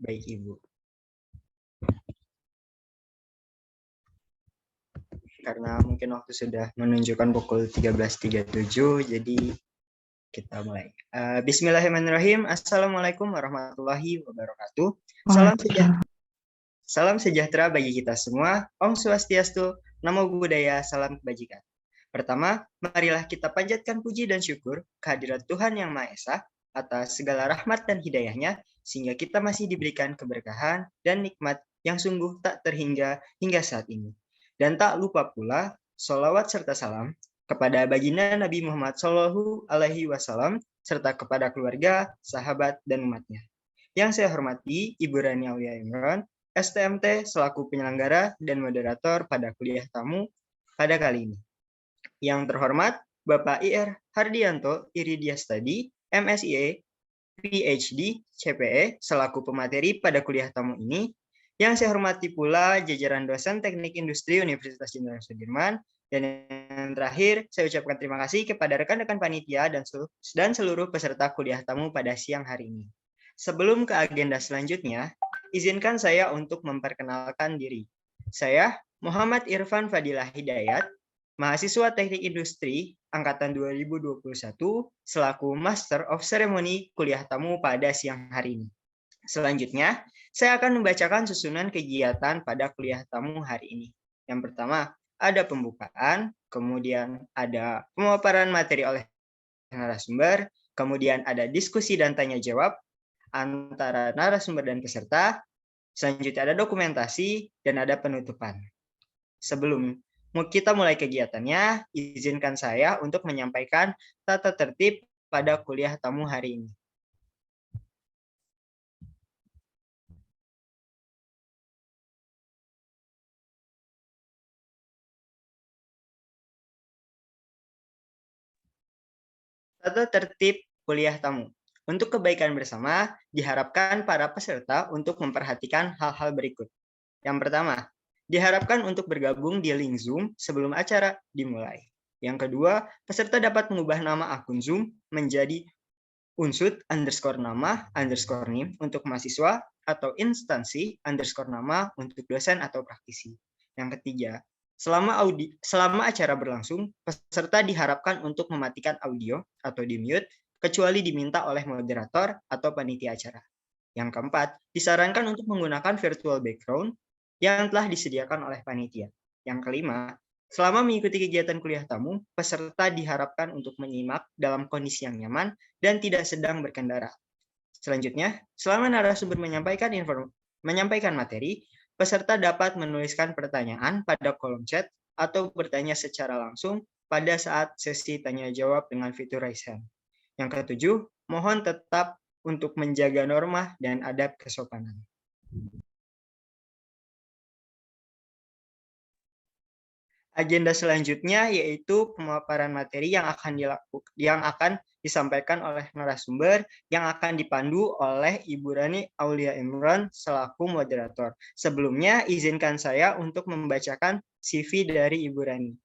Baik, Ibu. Karena mungkin waktu sudah menunjukkan pukul 13.37, jadi kita mulai. Bismillahirrahmanirrahim. Assalamualaikum warahmatullahi wabarakatuh. Salam sejahtera bagi kita semua. Om Swastiastu, Namo Buddhaya, Salam Kebajikan. Pertama, marilah kita panjatkan puji dan syukur kehadirat Tuhan Yang Maha Esa atas segala rahmat dan hidayahnya, sehingga kita masih diberikan keberkahan dan nikmat yang sungguh tak terhingga hingga saat ini. Dan tak lupa pula, sholawat serta salam kepada baginda Nabi Muhammad Shallallahu Alaihi Wasallam serta kepada keluarga, sahabat, dan umatnya. Yang saya hormati Ibu Rani Aulia Imran, STMT selaku penyelenggara dan moderator pada kuliah tamu pada kali ini. Yang terhormat Bapak IR Hardianto Iridia Study, MSIA, PhD, CPE selaku pemateri pada kuliah tamu ini. Yang saya hormati pula jajaran dosen Teknik Industri Universitas Jenderal Sudirman. Dan yang terakhir, saya ucapkan terima kasih kepada rekan-rekan panitia dan seluruh peserta kuliah tamu pada siang hari ini. Sebelum ke agenda selanjutnya, izinkan saya untuk memperkenalkan diri. Saya Muhammad Irfan Fadilah Hidayat, mahasiswa Teknik Industri Angkatan 2021 selaku Master of Ceremony kuliah tamu pada siang hari ini. Selanjutnya, saya akan membacakan susunan kegiatan pada kuliah tamu hari ini. Yang pertama, ada pembukaan, kemudian ada pemaparan materi oleh narasumber, kemudian ada diskusi dan tanya jawab antara narasumber dan peserta, selanjutnya ada dokumentasi, dan ada penutupan. Sebelum kita mulai kegiatannya, izinkan saya untuk menyampaikan tata tertib pada kuliah tamu hari ini. Tata tertib kuliah tamu. Untuk kebaikan bersama, diharapkan para peserta untuk memperhatikan hal-hal berikut. Yang pertama, diharapkan untuk bergabung di link Zoom sebelum acara dimulai. Yang kedua, peserta dapat mengubah nama akun Zoom menjadi unsud_nama_nim untuk mahasiswa atau instansi_nama untuk dosen atau praktisi. Yang ketiga, selama acara berlangsung, peserta diharapkan untuk mematikan audio atau di-mute, kecuali diminta oleh moderator atau panitia acara. Yang keempat, disarankan untuk menggunakan virtual background yang telah disediakan oleh panitia. Yang kelima, selama mengikuti kegiatan kuliah tamu, peserta diharapkan untuk menyimak dalam kondisi yang nyaman dan tidak sedang berkendara. Selanjutnya, selama narasumber menyampaikan materi, peserta dapat menuliskan pertanyaan pada kolom chat atau bertanya secara langsung pada saat sesi tanya jawab dengan fitur raise hand. Yang ketujuh, mohon tetap untuk menjaga norma dan adab kesopanan. Agenda selanjutnya yaitu pemaparan materi yang akan disampaikan oleh narasumber yang akan dipandu oleh Ibu Rani Aulia Imran selaku moderator. Sebelumnya, izinkan saya untuk membacakan CV dari Ibu Rani.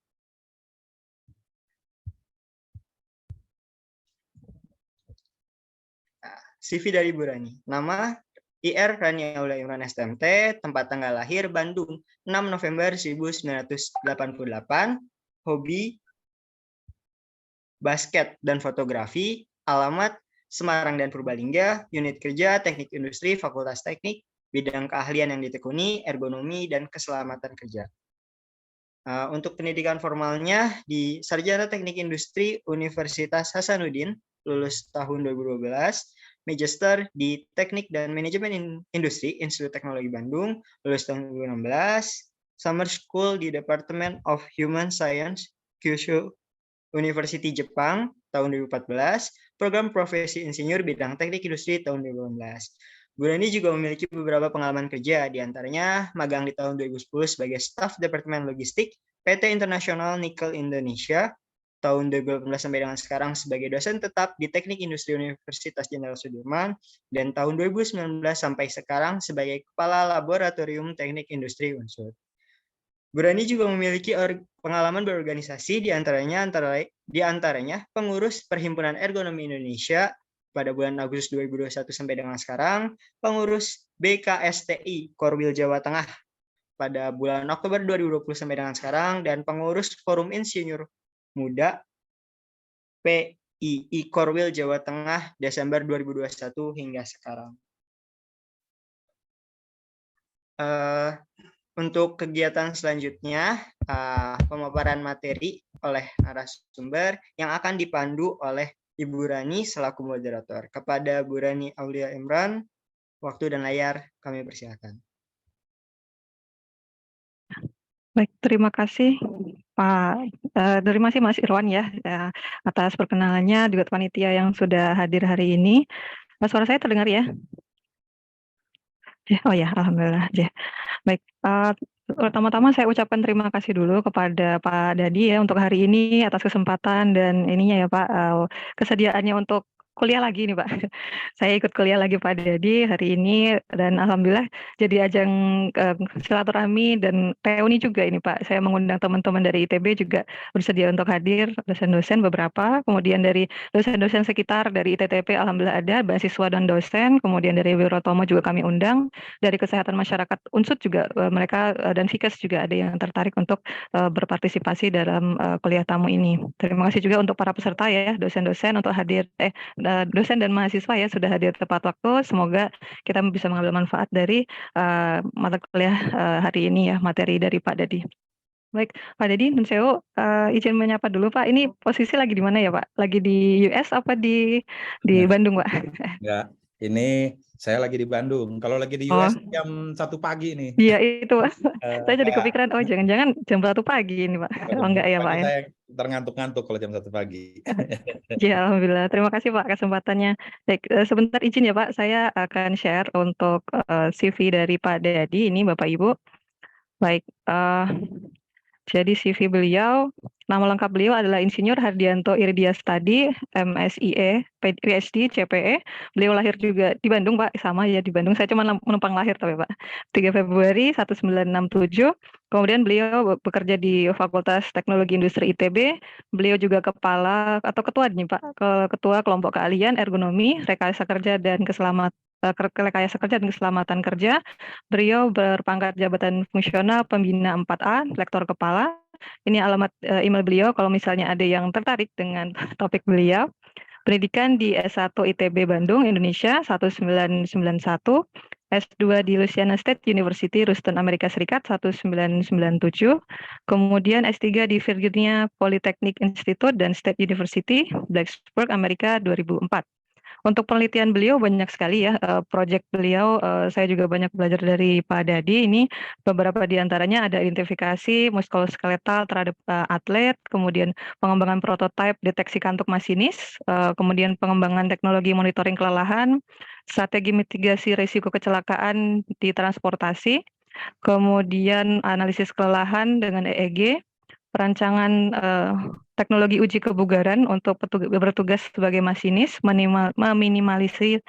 CV dari Ibu Rani. Nama IR Rani Aulia Imran STMT, tempat tanggal lahir Bandung 6 November 1988, hobi basket dan fotografi, alamat Semarang dan Purbalingga, unit kerja Teknik Industri Fakultas Teknik, bidang keahlian yang ditekuni ergonomi dan keselamatan kerja. Untuk pendidikan formalnya di Sarjana Teknik Industri Universitas Hasanuddin, lulus tahun 2012, Magister di Teknik dan Manajemen Industri Institut Teknologi Bandung, lulus tahun 2016, Summer School di Department of Human Science, Kyushu University Jepang, tahun 2014, program profesi insinyur bidang teknik industri tahun 2018. Bu Rani juga memiliki beberapa pengalaman kerja, diantaranya magang di tahun 2010 sebagai staf Departemen Logistik PT Internasional Nikel Indonesia, tahun 2018 sampai dengan sekarang sebagai dosen tetap di Teknik Industri Universitas Jenderal Sudirman, dan tahun 2019 sampai sekarang sebagai Kepala Laboratorium Teknik Industri Unsur. Bu Rani juga memiliki pengalaman berorganisasi, diantaranya pengurus Perhimpunan Ergonomi Indonesia pada bulan Agustus 2021 sampai dengan sekarang, pengurus BKSTI Korwil Jawa Tengah pada bulan Oktober 2020 sampai dengan sekarang, dan pengurus Forum Insinyur Muda PII Korwil Jawa Tengah Desember 2021 hingga sekarang. Untuk kegiatan selanjutnya, pemaparan materi oleh narasumber yang akan dipandu oleh Ibu Rani selaku moderator. Kepada Bu Rani Aulia Imran, waktu dan layar kami persilakan. Baik, terima kasih Pak. Terima kasih Mas Irwan ya atas perkenalannya, juga panitia yang sudah hadir hari ini. Suara saya terdengar ya? Oh ya, alhamdulillah. Baik, pertama-tama saya ucapkan terima kasih dulu kepada Pak Dadi ya untuk hari ini atas kesempatan dan ininya ya Pak, kesediaannya untuk kuliah lagi nih Pak. Saya ikut kuliah lagi Pak Dadi hari ini dan alhamdulillah jadi ajang silaturahmi dan reuni juga ini Pak. Saya mengundang teman-teman dari ITB juga bersedia untuk hadir, dosen-dosen beberapa, kemudian dari dosen-dosen sekitar dari ITTP alhamdulillah ada, mahasiswa dan dosen, kemudian dari Wirotomo juga kami undang, dari kesehatan masyarakat UNSUD juga mereka dan Fikes juga ada yang tertarik untuk berpartisipasi dalam kuliah tamu ini. Terima kasih juga untuk para peserta ya, dosen-dosen untuk hadir, dosen dan mahasiswa ya sudah hadir tepat waktu. Semoga kita bisa mengambil manfaat dari mata kuliah hari ini ya, materi dari Pak Dadi. Baik, Pak Dadi, Nunseo, izin menyapa dulu Pak. Ini posisi lagi di mana ya Pak? Lagi di US apa di Bandung Pak? Enggak, ini saya lagi di Bandung. Kalau lagi di US jam 1 pagi nih. Iya itu Pak. Saya jadi kepikiran, oh jangan-jangan jam 1 pagi ini Pak. Oh enggak ya Pak ya? Saya terngantuk-ngantuk kalau jam 1 pagi. Ya alhamdulillah, terima kasih Pak kesempatannya. Baik, sebentar izin ya Pak, saya akan share untuk CV dari Pak Dadi ini Bapak Ibu. Baik, jadi CV beliau, nama lengkap beliau adalah Insinyur Hardianto Iridiastadi, MSIE, PhD, CPE. Beliau lahir juga di Bandung, Pak. Sama ya di Bandung. Saya cuma menumpang lahir tapi Pak. 3 Februari 1967. Kemudian beliau bekerja di Fakultas Teknologi Industri ITB. Beliau juga kepala atau ketua nih Pak, ketua kelompok keahlian ergonomi, rekayasa kerja dan keselamatan kerja. Beliau berpangkat jabatan fungsional pembina 4A, lektor kepala. Ini alamat email beliau kalau misalnya ada yang tertarik dengan topik beliau. Pendidikan di S1 ITB Bandung, Indonesia 1991. S2 di Louisiana State University, Houston, Amerika Serikat 1997. Kemudian S3 di Virginia Polytechnic Institute dan State University, Blacksburg, Amerika 2004. Untuk penelitian beliau banyak sekali ya, proyek beliau, saya juga banyak belajar dari Pak Dadi. Ini beberapa di antaranya ada identifikasi muskuloskeletal terhadap atlet, kemudian pengembangan prototipe deteksi kantuk masinis, kemudian pengembangan teknologi monitoring kelelahan, strategi mitigasi risiko kecelakaan di transportasi, kemudian analisis kelelahan dengan EEG, perancangan teknologi uji kebugaran untuk bertugas sebagai masinis, meminimalisir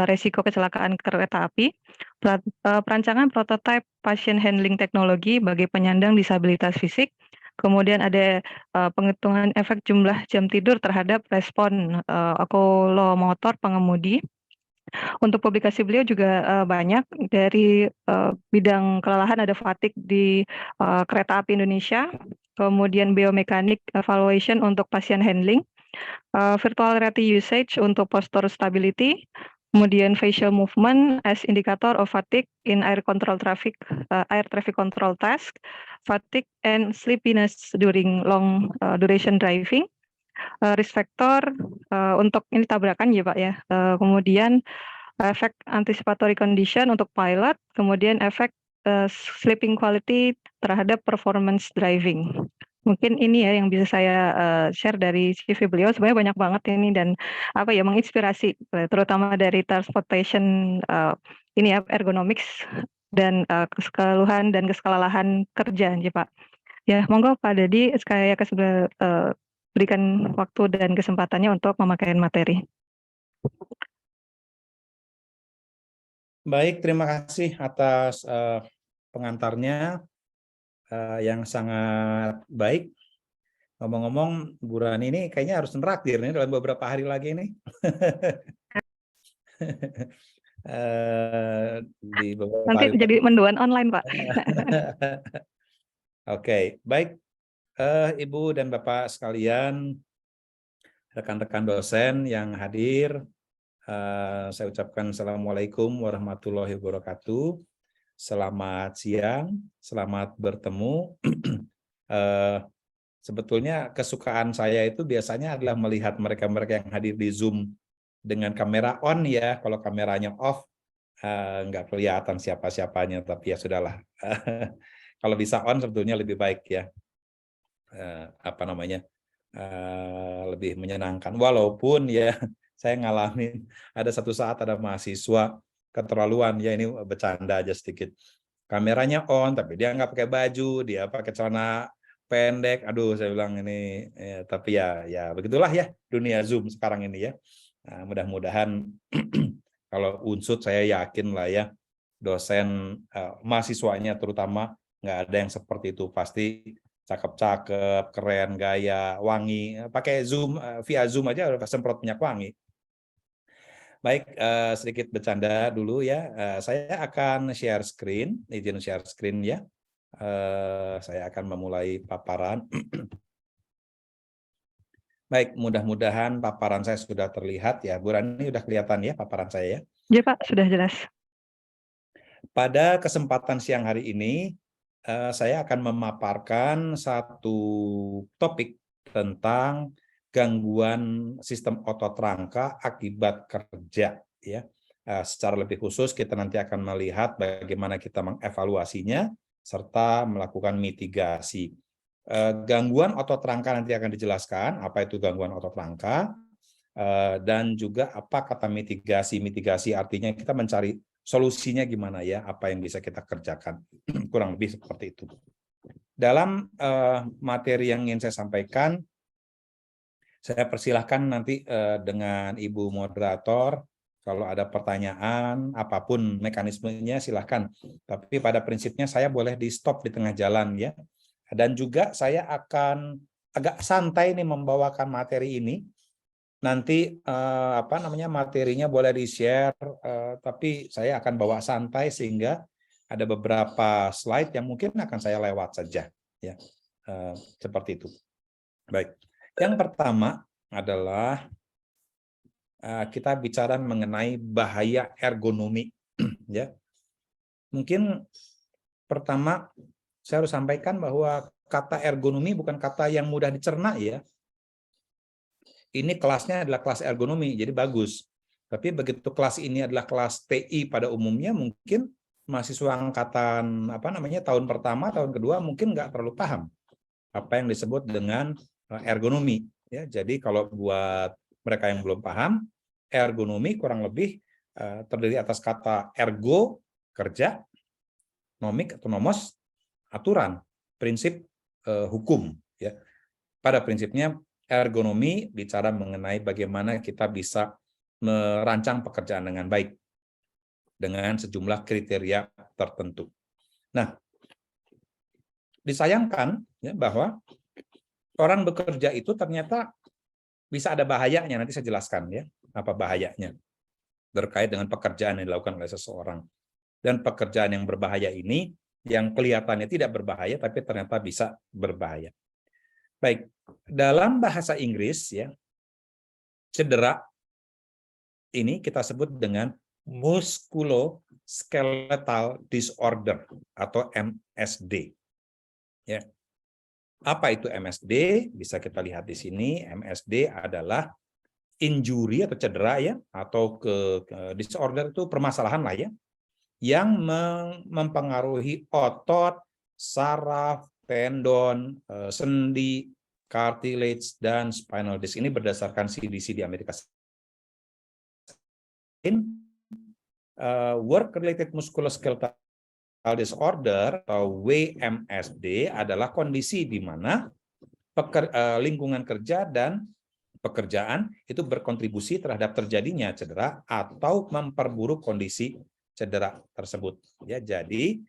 resiko kecelakaan kereta api, perancangan prototipe patient handling teknologi bagi penyandang disabilitas fisik, kemudian ada penghitungan efek jumlah jam tidur terhadap respon okulomotor pengemudi. Untuk publikasi beliau juga banyak dari bidang kelelahan, ada fatigue di kereta api Indonesia, kemudian biomekanik evaluation untuk pasien handling, virtual reality usage untuk posture stability, kemudian facial movement as indicator of fatigue in air traffic control task, fatigue and sleepiness during long duration driving, risk factor untuk ini tabrakan ya Pak ya, kemudian efek anticipatory condition untuk pilot, kemudian efek sleeping quality terhadap performance driving. Mungkin ini ya yang bisa saya share dari CV beliau. Sebenarnya banyak banget ini dan menginspirasi, terutama dari transportation ini ya ergonomics dan keluhan dan kesalahan kerja ya Pak. Ya monggo Pak Dadi, saya sudah berikan waktu dan kesempatannya untuk memakai materi. Baik, terima kasih atas pengantarnya yang sangat baik. Ngomong-ngomong, Bu Rani ini kayaknya harus neraktir nih dalam beberapa hari lagi nih. di beberapa Nanti hari. jadi mendoan online, Pak. Oke, baik. Ibu dan Bapak sekalian, rekan-rekan dosen yang hadir, saya ucapkan Assalamualaikum warahmatullahi wabarakatuh. Selamat siang, selamat bertemu. Sebetulnya kesukaan saya itu biasanya adalah melihat mereka-mereka yang hadir di Zoom dengan kamera on ya. Kalau kameranya off, nggak kelihatan siapa-siapanya, tapi ya sudahlah. Kalau bisa on sebetulnya lebih baik ya. Lebih menyenangkan. Walaupun ya saya ngalamin ada satu saat ada mahasiswa keterlaluan ya, ini bercanda aja sedikit. Kameranya on tapi dia nggak pakai baju, dia pakai celana pendek. Aduh, saya bilang ini tapi ya begitulah ya dunia Zoom sekarang ini ya. Nah, mudah-mudahan kalau Unsud saya yakin lah ya dosen mahasiswanya terutama nggak ada yang seperti itu, pasti cakep-cakep, keren, gaya, wangi. Pakai Zoom, via Zoom aja udah semprot minyak wangi. Baik, sedikit bercanda dulu ya. Saya akan share screen, izin share screen ya. Saya akan memulai paparan. Baik, mudah-mudahan paparan saya sudah terlihat ya. Bu Rani udah kelihatan ya paparan saya ya? Ya, Pak, sudah jelas. Pada kesempatan siang hari ini, saya akan memaparkan satu topik tentang gangguan sistem otot rangka akibat kerja. Ya, secara lebih khusus kita nanti akan melihat bagaimana kita mengevaluasinya serta melakukan mitigasi. Gangguan otot rangka nanti akan dijelaskan apa itu gangguan otot rangka dan juga apa kata mitigasi. Mitigasi artinya kita mencari solusinya gimana ya, apa yang bisa kita kerjakan. Kurang lebih seperti itu. Dalam materi yang ingin saya sampaikan, saya persilahkan nanti dengan Ibu Moderator, kalau ada pertanyaan, apapun mekanismenya silahkan. Tapi pada prinsipnya saya boleh di stop di tengah jalan ya. Dan juga saya akan agak santai nih membawakan materi ini. Nanti materinya boleh di-share, tapi saya akan bawa santai sehingga ada beberapa slide yang mungkin akan saya lewat saja ya. Seperti itu. Baik. Yang pertama adalah kita bicara mengenai bahaya ergonomi ya. Mungkin pertama saya harus sampaikan bahwa kata ergonomi bukan kata yang mudah dicerna ya. Ini kelasnya adalah kelas ergonomi, jadi bagus. Tapi begitu kelas ini adalah kelas TI pada umumnya, mungkin mahasiswa angkatan tahun pertama, tahun kedua mungkin nggak terlalu paham apa yang disebut dengan ergonomi. Ya, jadi kalau buat mereka yang belum paham, ergonomi kurang lebih terdiri atas kata ergo kerja, nomik atau nomos aturan, prinsip hukum. Ya, pada prinsipnya ergonomi bicara mengenai bagaimana kita bisa merancang pekerjaan dengan baik dengan sejumlah kriteria tertentu. Nah, disayangkan ya bahwa orang bekerja itu ternyata bisa ada bahayanya. Nanti saya jelaskan ya apa bahayanya terkait dengan pekerjaan yang dilakukan oleh seseorang. Dan pekerjaan yang berbahaya ini yang kelihatannya tidak berbahaya tapi ternyata bisa berbahaya. Baik, dalam bahasa Inggris ya, cedera ini kita sebut dengan musculoskeletal disorder atau MSD. Ya. Apa itu MSD? Bisa kita lihat di sini. MSD adalah injury atau cedera ya, atau disorder itu permasalahan lah ya, yang mempengaruhi otot, saraf, tendon, sendi, cartilage, dan spinal disc. Ini berdasarkan CDC di Amerika Serikat. Work-related musculoskeletal disorder atau WMSD adalah kondisi di mana lingkungan kerja dan pekerjaan itu berkontribusi terhadap terjadinya cedera atau memperburuk kondisi cedera tersebut. Ya, jadi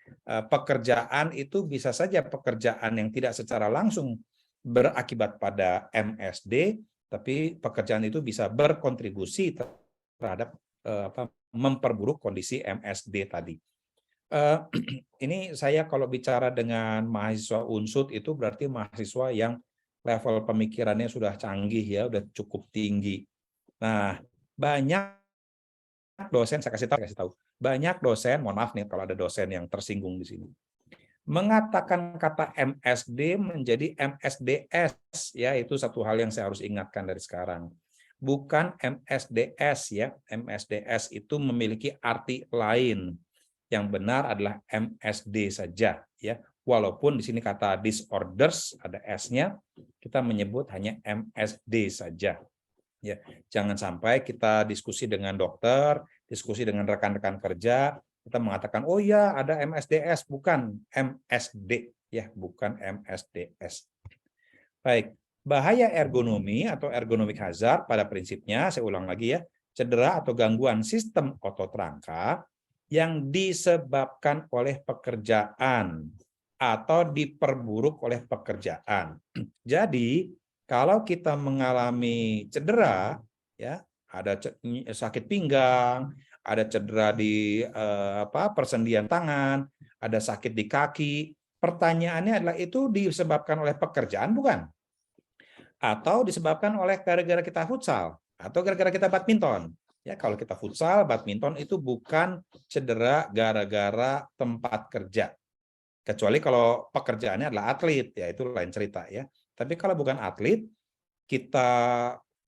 pekerjaan itu bisa saja pekerjaan yang tidak secara langsung berakibat pada MSD, tapi pekerjaan itu bisa berkontribusi terhadap memperburuk kondisi MSD tadi. Ini saya kalau bicara dengan mahasiswa Unsud itu berarti mahasiswa yang level pemikirannya sudah canggih ya, udah cukup tinggi. Nah, banyak dosen, saya kasih tahu, banyak dosen, mohon maaf nih kalau ada dosen yang tersinggung di sini, mengatakan kata MSD menjadi MSDS, ya itu satu hal yang saya harus ingatkan dari sekarang. Bukan MSDS ya, MSDS itu memiliki arti lain. Yang benar adalah MSD saja ya. Walaupun di sini kata disorders ada S-nya, kita menyebut hanya MSD saja. Ya, jangan sampai kita diskusi dengan dokter, diskusi dengan rekan-rekan kerja, kita mengatakan oh ya ada MSDS, bukan MSD ya, bukan MSDS. Baik, bahaya ergonomi atau ergonomic hazard pada prinsipnya, saya ulang lagi ya, cedera atau gangguan sistem otot rangka yang disebabkan oleh pekerjaan atau diperburuk oleh pekerjaan. Jadi, kalau kita mengalami cedera, ya, ada sakit pinggang, ada cedera di persendian tangan, ada sakit di kaki, pertanyaannya adalah itu disebabkan oleh pekerjaan bukan? Atau disebabkan oleh gara-gara kita futsal atau gara-gara kita badminton? Ya, kalau kita futsal, badminton itu bukan cedera gara-gara tempat kerja. Kecuali kalau pekerjaannya adalah atlet, ya itu lain cerita ya. Tapi kalau bukan atlet, kita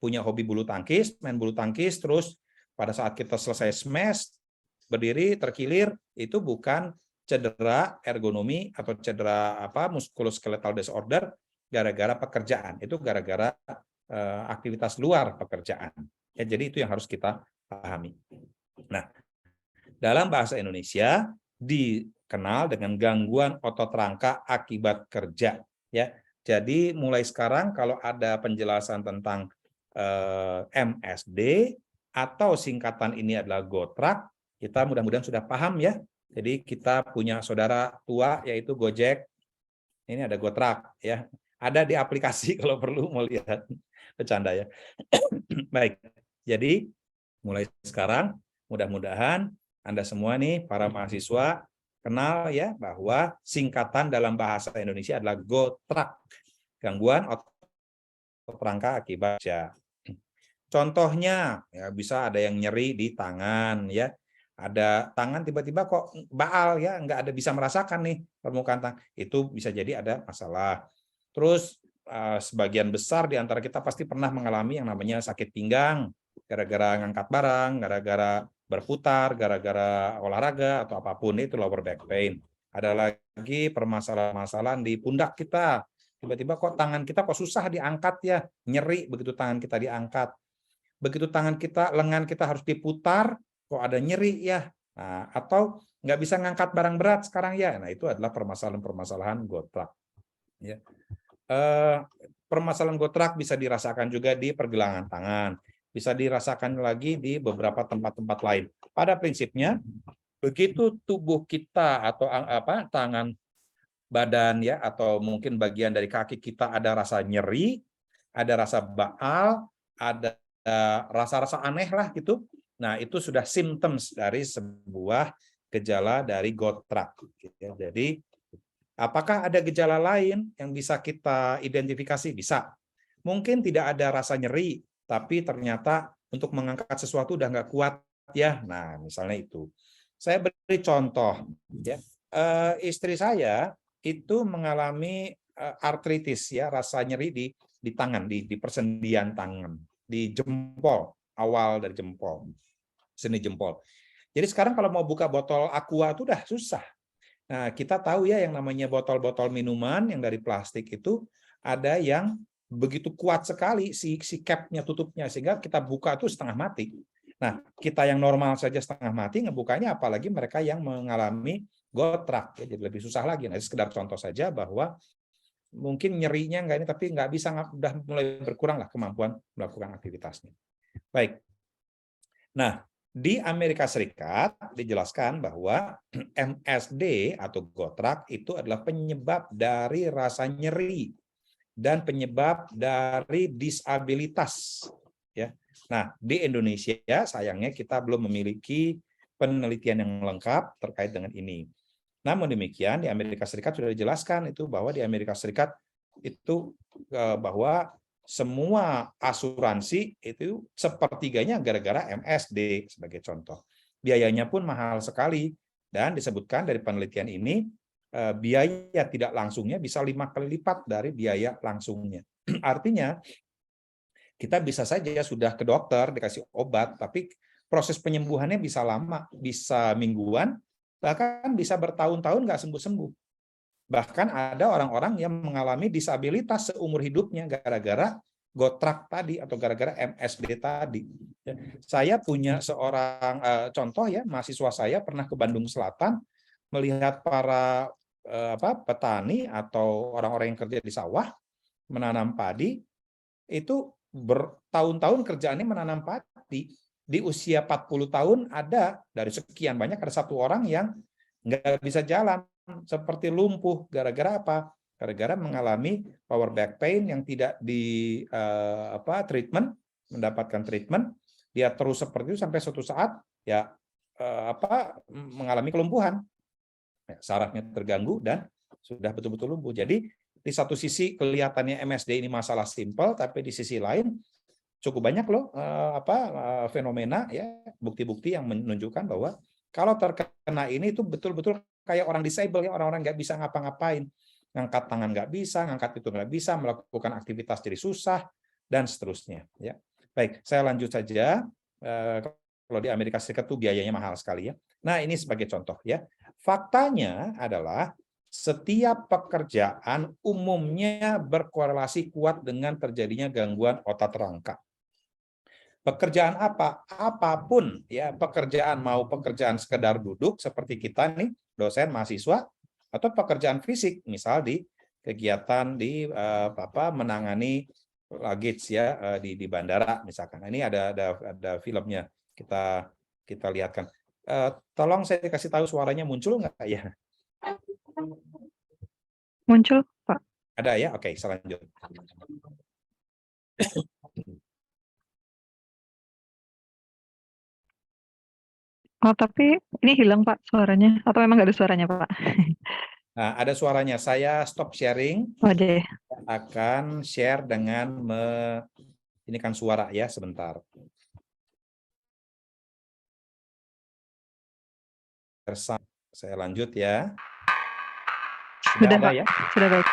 punya hobi bulu tangkis, main bulu tangkis, terus pada saat kita selesai smash, berdiri, terkilir, itu bukan cedera ergonomi atau cedera muskuloskeletal disorder gara-gara pekerjaan. Itu gara-gara aktivitas luar pekerjaan. Ya, jadi itu yang harus kita pahami. Nah, dalam bahasa Indonesia dikenal dengan gangguan otot rangka akibat kerja. Ya, jadi mulai sekarang kalau ada penjelasan tentang MSD atau singkatan ini adalah Gotrak, kita mudah-mudahan sudah paham ya. Jadi kita punya saudara tua yaitu Gojek. Ini ada Gotrak ya. Ada di aplikasi kalau perlu mau lihat. Bercanda ya. Baik. Jadi mulai sekarang mudah-mudahan Anda semua nih para mahasiswa kenal ya bahwa singkatan dalam bahasa Indonesia adalah Gotrak. Gangguan otot rangka akibat kerja. Contohnya ya bisa ada yang nyeri di tangan ya. Ada tangan tiba-tiba kok baal ya, nggak ada bisa merasakan nih permukaan tangan. Itu bisa jadi ada masalah. Terus sebagian besar di antara kita pasti pernah mengalami yang namanya sakit pinggang gara-gara ngangkat barang, gara-gara berputar, gara-gara olahraga atau apapun, itu lower back pain. Ada lagi permasalahan-permasalahan di pundak kita. Tiba-tiba kok tangan kita kok susah diangkat ya, nyeri begitu tangan kita diangkat. Begitu tangan kita, lengan kita harus diputar, kok ada nyeri ya. Nah, atau nggak bisa ngangkat barang berat sekarang ya. Nah, itu adalah permasalahan-permasalahan Gotrak. Ya. Permasalahan Gotrak bisa dirasakan juga di pergelangan tangan, bisa dirasakan lagi di beberapa tempat-tempat lain. Pada prinsipnya, begitu tubuh kita atau tangan, badan ya, atau mungkin bagian dari kaki kita ada rasa nyeri, ada rasa baal, ada rasa-rasa aneh lah gitu. Nah, itu sudah symptoms dari sebuah gejala dari Gotrak. Jadi, apakah ada gejala lain yang bisa kita identifikasi? Bisa. Mungkin tidak ada rasa nyeri, tapi ternyata untuk mengangkat sesuatu udah nggak kuat ya. Nah, misalnya itu. Saya beri contoh. Ya. Istri saya itu mengalami artritis ya, rasa nyeri di tangan, di persendian tangan, di jempol, awal dari jempol, seni jempol. Jadi sekarang kalau mau buka botol aqua itu udah susah. Nah, kita tahu ya yang namanya botol-botol minuman yang dari plastik itu ada yang begitu kuat sekali si cap-nya, tutupnya, sehingga kita buka itu setengah mati. Nah, kita yang normal saja setengah mati, ngebukanya apalagi mereka yang mengalami Gotrak. Ya, jadi lebih susah lagi. Nah, sekedar contoh saja bahwa mungkin nyerinya nggak ini, tapi nggak bisa, udah mulai berkurang lah kemampuan melakukan aktivitasnya. Baik. Nah, di Amerika Serikat dijelaskan bahwa MSD atau Gotrak itu adalah penyebab dari rasa nyeri dan penyebab dari disabilitas ya. Nah, di Indonesia sayangnya kita belum memiliki penelitian yang lengkap terkait dengan ini. Namun demikian di Amerika Serikat sudah dijelaskan itu bahwa di Amerika Serikat itu bahwa semua asuransi itu sepertiganya gara-gara MSD sebagai contoh. Biayanya pun mahal sekali dan disebutkan dari penelitian ini biaya tidak langsungnya bisa 5 kali lipat dari biaya langsungnya. Artinya kita bisa saja sudah ke dokter dikasih obat, tapi proses penyembuhannya bisa lama, bisa mingguan, bahkan bisa bertahun-tahun nggak sembuh-sembuh. Bahkan ada orang-orang yang mengalami disabilitas seumur hidupnya gara-gara gotrak tadi atau gara-gara MSD tadi. Saya punya seorang contoh ya, mahasiswa saya pernah ke Bandung Selatan melihat para petani atau orang-orang yang kerja di sawah menanam padi, itu bertahun-tahun kerjaannya menanam padi. Di usia 40 tahun ada dari sekian banyak ada satu orang yang nggak bisa jalan, seperti lumpuh. Gara-gara apa? Gara-gara mengalami power back pain yang tidak di treatment, mendapatkan treatment, dia terus seperti itu sampai suatu saat ya mengalami kelumpuhan. Sarafnya terganggu dan sudah betul-betul lumpuh. Jadi di satu sisi kelihatannya MSD ini masalah simpel, tapi di sisi lain cukup banyak loh fenomena ya, bukti-bukti yang menunjukkan bahwa kalau terkena ini itu betul-betul kayak orang disable ya, orang-orang nggak bisa ngapa-ngapain, ngangkat tangan nggak bisa, ngangkat itu nggak bisa, melakukan aktivitas jadi susah dan seterusnya ya. Baik, saya lanjut saja. Kalau di Amerika Serikat tuh biayanya mahal sekali ya. Nah, ini sebagai contoh ya. Faktanya adalah setiap pekerjaan umumnya berkorelasi kuat dengan terjadinya gangguan otot rangka. Pekerjaan apa? Apapun ya, pekerjaan mau pekerjaan sekedar duduk seperti kita nih, dosen, mahasiswa, atau pekerjaan fisik, misal di kegiatan di menangani luggage ya di bandara misalkan. Ini ada filmnya, kita lihatkan. Tolong saya kasih tahu suaranya muncul nggak ya? Muncul, Pak. Ada ya? Oke, selanjutnya. Oh, tapi ini hilang, Pak, suaranya. Atau memang nggak ada suaranya, Pak? Nah, ada suaranya. Saya stop sharing. Oh, deh. Akan share dengan ini kan suara ya, sebentar. Saya lanjut ya. Sudah, ada Pak. Ya? Sudah baik.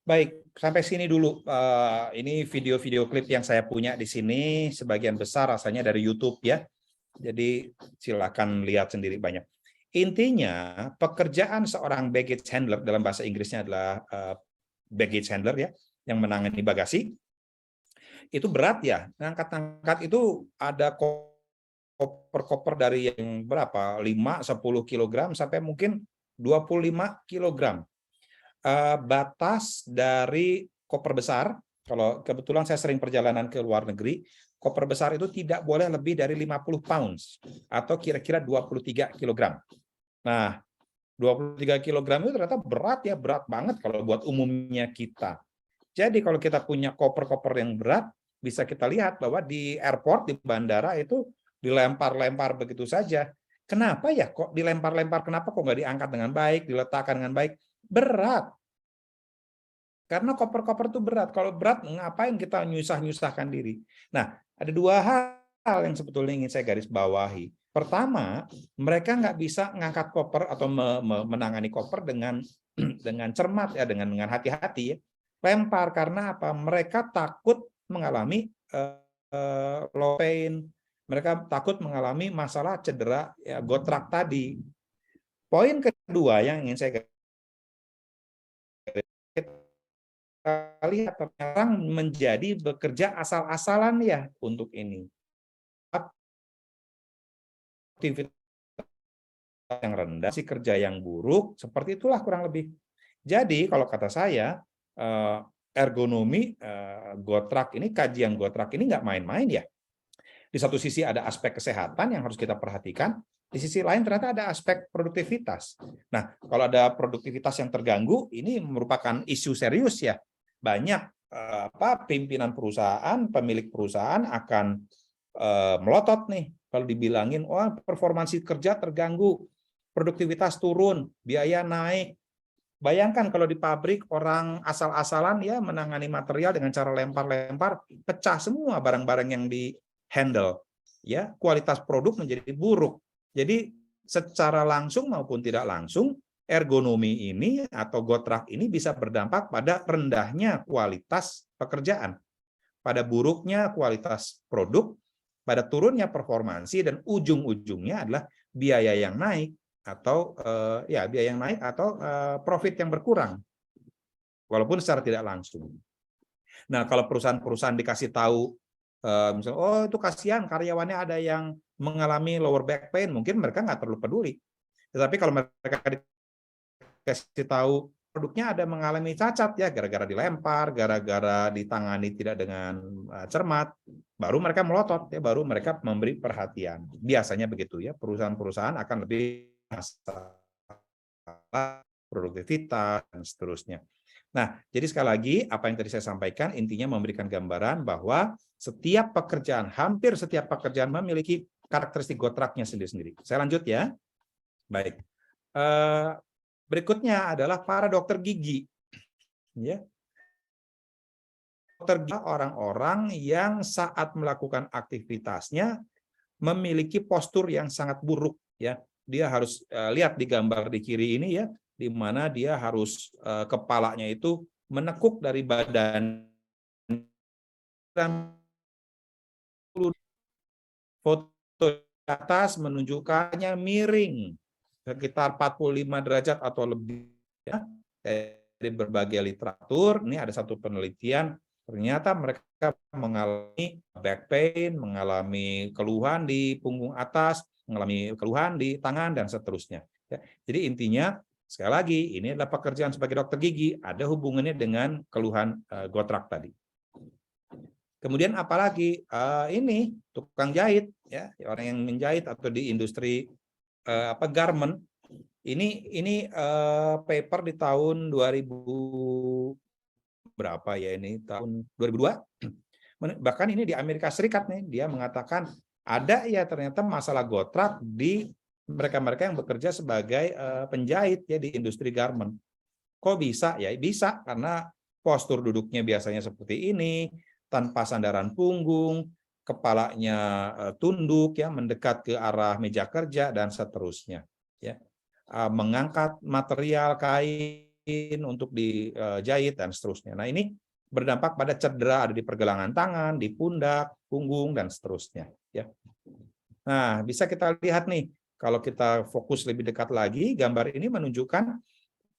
Baik, sampai sini dulu. Ini video-video klip yang saya punya di sini, sebagian besar rasanya dari YouTube ya. Jadi silakan lihat sendiri banyak. Intinya, pekerjaan seorang baggage handler dalam bahasa Inggrisnya adalah baggage handler ya, yang menangani bagasi. Itu berat ya. Ngangkat-ngangkat itu ada koper-koper dari yang berapa? 5-10 kg sampai mungkin 25 kg. Batas dari koper besar, kalau kebetulan saya sering perjalanan ke luar negeri, koper besar itu tidak boleh lebih dari 50 pounds atau kira-kira 23 kg. Nah, 23 kg itu ternyata berat ya, berat banget kalau buat umumnya kita. Jadi kalau kita punya koper-koper yang berat, bisa kita lihat bahwa di airport, di bandara itu dilempar-lempar begitu saja. Kenapa ya kok dilempar-lempar? Kenapa kok nggak diangkat dengan baik, diletakkan dengan baik? Berat. Karena koper-koper itu berat. Kalau berat, ngapain kita nyusah-nyusahkan diri? Nah, ada dua hal yang sebetulnya ingin saya garis bawahi. Pertama, mereka nggak bisa ngangkat koper atau menangani koper dengan cermat ya, dengan hati-hati ya. Lempar karena apa? Mereka takut mengalami low pain, Mereka takut mengalami masalah cedera ya, gotrak tadi. Poin kedua yang ingin saya lihat, orang menjadi bekerja asal-asalan ya untuk ini. Aktivitas yang rendah, si kerja yang buruk, seperti itulah kurang lebih. Jadi kalau kata saya, ergonomi gotrak ini, kajian gotrak ini nggak main-main ya. Di satu sisi ada aspek kesehatan yang harus kita perhatikan, di sisi lain ternyata ada aspek produktivitas. Nah, kalau ada produktivitas yang terganggu, ini merupakan isu serius ya. Banyak pimpinan perusahaan, pemilik perusahaan akan melotot nih kalau dibilangin, wah performansi kerja terganggu, produktivitas turun, biaya naik. Bayangkan kalau di pabrik orang asal-asalan ya menangani material dengan cara lempar-lempar, pecah semua barang-barang yang di-handle. Ya, kualitas produk menjadi buruk. Jadi secara langsung maupun tidak langsung, ergonomi ini atau gotrak ini bisa berdampak pada rendahnya kualitas pekerjaan, pada buruknya kualitas produk, pada turunnya performansi, dan ujung-ujungnya adalah biaya yang naik atau biaya yang naik atau profit yang berkurang, walaupun secara tidak langsung. Nah, kalau perusahaan-perusahaan dikasih tahu, misalnya, oh itu kasihan karyawannya ada yang mengalami lower back pain, mungkin mereka nggak terlalu peduli. Tetapi kalau mereka dikasih tahu produknya ada mengalami cacat ya, gara-gara dilempar, gara-gara ditangani tidak dengan cermat, baru mereka melotot ya, baru mereka memberi perhatian. Biasanya begitu ya, perusahaan-perusahaan akan lebih masalah produktivitas dan seterusnya. Nah, jadi sekali lagi apa yang tadi saya sampaikan intinya memberikan gambaran bahwa setiap pekerjaan, hampir setiap pekerjaan memiliki karakteristik gotraknya sendiri-sendiri. Saya lanjut ya. Baik. Berikutnya adalah para dokter gigi. Ya. Dokter gigi orang-orang yang saat melakukan aktivitasnya memiliki postur yang sangat buruk ya. Dia harus lihat di gambar di kiri ini ya, di mana dia harus kepalanya itu menekuk dari badan. Foto di atas menunjukkannya miring sekitar 45 derajat atau lebih ya. Dari berbagai literatur, ini ada satu penelitian, ternyata mereka mengalami back pain, mengalami keluhan di punggung atas, mengalami keluhan di tangan, dan seterusnya. Ya. Jadi intinya, sekali lagi, ini adalah pekerjaan sebagai dokter gigi, ada hubungannya dengan keluhan gotrak tadi. Kemudian apalagi ini tukang jahit, ya orang yang menjahit atau di industri garment. Ini paper di tahun 2000 berapa ya ini, tahun 2002. Bahkan ini di Amerika Serikat nih, dia mengatakan ada ya ternyata masalah gotrak di mereka-mereka yang bekerja sebagai penjahit ya di industri garment. Kok bisa? Ya bisa karena postur duduknya biasanya seperti ini, tanpa sandaran punggung, kepalanya tunduk ya mendekat ke arah meja kerja dan seterusnya ya. Mengangkat material kain untuk dijahit dan seterusnya. Nah, ini berdampak pada cedera ada di pergelangan tangan, di pundak, punggung dan seterusnya ya. Nah, bisa kita lihat nih kalau kita fokus lebih dekat lagi, gambar ini menunjukkan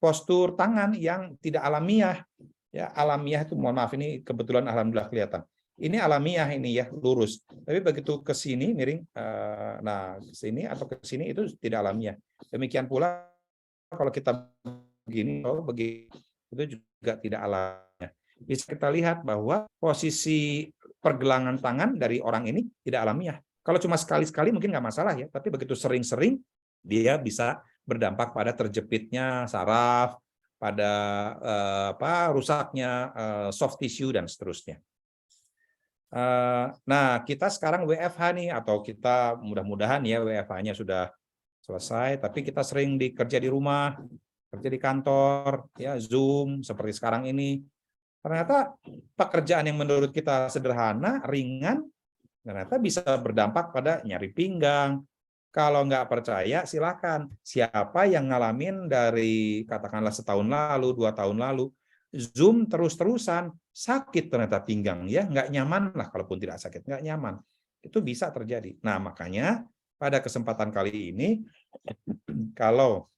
postur tangan yang tidak alamiah. Ya, alamiah itu mohon maaf ini kebetulan alhamdulillah kelihatan. Ini alamiah ini ya, lurus. Tapi begitu ke sini miring, nah ke sini atau ke sini itu tidak alamiah. Demikian pula kalau kita begini, itu juga tidak alamiah. Bisa kita lihat bahwa posisi pergelangan tangan dari orang ini tidak alamiah. Kalau cuma sekali-sekali mungkin nggak masalah ya, tapi begitu sering-sering dia bisa berdampak pada terjepitnya saraf, pada rusaknya soft tissue dan seterusnya. Nah, kita sekarang WFH nih, atau kita mudah-mudahan ya WFH-nya sudah selesai, tapi kita sering kerja di rumah, kerja di kantor, ya Zoom seperti sekarang ini. Ternyata pekerjaan yang menurut kita sederhana, ringan, ternyata bisa berdampak pada nyeri pinggang. Kalau nggak percaya, silakan. Siapa yang ngalamin dari katakanlah setahun lalu, 2 tahun lalu, Zoom terus-terusan, sakit ternyata pinggang ya, nggak nyaman lah, kalaupun tidak sakit, nggak nyaman. Itu bisa terjadi. Nah, makanya pada kesempatan kali ini, kalau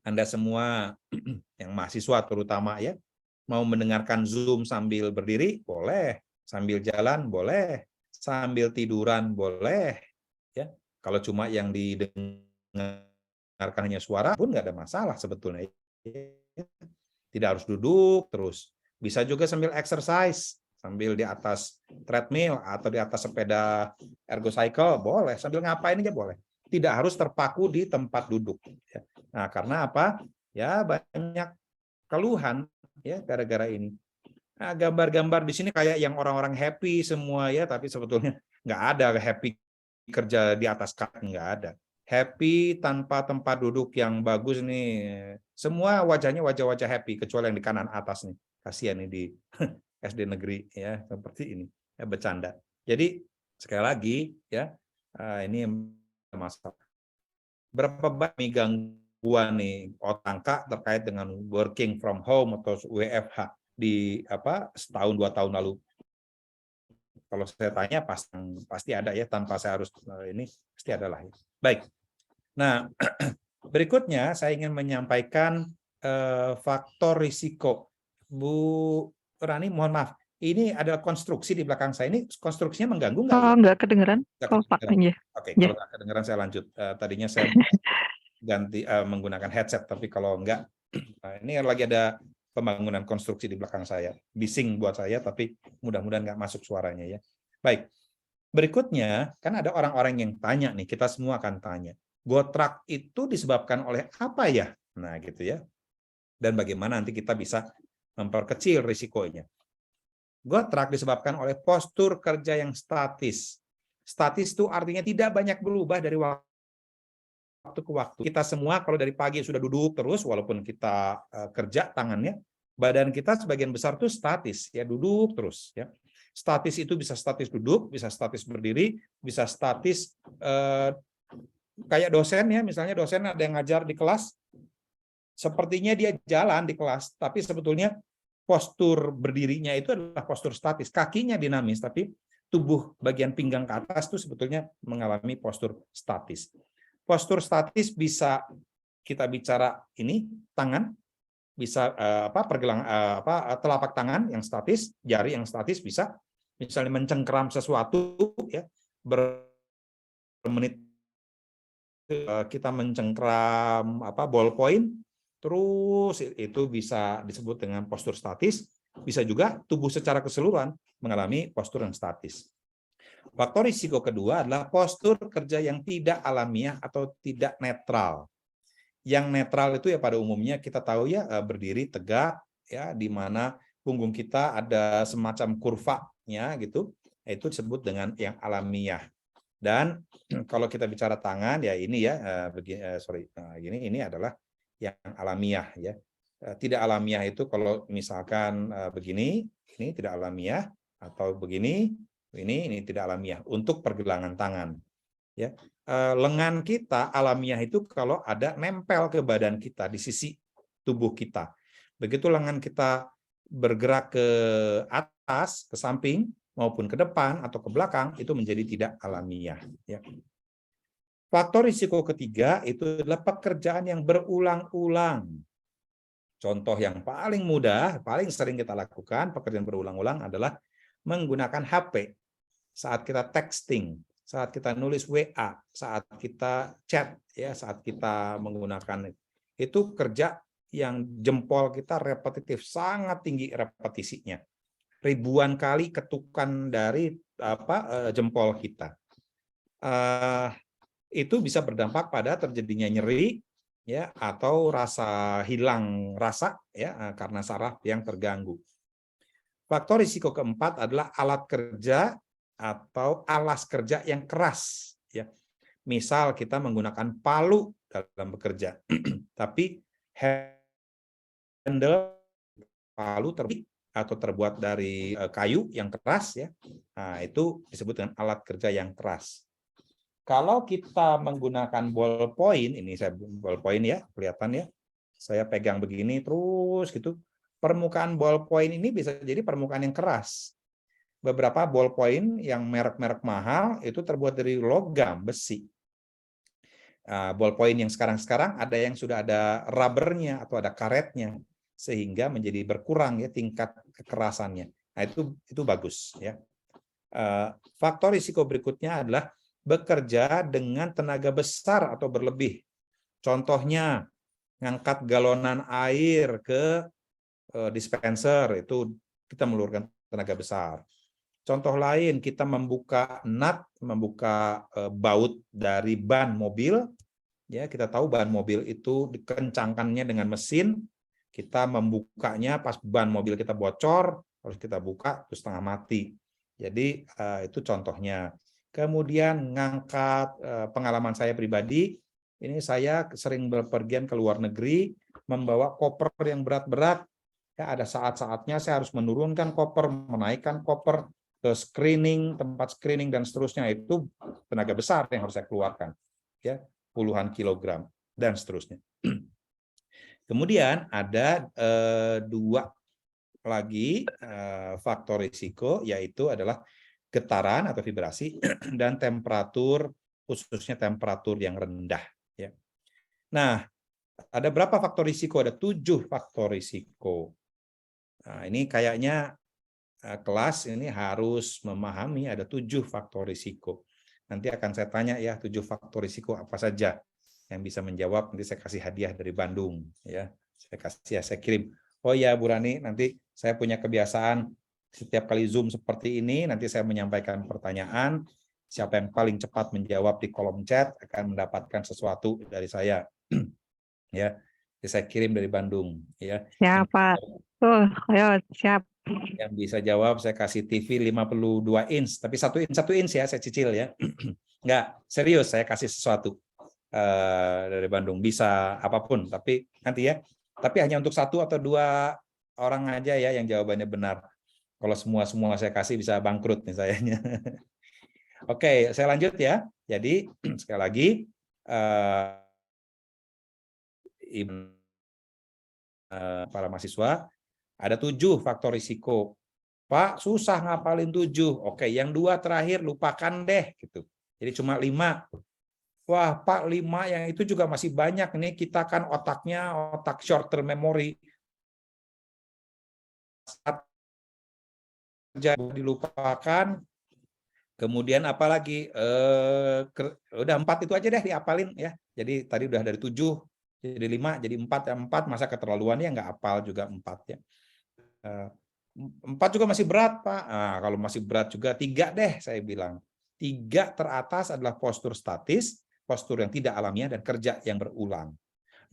Anda semua yang mahasiswa terutama ya, mau mendengarkan Zoom sambil berdiri, boleh. Sambil jalan, boleh. Sambil tiduran, boleh. Ya, kalau cuma yang didengarkan hanya suara pun nggak ada masalah sebetulnya. Tidak harus duduk terus. Bisa juga sambil exercise, sambil di atas treadmill atau di atas sepeda ergocycle, boleh. Sambil ngapain aja boleh. Tidak harus terpaku di tempat duduk. Nah, karena apa? Ya, banyak keluhan ya gara-gara ini. Nah, gambar-gambar di sini kayak yang orang-orang happy semua ya, tapi sebetulnya nggak ada happy kerja di atas kaki, nggak ada. Happy tanpa tempat duduk yang bagus nih. Semua wajahnya wajah-wajah happy, kecuali yang di kanan atas nih. Kasihan nih di SD negeri ya, seperti ini. Ya, bercanda. Jadi sekali lagi ya, ini masalah. Berapa banyak gangguan nih otak terkait dengan working from home atau WFH di setahun 2 tahun lalu. Kalau saya tanya pasti ada ya, tanpa saya harus ini pasti ada lah. Baik. Nah, berikutnya saya ingin menyampaikan faktor risiko. Bu Rani, mohon maaf. Ini adalah konstruksi di belakang saya. Ini konstruksinya mengganggu nggak ya? Nggak kedengeran. Nggak Kalau Pak, kedengeran. iya. Oke, Ya. kalau nggak kedengeran saya lanjut. Tadinya saya ganti menggunakan headset, tapi kalau enggak, ini lagi ada pembangunan konstruksi di belakang saya. Bising buat saya, tapi mudah-mudahan nggak masuk suaranya ya. Baik. Berikutnya, kan ada orang-orang yang tanya nih, kita semua akan tanya. Gotrak itu disebabkan oleh apa ya? Nah, gitu ya. Dan bagaimana nanti kita bisa memperkecil risikonya. Gotrak disebabkan oleh postur kerja yang statis. Statis itu artinya tidak banyak berubah dari waktu ke waktu. Kita semua kalau dari pagi sudah duduk terus, walaupun kita kerja tangannya, badan kita sebagian besar itu statis, ya duduk terus. Ya. Statis itu bisa statis duduk, bisa statis berdiri, bisa statis kayak dosen ya, misalnya dosen ada yang ngajar di kelas, sepertinya dia jalan di kelas, tapi sebetulnya postur berdirinya itu adalah postur statis. Kakinya dinamis, tapi tubuh bagian pinggang ke atas itu sebetulnya mengalami postur statis. Postur statis bisa kita bicara ini tangan, bisa telapak tangan yang statis, jari yang statis bisa, misalnya mencengkeram sesuatu ya, bermenit kita mencengkeram ballpoint, terus itu bisa disebut dengan postur statis. Bisa juga tubuh secara keseluruhan mengalami postur yang statis. Faktor risiko kedua adalah postur kerja yang tidak alamiah atau tidak netral. Yang netral itu ya pada umumnya kita tahu ya berdiri tegak ya, di mana punggung kita ada semacam kurvanya gitu. Itu disebut dengan yang alamiah. Dan kalau kita bicara tangan ya ini ya ini adalah yang alamiah ya. Tidak alamiah itu kalau misalkan begini, ini tidak alamiah, atau begini, ini tidak alamiah untuk pergelangan tangan. Ya, lengan kita alamiah itu kalau ada nempel ke badan kita di sisi tubuh kita. Begitu lengan kita bergerak ke atas, ke samping maupun ke depan atau ke belakang, itu menjadi tidak alamiah. Ya. Faktor risiko ketiga itu adalah pekerjaan yang berulang-ulang. Contoh yang paling mudah, paling sering kita lakukan pekerjaan berulang-ulang adalah menggunakan HP. Saat kita texting, saat kita nulis WA, saat kita chat, ya, saat kita menggunakan itu kerja yang jempol kita repetitif, sangat tinggi repetisinya. Ribuan kali ketukan dari jempol kita. Itu bisa berdampak pada terjadinya nyeri, ya, atau hilang rasa ya karena saraf yang terganggu. Faktor risiko keempat adalah alat kerja atau alas kerja yang keras ya. Misal kita menggunakan palu dalam bekerja tapi handle palu terbuat dari kayu yang keras ya. Nah, itu disebut dengan alat kerja yang keras. Kalau kita menggunakan ballpoint, ini saya ballpoint ya, kelihatan ya. Saya pegang begini terus gitu. Permukaan ballpoint ini bisa jadi permukaan yang keras. beberapa ballpoint yang merek-merek mahal itu terbuat dari logam, besi. Ballpoint yang sekarang ada yang sudah ada rubbernya atau ada karetnya, sehingga menjadi berkurang ya tingkat kekerasannya. Nah, itu bagus ya. Faktor risiko berikutnya adalah bekerja dengan tenaga besar atau berlebih. Contohnya ngangkat galonan air ke dispenser, itu kita memerlukan tenaga besar. Contoh lain, kita membuka nut, membuka baut dari ban mobil. Ya, kita tahu ban mobil itu dikencangkannya dengan mesin. Kita membukanya pas ban mobil kita bocor, harus kita buka terus setengah mati. Jadi itu contohnya. Kemudian ngangkat pengalaman saya pribadi, ini saya sering berpergian ke luar negeri, membawa koper yang berat-berat. Ya, ada saat-saatnya saya harus menurunkan koper, menaikkan koper ke screening, tempat screening dan seterusnya. Itu tenaga besar yang harus saya keluarkan, ya, puluhan kilogram dan seterusnya. Kemudian ada dua lagi faktor risiko, yaitu adalah getaran atau vibrasi dan temperatur, khususnya temperatur yang rendah. Ya. Nah, ada berapa faktor risiko? Ada 7 faktor risiko. Nah, ini kayaknya kelas ini harus memahami ada 7 faktor risiko. Nanti akan saya tanya ya 7 faktor risiko apa saja. Yang bisa menjawab nanti saya kasih hadiah dari Bandung ya. Saya kirim. Oh ya Bu Rani, nanti saya punya kebiasaan setiap kali Zoom seperti ini nanti saya menyampaikan pertanyaan, siapa yang paling cepat menjawab di kolom chat akan mendapatkan sesuatu dari saya. Ya. Jadi saya kirim dari Bandung ya. Ya, Pak. Tuh, ayo siap. Yang bisa jawab saya kasih TV 52 inch, tapi 1 inch ya, saya cicil ya. Enggak, serius saya kasih sesuatu dari Bandung, bisa apapun, tapi nanti ya. Tapi hanya untuk 1 atau 2 orang aja ya yang jawabannya benar. Kalau semua saya kasih bisa bangkrut nih sayanya. Oke, saya lanjut ya. Jadi sekali lagi para mahasiswa, ada 7 faktor risiko. Pak, susah ngapalin 7. Oke, yang 2 terakhir lupakan deh gitu. Jadi cuma 5. Wah, Pak, 5 yang itu juga masih banyak nih. Kita kan otaknya otak short term memory. Saat kerja dilupakan. Kemudian apalagi udah 4 itu aja deh diapalin ya. Jadi tadi udah dari 7 jadi 5, jadi 4 ya 4, masa keterlaluan ya nggak apal juga 4 ya. 4 juga masih berat, Pak. Nah, kalau masih berat juga 3 deh saya bilang. 3 teratas adalah postur statis, postur yang tidak alamiah dan kerja yang berulang.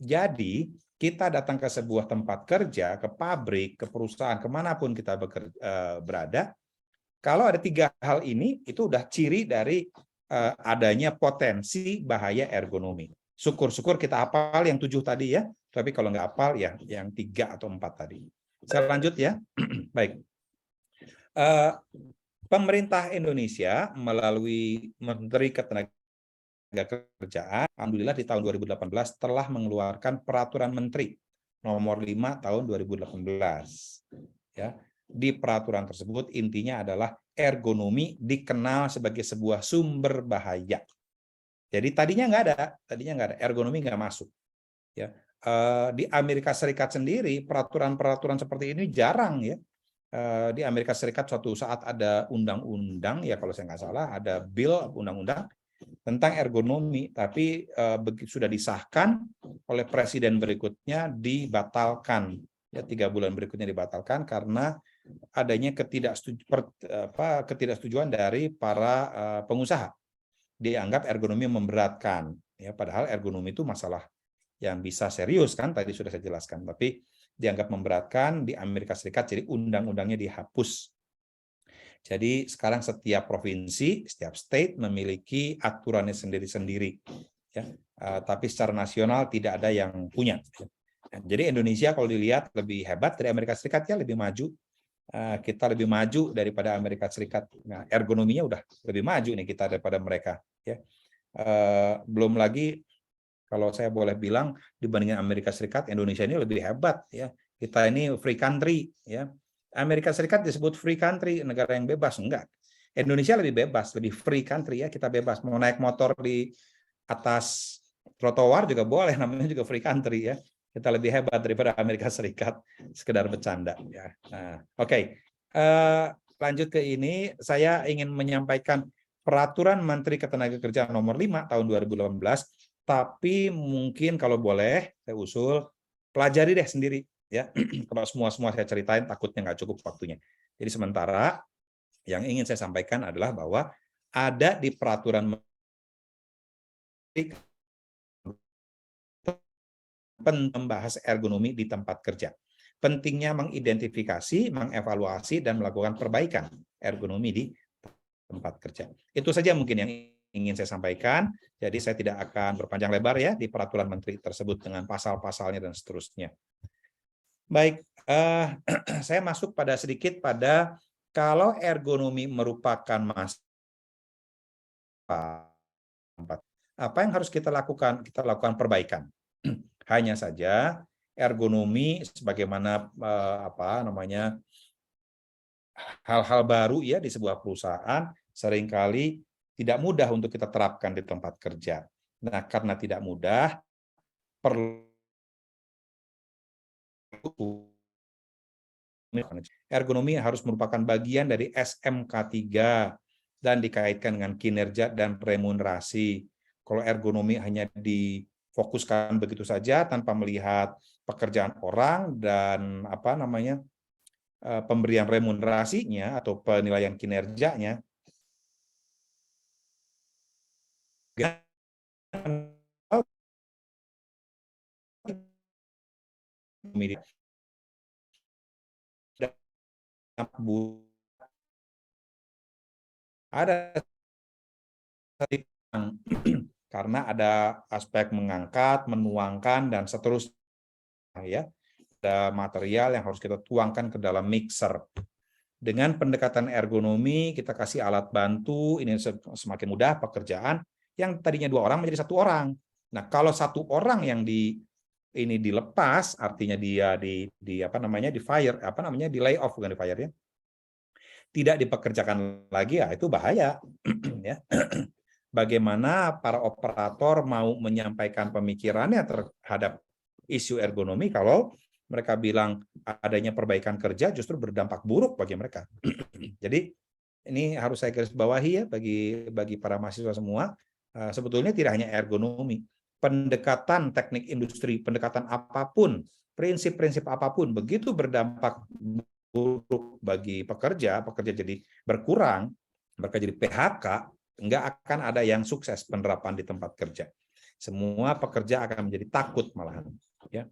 Jadi kita datang ke sebuah tempat kerja, ke pabrik, ke perusahaan, kemanapun kita berada, kalau ada 3 hal ini, itu udah ciri dari adanya potensi bahaya ergonomi. Syukur-syukur kita hafal yang 7 tadi ya, tapi kalau nggak hafal ya yang 3 atau 4 tadi. Saya lanjut ya. Baik. Pemerintah Indonesia melalui Menteri Ketenagakerjaan, alhamdulillah di tahun 2018 telah mengeluarkan Peraturan Menteri nomor 5 tahun 2018. Ya. Di peraturan tersebut intinya adalah ergonomi dikenal sebagai sebuah sumber bahaya. Jadi tadinya nggak ada, ergonomi nggak masuk. Ya, di Amerika Serikat sendiri peraturan-peraturan seperti ini jarang ya. Di Amerika Serikat suatu saat ada undang-undang ya kalau saya nggak salah ada bill undang-undang tentang ergonomi, tapi begitu sudah disahkan oleh presiden berikutnya dibatalkan. Ya 3 bulan berikutnya dibatalkan karena adanya ketidaksetujuan dari para pengusaha. Dianggap ergonomi memberatkan ya, padahal ergonomi itu masalah yang bisa serius kan tadi sudah saya jelaskan, tapi dianggap memberatkan di Amerika Serikat, jadi undang-undangnya dihapus. Jadi sekarang setiap provinsi, setiap state memiliki aturannya sendiri-sendiri ya, tapi secara nasional tidak ada yang punya. Jadi Indonesia kalau dilihat lebih hebat dari Amerika Serikat ya, lebih maju. Kita lebih maju daripada Amerika Serikat. Nah, ergonominya udah lebih maju nih kita daripada mereka ya. Belum lagi kalau saya boleh bilang dibandingkan Amerika Serikat, Indonesia ini lebih hebat ya. Kita ini free country ya. Amerika Serikat disebut free country, negara yang bebas. Enggak. Indonesia lebih bebas, lebih free country ya, kita bebas. Mau naik motor di atas trotoar juga boleh, namanya juga free country ya. Kita lebih hebat daripada Amerika Serikat, sekedar bercanda ya. Nah, oke. Lanjut ke ini, saya ingin menyampaikan Peraturan Menteri Ketenagakerjaan nomor 5 tahun 2018, tapi mungkin kalau boleh saya usul pelajari deh sendiri ya. Kalau semua saya ceritain takutnya nggak cukup waktunya. Jadi sementara yang ingin saya sampaikan adalah bahwa ada di peraturan menteri membahas ergonomi di tempat kerja. Pentingnya mengidentifikasi, mengevaluasi, dan melakukan perbaikan ergonomi di tempat kerja. Itu saja mungkin yang ingin saya sampaikan. Jadi saya tidak akan berpanjang lebar ya di peraturan menteri tersebut dengan pasal-pasalnya dan seterusnya. Baik, saya masuk sedikit pada kalau ergonomi merupakan masalah, apa yang harus kita lakukan? Kita lakukan perbaikan. Hanya saja ergonomi sebagaimana hal-hal baru ya di sebuah perusahaan seringkali tidak mudah untuk kita terapkan di tempat kerja. Nah, karena tidak mudah, perlu ergonomi harus merupakan bagian dari SMK 3 dan dikaitkan dengan kinerja dan remunerasi. Kalau ergonomi hanya difokuskan begitu saja tanpa melihat pekerjaan orang dan pemberian remunerasinya atau penilaian kinerjanya, ada karena ada aspek mengangkat, menuangkan, dan seterusnya ya. Ada material yang harus kita tuangkan ke dalam mixer. Dengan pendekatan ergonomi, kita kasih alat bantu, ini semakin mudah pekerjaan yang tadinya 2 orang menjadi 1 orang. Nah, kalau 1 orang yang ini dilepas, artinya dia di fire, di layoff, bukan di fire ya. Tidak dipekerjakan lagi, ya itu bahaya ya. Bagaimana para operator mau menyampaikan pemikirannya terhadap isu ergonomi kalau mereka bilang adanya perbaikan kerja justru berdampak buruk bagi mereka. Jadi ini harus saya garis bawahi ya bagi para mahasiswa semua. Sebetulnya tidak hanya ergonomi, pendekatan teknik industri, pendekatan apapun, prinsip-prinsip apapun begitu berdampak buruk bagi pekerja jadi berkurang, mereka jadi PHK, nggak akan ada yang sukses penerapan di tempat kerja. Semua pekerja akan menjadi takut malahan. Ya.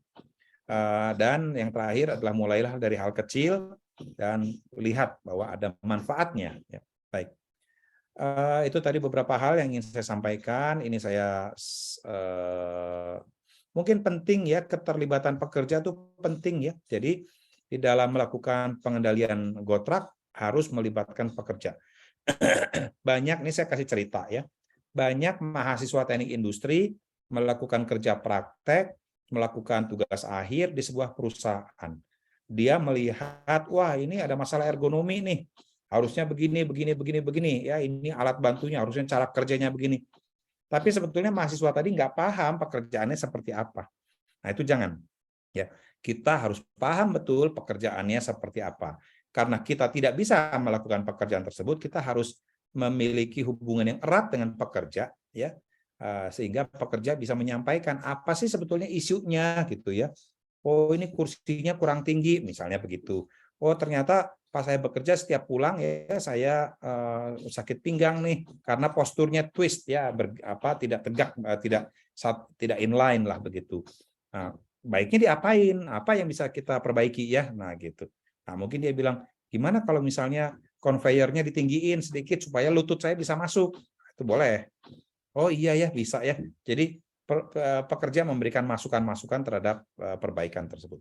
Dan yang terakhir adalah mulailah dari hal kecil dan lihat bahwa ada manfaatnya. Ya. Baik. Itu tadi beberapa hal yang ingin saya sampaikan. Ini saya mungkin penting ya, keterlibatan pekerja itu penting ya. Jadi di dalam melakukan pengendalian gotrak harus melibatkan pekerja. Banyak, nih saya kasih cerita ya. Banyak mahasiswa teknik industri melakukan kerja praktek, melakukan tugas akhir di sebuah perusahaan. Dia melihat, wah ini ada masalah ergonomi nih. Harusnya begini. Ya, ini alat bantunya, harusnya cara kerjanya begini. Tapi sebetulnya mahasiswa tadi nggak paham pekerjaannya seperti apa. Nah itu jangan. Ya, kita harus paham betul pekerjaannya seperti apa. Karena kita tidak bisa melakukan pekerjaan tersebut, kita harus memiliki hubungan yang erat dengan pekerja, ya, sehingga pekerja bisa menyampaikan apa sih sebetulnya isunya, gitu ya. Oh ini kursinya kurang tinggi, misalnya begitu. Oh ternyata pas saya bekerja setiap pulang ya saya sakit pinggang nih karena posturnya twist ya, tidak tegak, tidak inline lah begitu. Nah, baiknya diapain? Apa yang bisa kita perbaiki ya? Nah gitu. Nah, mungkin dia bilang, gimana kalau misalnya conveyor-nya ditinggiin sedikit supaya lutut saya bisa masuk? Itu boleh. Oh iya ya, bisa ya. Jadi pekerja memberikan masukan-masukan terhadap perbaikan tersebut.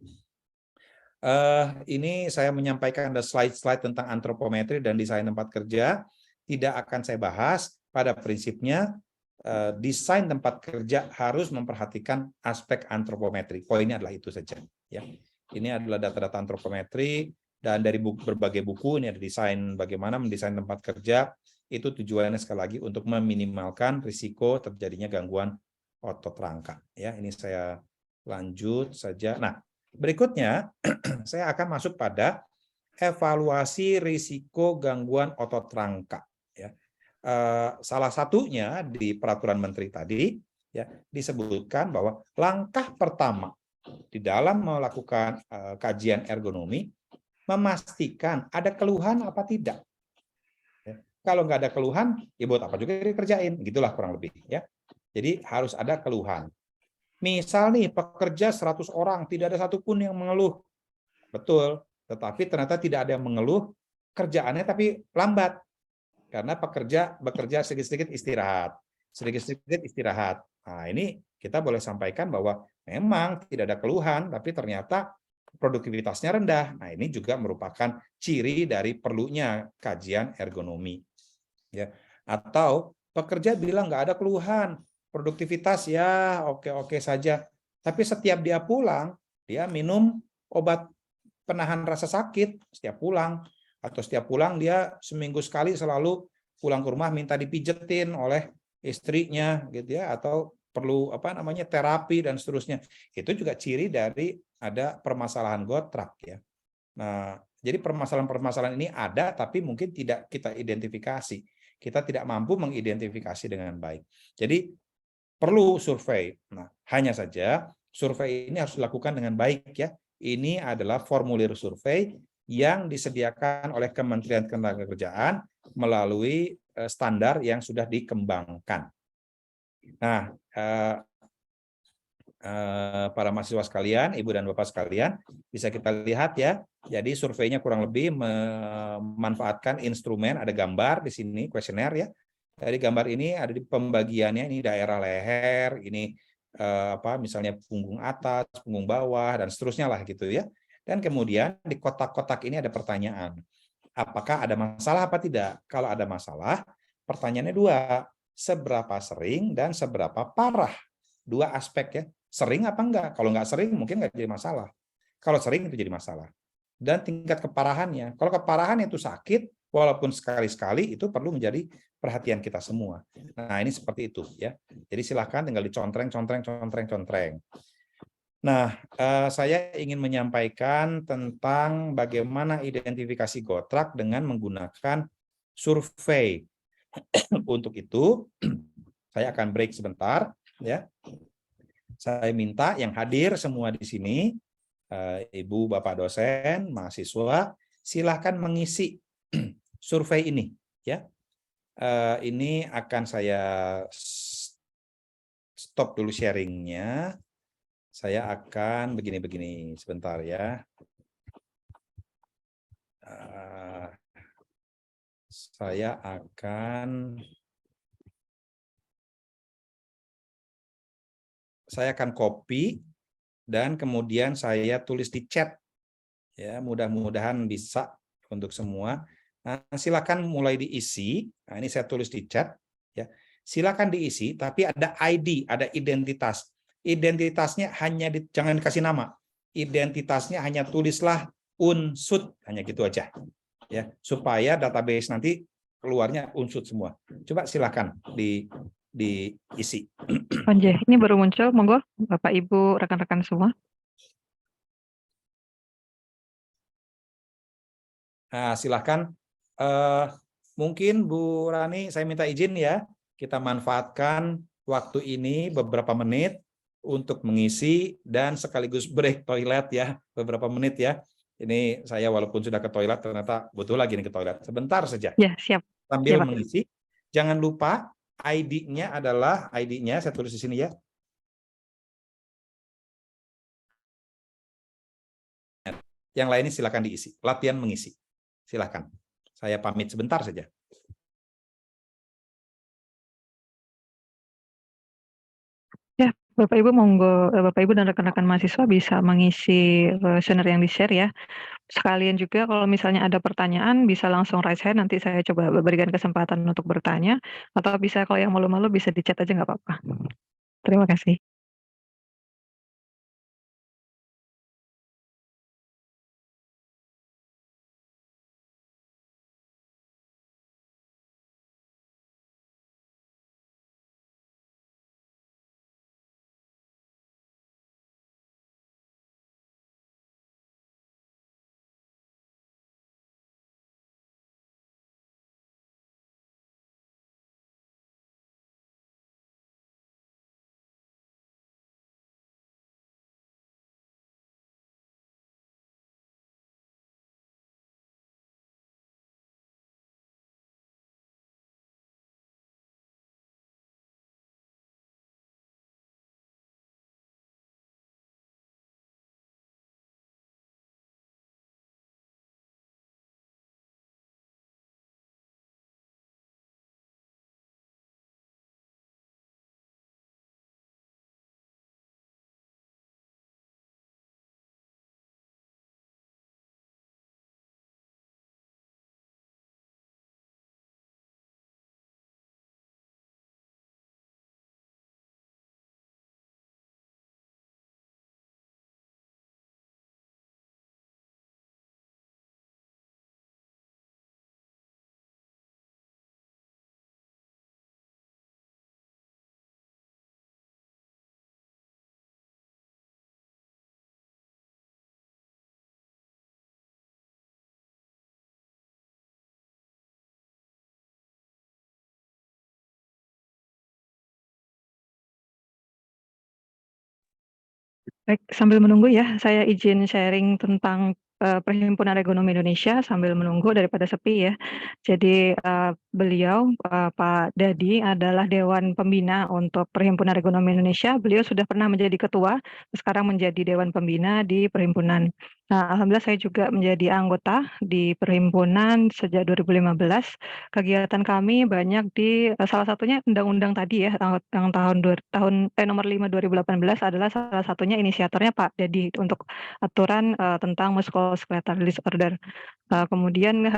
Ini saya menyampaikan ada slide-slide tentang antropometri dan desain tempat kerja. Tidak akan saya bahas. Pada prinsipnya, desain tempat kerja harus memperhatikan aspek antropometri. Poinnya adalah itu saja. Ya. Ini adalah data-data antropometri. Dan dari berbagai buku, ini ada desain bagaimana mendesain tempat kerja, itu tujuannya sekali lagi untuk meminimalkan risiko terjadinya gangguan otot rangka. Ya, ini saya lanjut saja. Nah, berikutnya saya akan masuk pada evaluasi risiko gangguan otot rangka. Ya. Salah satunya di peraturan menteri tadi ya disebutkan bahwa langkah pertama di dalam melakukan kajian ergonomi memastikan ada keluhan apa tidak. Ya. Kalau nggak ada keluhan, ya buat apa juga dikerjain, gitulah kurang lebih. Ya. Jadi harus ada keluhan. Misal nih pekerja 100 orang, tidak ada satupun yang mengeluh. Betul, tetapi ternyata tidak ada yang mengeluh, kerjaannya tapi lambat. Karena pekerja bekerja sedikit-sedikit istirahat. Sedikit-sedikit istirahat. Nah, ini kita boleh sampaikan bahwa memang tidak ada keluhan, tapi ternyata produktivitasnya rendah. Nah, ini juga merupakan ciri dari perlunya kajian ergonomi. Ya. Atau pekerja bilang nggak ada keluhan, produktivitas ya oke-oke saja. Tapi setiap dia pulang, dia minum obat penahan rasa sakit setiap pulang. Atau setiap pulang dia seminggu sekali selalu pulang ke rumah minta dipijetin oleh istrinya gitu ya, atau perlu terapi dan seterusnya. Itu juga ciri dari ada permasalahan gotrak ya. Nah, jadi permasalahan-permasalahan ini ada tapi mungkin tidak kita identifikasi. Kita tidak mampu mengidentifikasi dengan baik. Jadi perlu survei. Nah, hanya saja survei ini harus dilakukan dengan baik ya. Ini adalah formulir survei yang disediakan oleh Kementerian Ketenagakerjaan melalui standar yang sudah dikembangkan. Nah, para mahasiswa sekalian, Ibu dan Bapak sekalian, bisa kita lihat ya. Jadi surveinya kurang lebih memanfaatkan instrumen, ada gambar di sini, kuesioner ya. Dari gambar ini ada di pembagiannya, ini daerah leher, ini misalnya punggung atas, punggung bawah, dan seterusnya lah gitu ya. Dan kemudian di kotak-kotak ini ada pertanyaan. Apakah ada masalah apa tidak? Kalau ada masalah, pertanyaannya dua. Seberapa sering dan seberapa parah? Dua aspek ya. Sering apa enggak? Kalau enggak sering mungkin enggak jadi masalah. Kalau sering itu jadi masalah. Dan tingkat keparahannya. Kalau keparahan itu sakit, walaupun sekali-sekali itu perlu menjadi perhatian kita semua. Nah, ini seperti itu ya. Jadi silahkan tinggal dicontreng. Nah, saya ingin menyampaikan tentang bagaimana identifikasi gotrak dengan menggunakan survei. Untuk itu, saya akan break sebentar ya. Saya minta yang hadir semua di sini, Ibu, Bapak dosen, mahasiswa, silakan mengisi survei ini ya. Ini akan saya stop dulu sharingnya. Saya akan begini sebentar ya. Saya akan copy dan kemudian saya tulis di chat ya, mudah-mudahan bisa untuk semua. Nah, silakan mulai diisi. Nah, ini saya tulis di chat ya. Silakan diisi tapi ada ID, ada identitas. Identitasnya jangan dikasih nama. Identitasnya hanya tulislah unsud, hanya gitu aja. Ya, supaya database nanti keluarnya unsud semua. Coba silakan diisi. Oke, ini baru muncul, monggo Bapak Ibu rekan-rekan semua. Nah, silakan. Mungkin Bu Rani, saya minta izin ya, kita manfaatkan waktu ini beberapa menit untuk mengisi dan sekaligus break toilet ya, beberapa menit ya. Ini saya walaupun sudah ke toilet, ternyata butuh lagi nih ke toilet. Sebentar saja. Ya, siap. Sambil Ya, mengisi, jangan lupa ID-nya adalah, ID-nya saya tulis di sini ya. Yang lainnya silakan diisi. Latihan mengisi. Silakan. Saya pamit sebentar saja. Ya, Bapak Ibu monggo, Bapak Ibu dan rekan-rekan mahasiswa bisa mengisi kuesioner yang di-share ya. Sekalian juga kalau misalnya ada pertanyaan bisa langsung raise hand, nanti saya coba berikan kesempatan untuk bertanya, atau bisa kalau yang malu-malu bisa di chat aja nggak apa-apa. Terima kasih. Baik, sambil menunggu ya, saya izin sharing tentang Perhimpunan Ekonomi Indonesia sambil menunggu daripada sepi ya. Jadi beliau Pak Dadi adalah Dewan Pembina untuk Perhimpunan Ekonomi Indonesia. Beliau sudah pernah menjadi ketua, sekarang menjadi Dewan Pembina di Perhimpunan. Nah, alhamdulillah saya juga menjadi anggota di Perhimpunan sejak 2015. Kegiatan kami banyak di salah satunya undang-undang tadi ya, yang nomor 5 2018 adalah salah satunya inisiatornya Pak Dadi untuk aturan tentang musculoskeletal disorder. Kemudian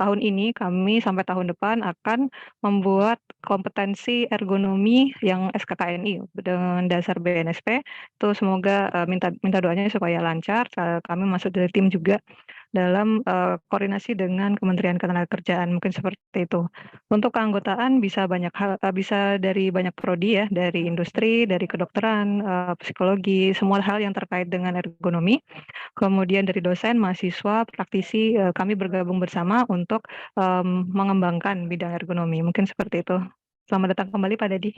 tahun ini kami sampai tahun depan akan membuat kompetensi ergonomi yang SKKNI dengan dasar BNSP. Itu semoga minta doanya supaya lancar. Kami masuk dari tim juga dalam koordinasi dengan Kementerian Ketenagakerjaan, mungkin seperti itu. Untuk keanggotaan bisa bisa dari banyak prodi ya, dari industri, dari kedokteran, psikologi, semua hal yang terkait dengan ergonomi. Kemudian dari dosen, mahasiswa, praktisi, kami bergabung bersama untuk mengembangkan bidang ergonomi. Mungkin seperti itu. Selamat datang kembali Pak Dadi.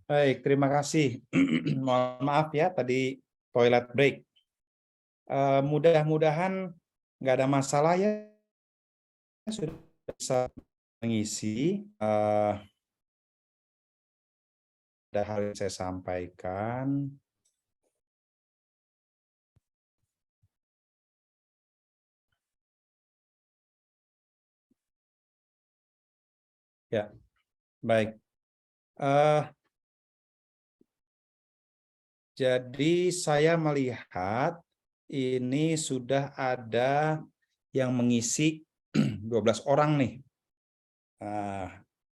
Baik, terima kasih. Mohon maaf ya, tadi toilet break. Mudah-mudahan nggak ada masalah ya, sudah bisa mengisi. Ada hal yang saya sampaikan. Ya, baik. Jadi saya melihat ini sudah ada yang mengisi 12 orang nih.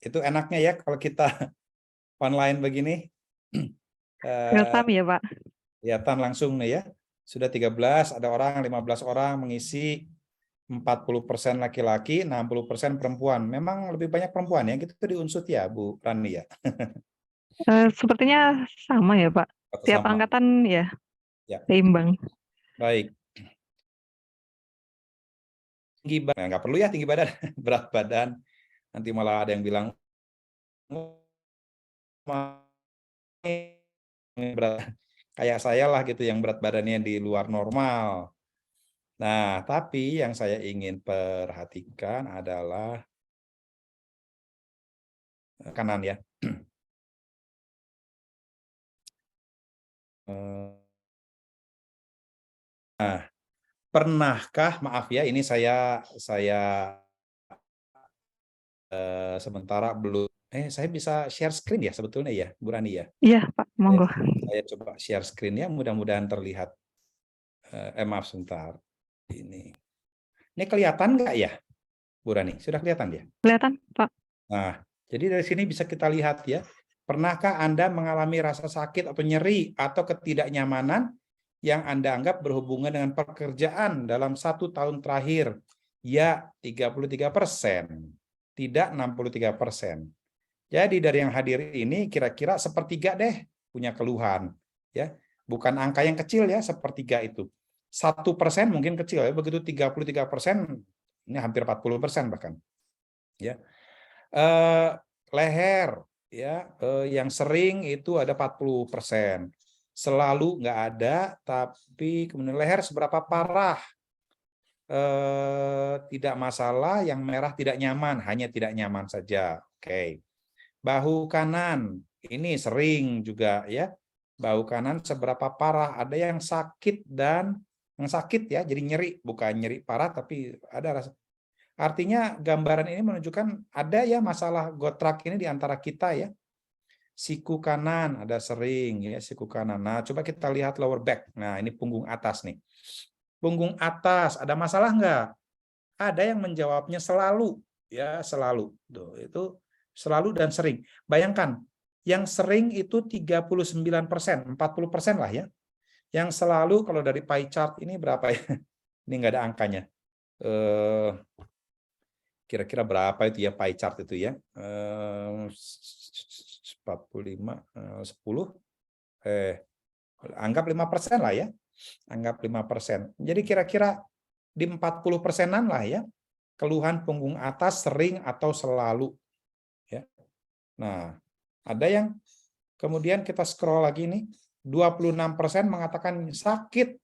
Itu enaknya ya kalau kita online begini. Welcome ya Pak. Kelihatan langsung nih ya. Sudah 13, ada orang 15 orang mengisi, 40% laki-laki, 60% perempuan. Memang lebih banyak perempuan ya, gitu di Unsut ya, Bu Rani ya. Sepertinya sama ya Pak. Atau Tiap sama? angkatan ya Ya, seimbang. baik. Tinggi badan, nggak perlu ya tinggi badan, berat badan. Nanti malah ada yang bilang, berat kayak saya lah gitu yang berat badannya di luar normal. Nah, tapi yang saya ingin perhatikan adalah kanan ya. Nah, pernahkah, maaf ya, ini saya sementara belum, saya bisa share screen ya sebetulnya ya, Bu Rani ya. Iya Pak, monggo. Saya coba share screen ya, mudah-mudahan terlihat. Maaf sebentar. Ini kelihatan nggak ya, Bu Rani? Sudah kelihatan ya? Kelihatan Pak? Nah, jadi dari sini bisa kita lihat ya, pernahkah Anda mengalami rasa sakit atau nyeri atau ketidaknyamanan yang Anda anggap berhubungan dengan pekerjaan dalam 1 tahun terakhir? Ya, 33%. Tidak 63%. Jadi dari yang hadir ini kira-kira sepertiga deh punya keluhan. Ya, bukan angka yang kecil ya, sepertiga itu. 1% mungkin kecil ya, begitu 33%, ini hampir 40% bahkan. Ya. Leher ya, yang sering itu ada 40%. Selalu nggak ada, tapi kemudian leher seberapa parah? Tidak masalah, yang merah tidak nyaman, hanya tidak nyaman saja. Oke. Bahu kanan ini sering juga ya. Bahu kanan seberapa parah? Ada yang sakit dan yang sakit ya, jadi nyeri, bukan nyeri parah tapi ada rasa. Artinya gambaran ini menunjukkan ada ya masalah gotrak ini di antara kita ya. Siku kanan ada sering ya, siku kanan. Nah, coba kita lihat lower back. Nah, ini punggung atas nih. Punggung atas ada masalah nggak? Ada yang menjawabnya selalu ya, selalu. Tuh, itu selalu dan sering. Bayangkan, yang sering itu 39%, 40% lah ya. Yang selalu kalau dari pie chart ini berapa ya? Ini nggak ada angkanya. Kira-kira berapa itu ya pie chart itu ya? 45, 10, anggap 5% lah ya. Anggap 5%. Jadi kira-kira di 40%-an lah ya. Keluhan punggung atas sering atau selalu. Ya. Nah, ada yang kemudian kita scroll lagi nih. 26% mengatakan sakit,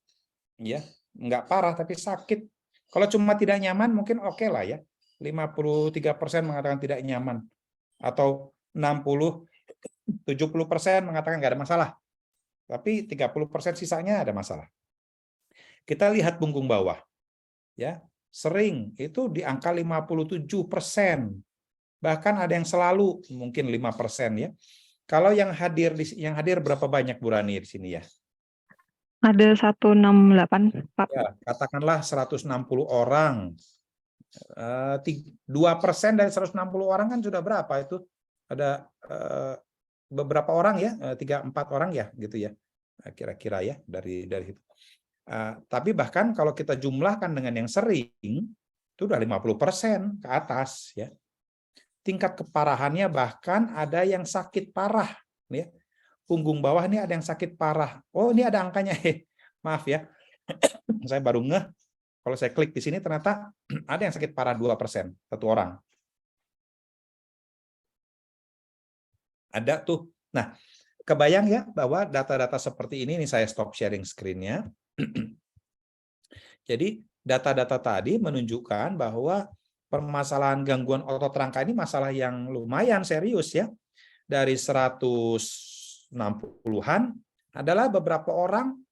ya, nggak parah tapi sakit. Kalau cuma tidak nyaman mungkin oke lah ya. 53% mengatakan tidak nyaman, atau 70% mengatakan nggak ada masalah. Tapi 30% sisanya ada masalah. Kita lihat punggung bawah, ya, sering itu di angka 57%. Bahkan ada yang selalu mungkin 5% ya. Kalau yang hadir berapa banyak Bu Rani di sini ya? Ada 168, Pak. Ya, katakanlah 160 orang. 2% dari 160 orang kan sudah berapa itu? Ada beberapa orang ya, 3-4 orang ya gitu ya. Kira-kira ya dari itu. Tapi bahkan kalau kita jumlahkan dengan yang sering itu udah 50% ke atas ya. Tingkat keparahannya bahkan ada yang sakit parah ya. Punggung bawah ini ada yang sakit parah. Oh, ini ada angkanya. Maaf ya. Saya baru ngeh. Kalau saya klik di sini ternyata ada yang sakit parah 2%, satu orang. Ada tuh. Nah, kebayang ya bahwa data-data seperti ini saya stop sharing screen-nya. Jadi data-data tadi menunjukkan bahwa permasalahan gangguan otot rangka ini masalah yang lumayan serius ya. Dari 160-an adalah beberapa orang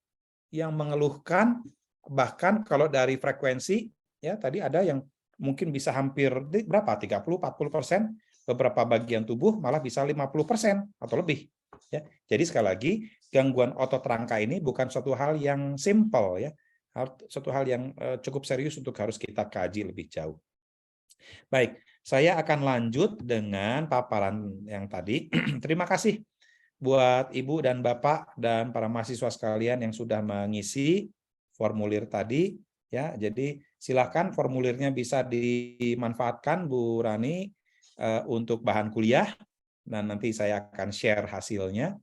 yang mengeluhkan, bahkan kalau dari frekuensi ya tadi ada yang mungkin bisa hampir berapa 30-40%, beberapa bagian tubuh malah bisa 50% atau lebih ya. Jadi sekali lagi gangguan otot rangka ini bukan suatu hal yang simple ya, suatu hal yang cukup serius untuk harus kita kaji lebih jauh. Baik, saya akan lanjut dengan paparan yang tadi. Terima kasih buat Ibu dan Bapak dan para mahasiswa sekalian yang sudah mengisi formulir tadi ya. Jadi silakan formulirnya bisa dimanfaatkan Bu Rani untuk bahan kuliah, dan nanti saya akan share hasilnya.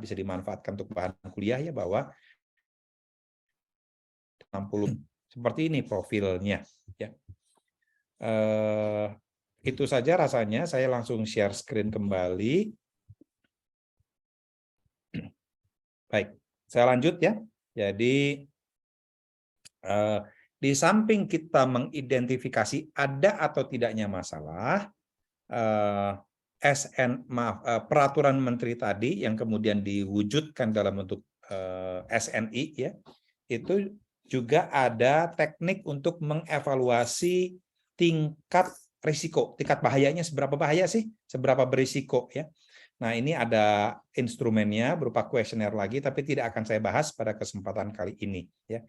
Bisa dimanfaatkan untuk bahan kuliah ya, bahwa 60 seperti ini profilnya ya. Itu saja rasanya, saya langsung share screen kembali. Baik, saya lanjut ya. Jadi di samping kita mengidentifikasi ada atau tidaknya masalah, peraturan menteri tadi yang kemudian diwujudkan dalam bentuk SNI ya, itu juga ada teknik untuk mengevaluasi tingkat risiko, tingkat bahayanya seberapa bahaya sih, seberapa berisiko ya. Nah, ini ada instrumennya berupa kuesioner lagi, tapi tidak akan saya bahas pada kesempatan kali ini ya.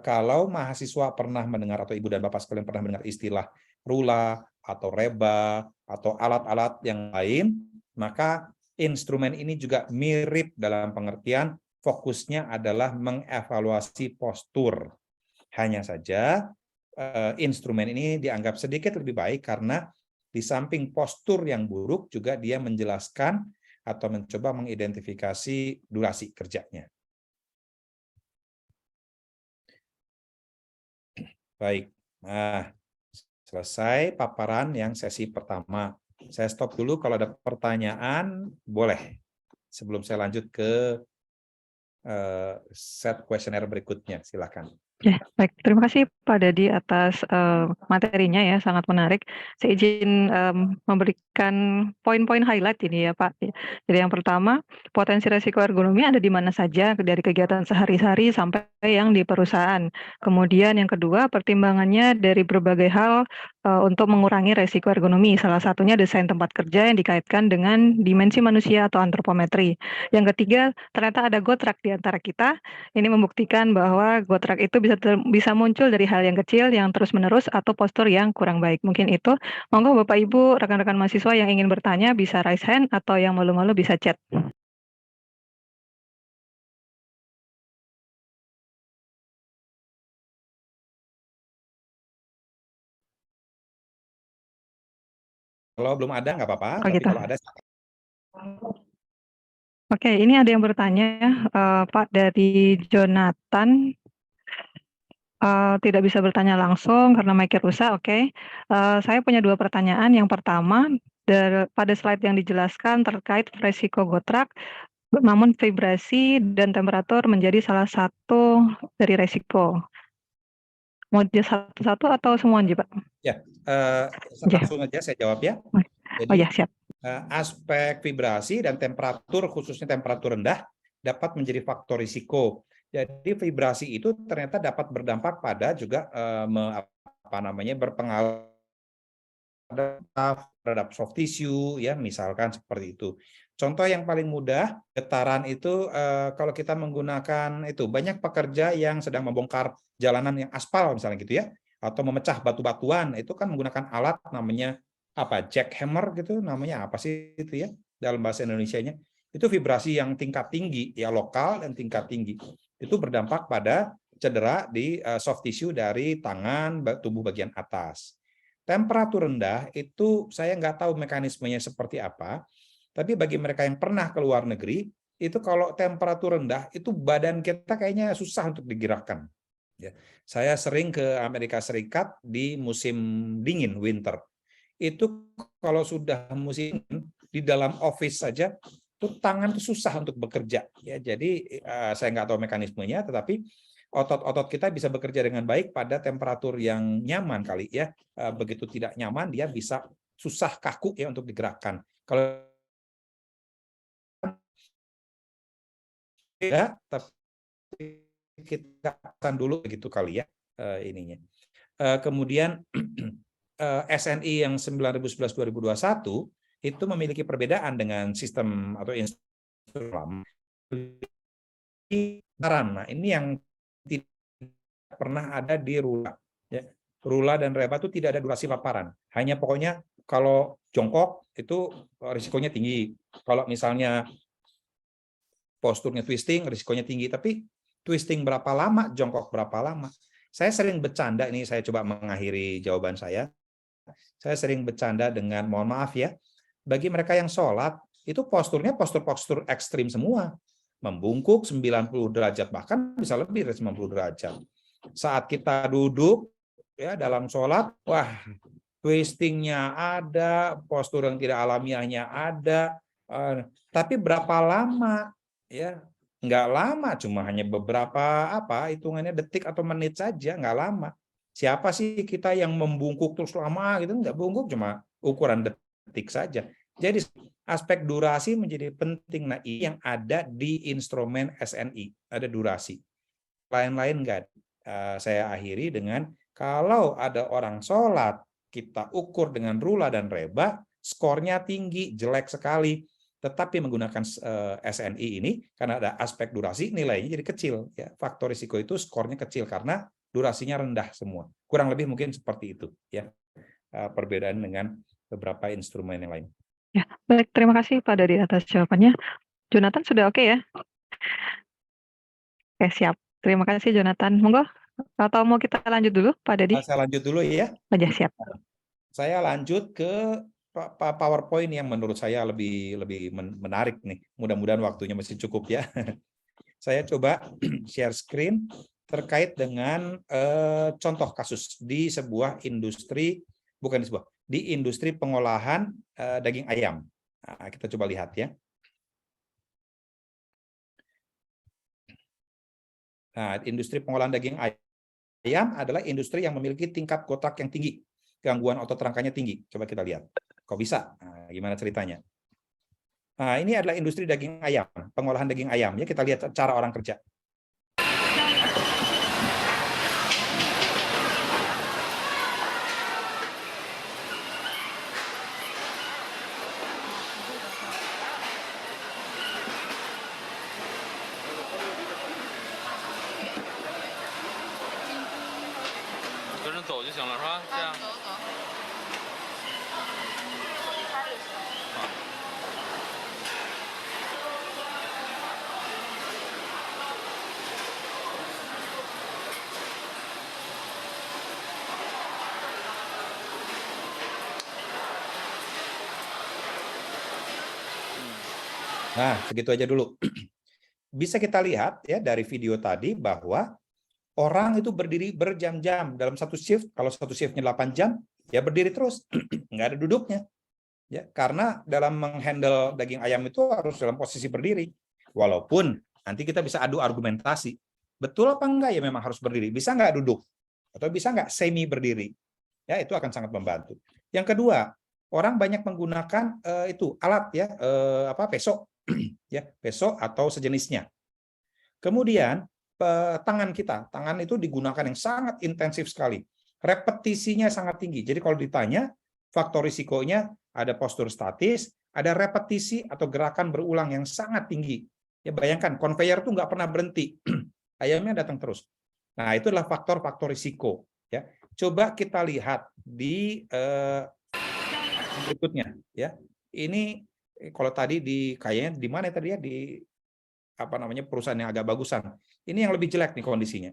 Kalau mahasiswa pernah mendengar atau Ibu dan Bapak sekalian pernah mendengar istilah RULA atau REBA atau alat-alat yang lain, maka instrumen ini juga mirip dalam pengertian fokusnya adalah mengevaluasi postur. Hanya saja instrumen ini dianggap sedikit lebih baik karena di samping postur yang buruk juga dia menjelaskan atau mencoba mengidentifikasi durasi kerjanya. Baik, nah selesai paparan yang sesi pertama. Saya stop dulu, kalau ada pertanyaan boleh sebelum saya lanjut ke set kuesioner berikutnya, silakan. Ya, baik. Terima kasih Pak Dadi atas materinya ya, sangat menarik. Saya izin memberikan poin-poin highlight ini ya Pak. Jadi yang pertama, potensi resiko ergonomi ada di mana saja dari kegiatan sehari-hari sampai yang di perusahaan. Kemudian yang kedua, pertimbangannya dari berbagai hal untuk mengurangi resiko ergonomi. Salah satunya desain tempat kerja yang dikaitkan dengan dimensi manusia atau antropometri. Yang ketiga, ternyata ada GoTrack di antara kita. Ini membuktikan bahwa GoTrack itu bisa muncul dari hal yang kecil yang terus-menerus atau postur yang kurang baik. Mungkin itu. Monggo Bapak Ibu, rekan-rekan mahasiswa yang ingin bertanya bisa raise hand atau yang malu-malu bisa chat. Kalau belum ada nggak apa-apa, Oh, tapi gitu. kalau ada. Oke, ini ada yang bertanya, Pak, dari Jonathan. Tidak bisa bertanya langsung karena mic-nya rusak, oke. Saya punya 2 pertanyaan. Yang pertama, pada slide yang dijelaskan terkait resiko GoTrack, namun vibrasi dan temperatur menjadi salah satu dari resiko. Mau satu-satu atau semua aja, Pak? Ya, Ya. langsung aja saya jawab ya. Oh Jadi ya, siap. aspek vibrasi dan temperatur, khususnya temperatur rendah, dapat menjadi faktor risiko. Jadi vibrasi itu ternyata dapat berdampak pada juga berpengaruh terhadap soft tissue, ya misalkan seperti itu. Contoh yang paling mudah, getaran itu kalau kita menggunakan itu banyak pekerja yang sedang membongkar jalanan yang aspal misalnya gitu ya, atau memecah batu-batuan, itu kan menggunakan alat namanya apa, jackhammer gitu, namanya apa sih itu ya dalam bahasa Indonesianya. Itu vibrasi yang tingkat tinggi, ya lokal dan tingkat tinggi. Itu berdampak pada cedera di soft tissue dari tangan, tubuh bagian atas. Temperatur rendah itu saya nggak tahu mekanismenya seperti apa, tapi bagi mereka yang pernah ke luar negeri, itu kalau temperatur rendah, itu badan kita kayaknya susah untuk digerakkan. Ya. Saya sering ke Amerika Serikat di musim dingin, winter. Itu kalau sudah musim di dalam office saja, itu tangan itu susah untuk bekerja. Ya, jadi saya nggak tahu mekanismenya, tetapi otot-otot kita bisa bekerja dengan baik pada temperatur yang nyaman kali ya. Begitu tidak nyaman, dia bisa susah, kaku ya untuk digerakkan. Kalau ya, tapi kita akan dulu begitu kali ya ininya. Kemudian SNI yang 9011-2021 itu memiliki perbedaan dengan sistem atau instrumen. Nah, ini yang tidak pernah ada di Rula. Ya. Rula dan Reba itu tidak ada durasi paparan. Hanya pokoknya kalau jongkok itu risikonya tinggi. Kalau misalnya posturnya twisting, risikonya tinggi. Tapi twisting berapa lama, jongkok berapa lama. Saya sering bercanda, ini saya coba mengakhiri jawaban saya. Saya sering bercanda dengan, mohon maaf ya, bagi mereka yang sholat, itu posturnya postur-postur ekstrim semua. Membungkuk 90 derajat, bahkan bisa lebih dari 90 derajat. Saat kita duduk ya dalam sholat, wah, twistingnya ada, postur yang tidak alamiahnya ada, tapi berapa lama? Ya, nggak lama, cuma hanya beberapa hitungannya detik atau menit saja, nggak lama. Siapa sih kita yang membungkuk terus lama gitu? Nggak bungkuk, cuma ukuran detik saja. Jadi aspek durasi menjadi penting. Nah, ini yang ada di instrumen SNI, ada durasi. Lain-lain nggak. Saya akhiri dengan kalau ada orang sholat, kita ukur dengan rula dan reba, skornya tinggi, jelek sekali. Tetapi menggunakan SNI ini, karena ada aspek durasi, nilainya jadi kecil. Ya. Faktor risiko itu skornya kecil, karena durasinya rendah semua. Kurang lebih mungkin seperti itu. Ya. Perbedaan dengan beberapa instrumen yang lain. Ya, baik. Terima kasih Pak Dadi atas jawabannya. Jonathan sudah oke ya? Oke, siap. Terima kasih Jonathan. Monggo. Atau mau kita lanjut dulu Pak Dadi? Saya lanjut dulu ya. Aja siap. Saya lanjut ke PowerPoint yang menurut saya lebih menarik nih. Mudah-mudahan waktunya masih cukup ya. Saya coba share screen terkait dengan contoh kasus di sebuah industri, bukan di sebuah, di industri pengolahan daging ayam. Nah, kita coba lihat ya. Nah, industri pengolahan daging ayam adalah industri yang memiliki tingkat kotak yang tinggi. Gangguan otot rangkanya tinggi. Coba kita lihat. Kok bisa? Nah, gimana ceritanya? Nah, ini adalah industri daging ayam, pengolahan daging ayam. Ya, kita lihat cara orang kerja. Nah, segitu aja dulu. Bisa kita lihat ya dari video tadi bahwa orang itu berdiri berjam-jam dalam satu shift. Kalau satu shiftnya 8 jam, ya berdiri terus, nggak ada duduknya. Ya, karena dalam menghandle daging ayam itu harus dalam posisi berdiri. Walaupun nanti kita bisa adu argumentasi. Betul apa enggak ya memang harus berdiri? Bisa nggak duduk? Atau bisa nggak semi berdiri? Ya, itu akan sangat membantu. Yang kedua, orang banyak menggunakan itu alat ya, peso, ya, peso atau sejenisnya. Kemudian tangan itu digunakan yang sangat intensif sekali. Repetisinya sangat tinggi. Jadi kalau ditanya, faktor risikonya ada postur statis, ada repetisi atau gerakan berulang yang sangat tinggi. Ya bayangkan, konveyor itu nggak pernah berhenti. Ayamnya datang terus. Nah, itu adalah faktor-faktor risiko. Ya, coba kita lihat di berikutnya. Ya, ini kalau tadi kayaknya di mana tadi ya, di perusahaan yang agak bagusan. Ini yang lebih jelek nih kondisinya.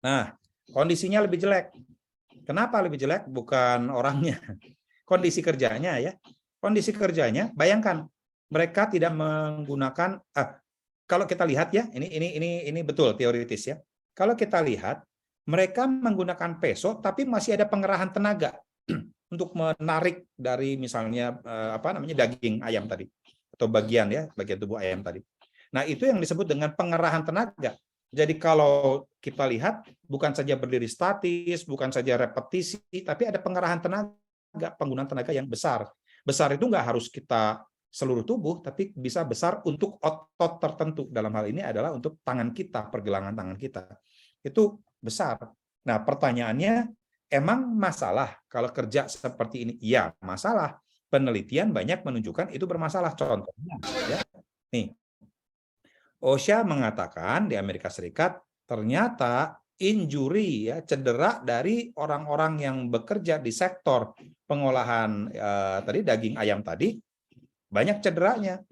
Nah, kondisinya lebih jelek. Kenapa lebih jelek? Bukan orangnya, kondisi kerjanya ya. Kondisi kerjanya, bayangkan mereka tidak menggunakan. Kalau kita lihat ya, ini betul teoritis ya. Kalau kita lihat, mereka menggunakan peso, tapi masih ada pengerahan tenaga untuk menarik dari misalnya daging ayam tadi atau bagian tubuh ayam tadi. Nah, itu yang disebut dengan pengerahan tenaga. Jadi kalau kita lihat, bukan saja berdiri statis, bukan saja repetisi, tapi ada pengerahan tenaga, penggunaan tenaga yang besar. Besar itu nggak harus kita seluruh tubuh, tapi bisa besar untuk otot tertentu. Dalam hal ini adalah untuk tangan kita, pergelangan tangan kita. Itu besar. Nah, pertanyaannya, emang masalah kalau kerja seperti ini? Iya, masalah. Penelitian banyak menunjukkan itu bermasalah. Contohnya, ya, nih, OSHA mengatakan di Amerika Serikat ternyata injury ya, cedera dari orang-orang yang bekerja di sektor pengolahan tadi daging ayam tadi banyak cederanya.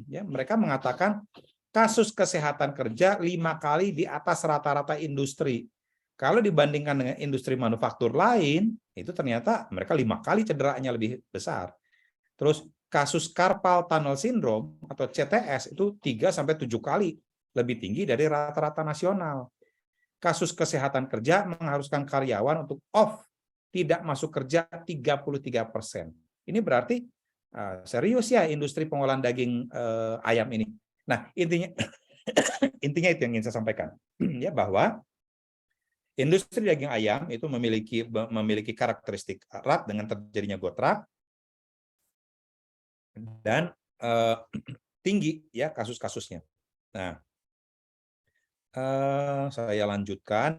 Ya, mereka mengatakan kasus kesehatan kerja 5 kali di atas rata-rata industri. Kalau dibandingkan dengan industri manufaktur lain, itu ternyata mereka 5 kali cederanya lebih besar. Terus kasus carpal tunnel syndrome atau CTS itu 3-7 kali lebih tinggi dari rata-rata nasional. Kasus kesehatan kerja mengharuskan karyawan untuk off, tidak masuk kerja 33%. Ini berarti serius ya industri pengolahan daging ayam ini. Nah, intinya itu yang ingin saya sampaikan ya, bahwa industri daging ayam itu memiliki karakteristik erat dengan terjadinya gotrak dan tinggi ya kasus-kasusnya. Nah, saya lanjutkan.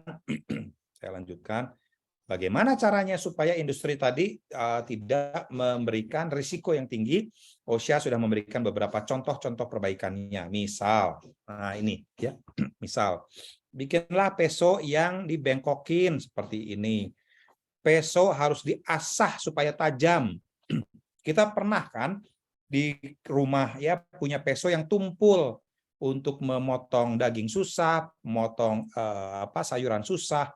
Bagaimana caranya supaya industri tadi tidak memberikan risiko yang tinggi? OSHA sudah memberikan beberapa contoh-contoh perbaikannya. Misal, nah ini ya, misal bikinlah peso yang dibengkokin seperti ini. Peso harus diasah supaya tajam. Kita pernah kan di rumah ya punya peso yang tumpul untuk memotong daging susah, memotong sayuran susah,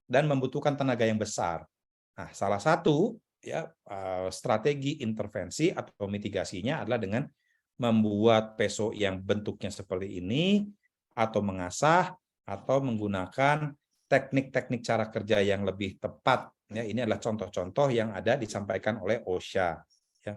dan membutuhkan tenaga yang besar. Nah, salah satu ya strategi intervensi atau mitigasinya adalah dengan membuat peso yang bentuknya seperti ini, atau mengasah, atau menggunakan teknik-teknik cara kerja yang lebih tepat. Ya, ini adalah contoh-contoh yang ada disampaikan oleh OSHA. Ya.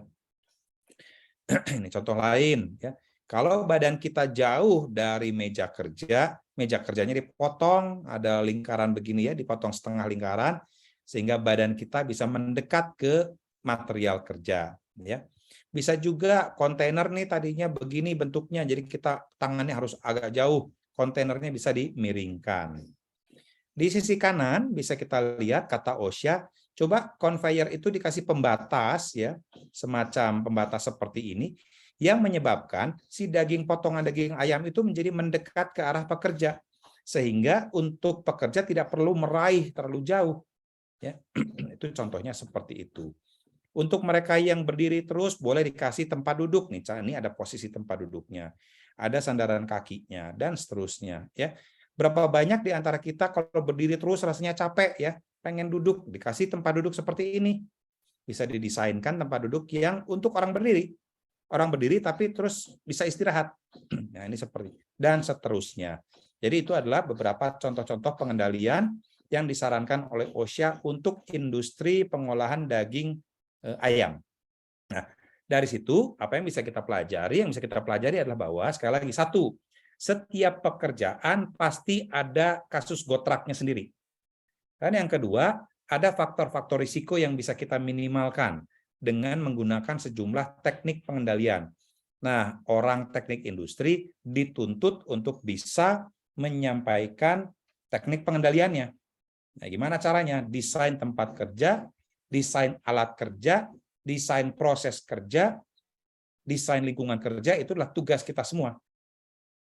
Ini contoh lain. Ya. Kalau badan kita jauh dari meja kerjanya dipotong, ada lingkaran begini ya, dipotong setengah lingkaran, sehingga badan kita bisa mendekat ke material kerja. Ya. Bisa juga kontainer nih tadinya begini bentuknya, jadi kita tangannya harus agak jauh, kontainernya bisa dimiringkan. Di sisi kanan bisa kita lihat kata OSHA, coba conveyor itu dikasih pembatas ya, semacam pembatas seperti ini, yang menyebabkan si potongan daging ayam itu menjadi mendekat ke arah pekerja, sehingga untuk pekerja tidak perlu meraih terlalu jauh. Ya, itu contohnya seperti itu. Untuk mereka yang berdiri terus boleh dikasih tempat duduk nih, ini ada posisi tempat duduknya, ada sandaran kakinya dan seterusnya. Ya, berapa banyak di antara kita kalau berdiri terus rasanya capek ya, pengen duduk, dikasih tempat duduk seperti ini. bisa didesainkan tempat duduk yang untuk orang berdiri tapi terus bisa istirahat. Nah, ini seperti dan seterusnya. Jadi itu adalah beberapa contoh-contoh pengendalian yang disarankan oleh OSHA untuk industri pengolahan daging ayam. Nah, dari situ apa yang bisa kita pelajari? Yang bisa kita pelajari adalah bahwa sekali lagi satu, setiap pekerjaan pasti ada kasus gotraknya sendiri. Dan yang kedua, ada faktor-faktor risiko yang bisa kita minimalkan dengan menggunakan sejumlah teknik pengendalian. Nah, orang teknik industri dituntut untuk bisa menyampaikan teknik pengendaliannya. Nah, gimana caranya? Desain tempat kerja, desain alat kerja, desain proses kerja, desain lingkungan kerja, itu adalah tugas kita semua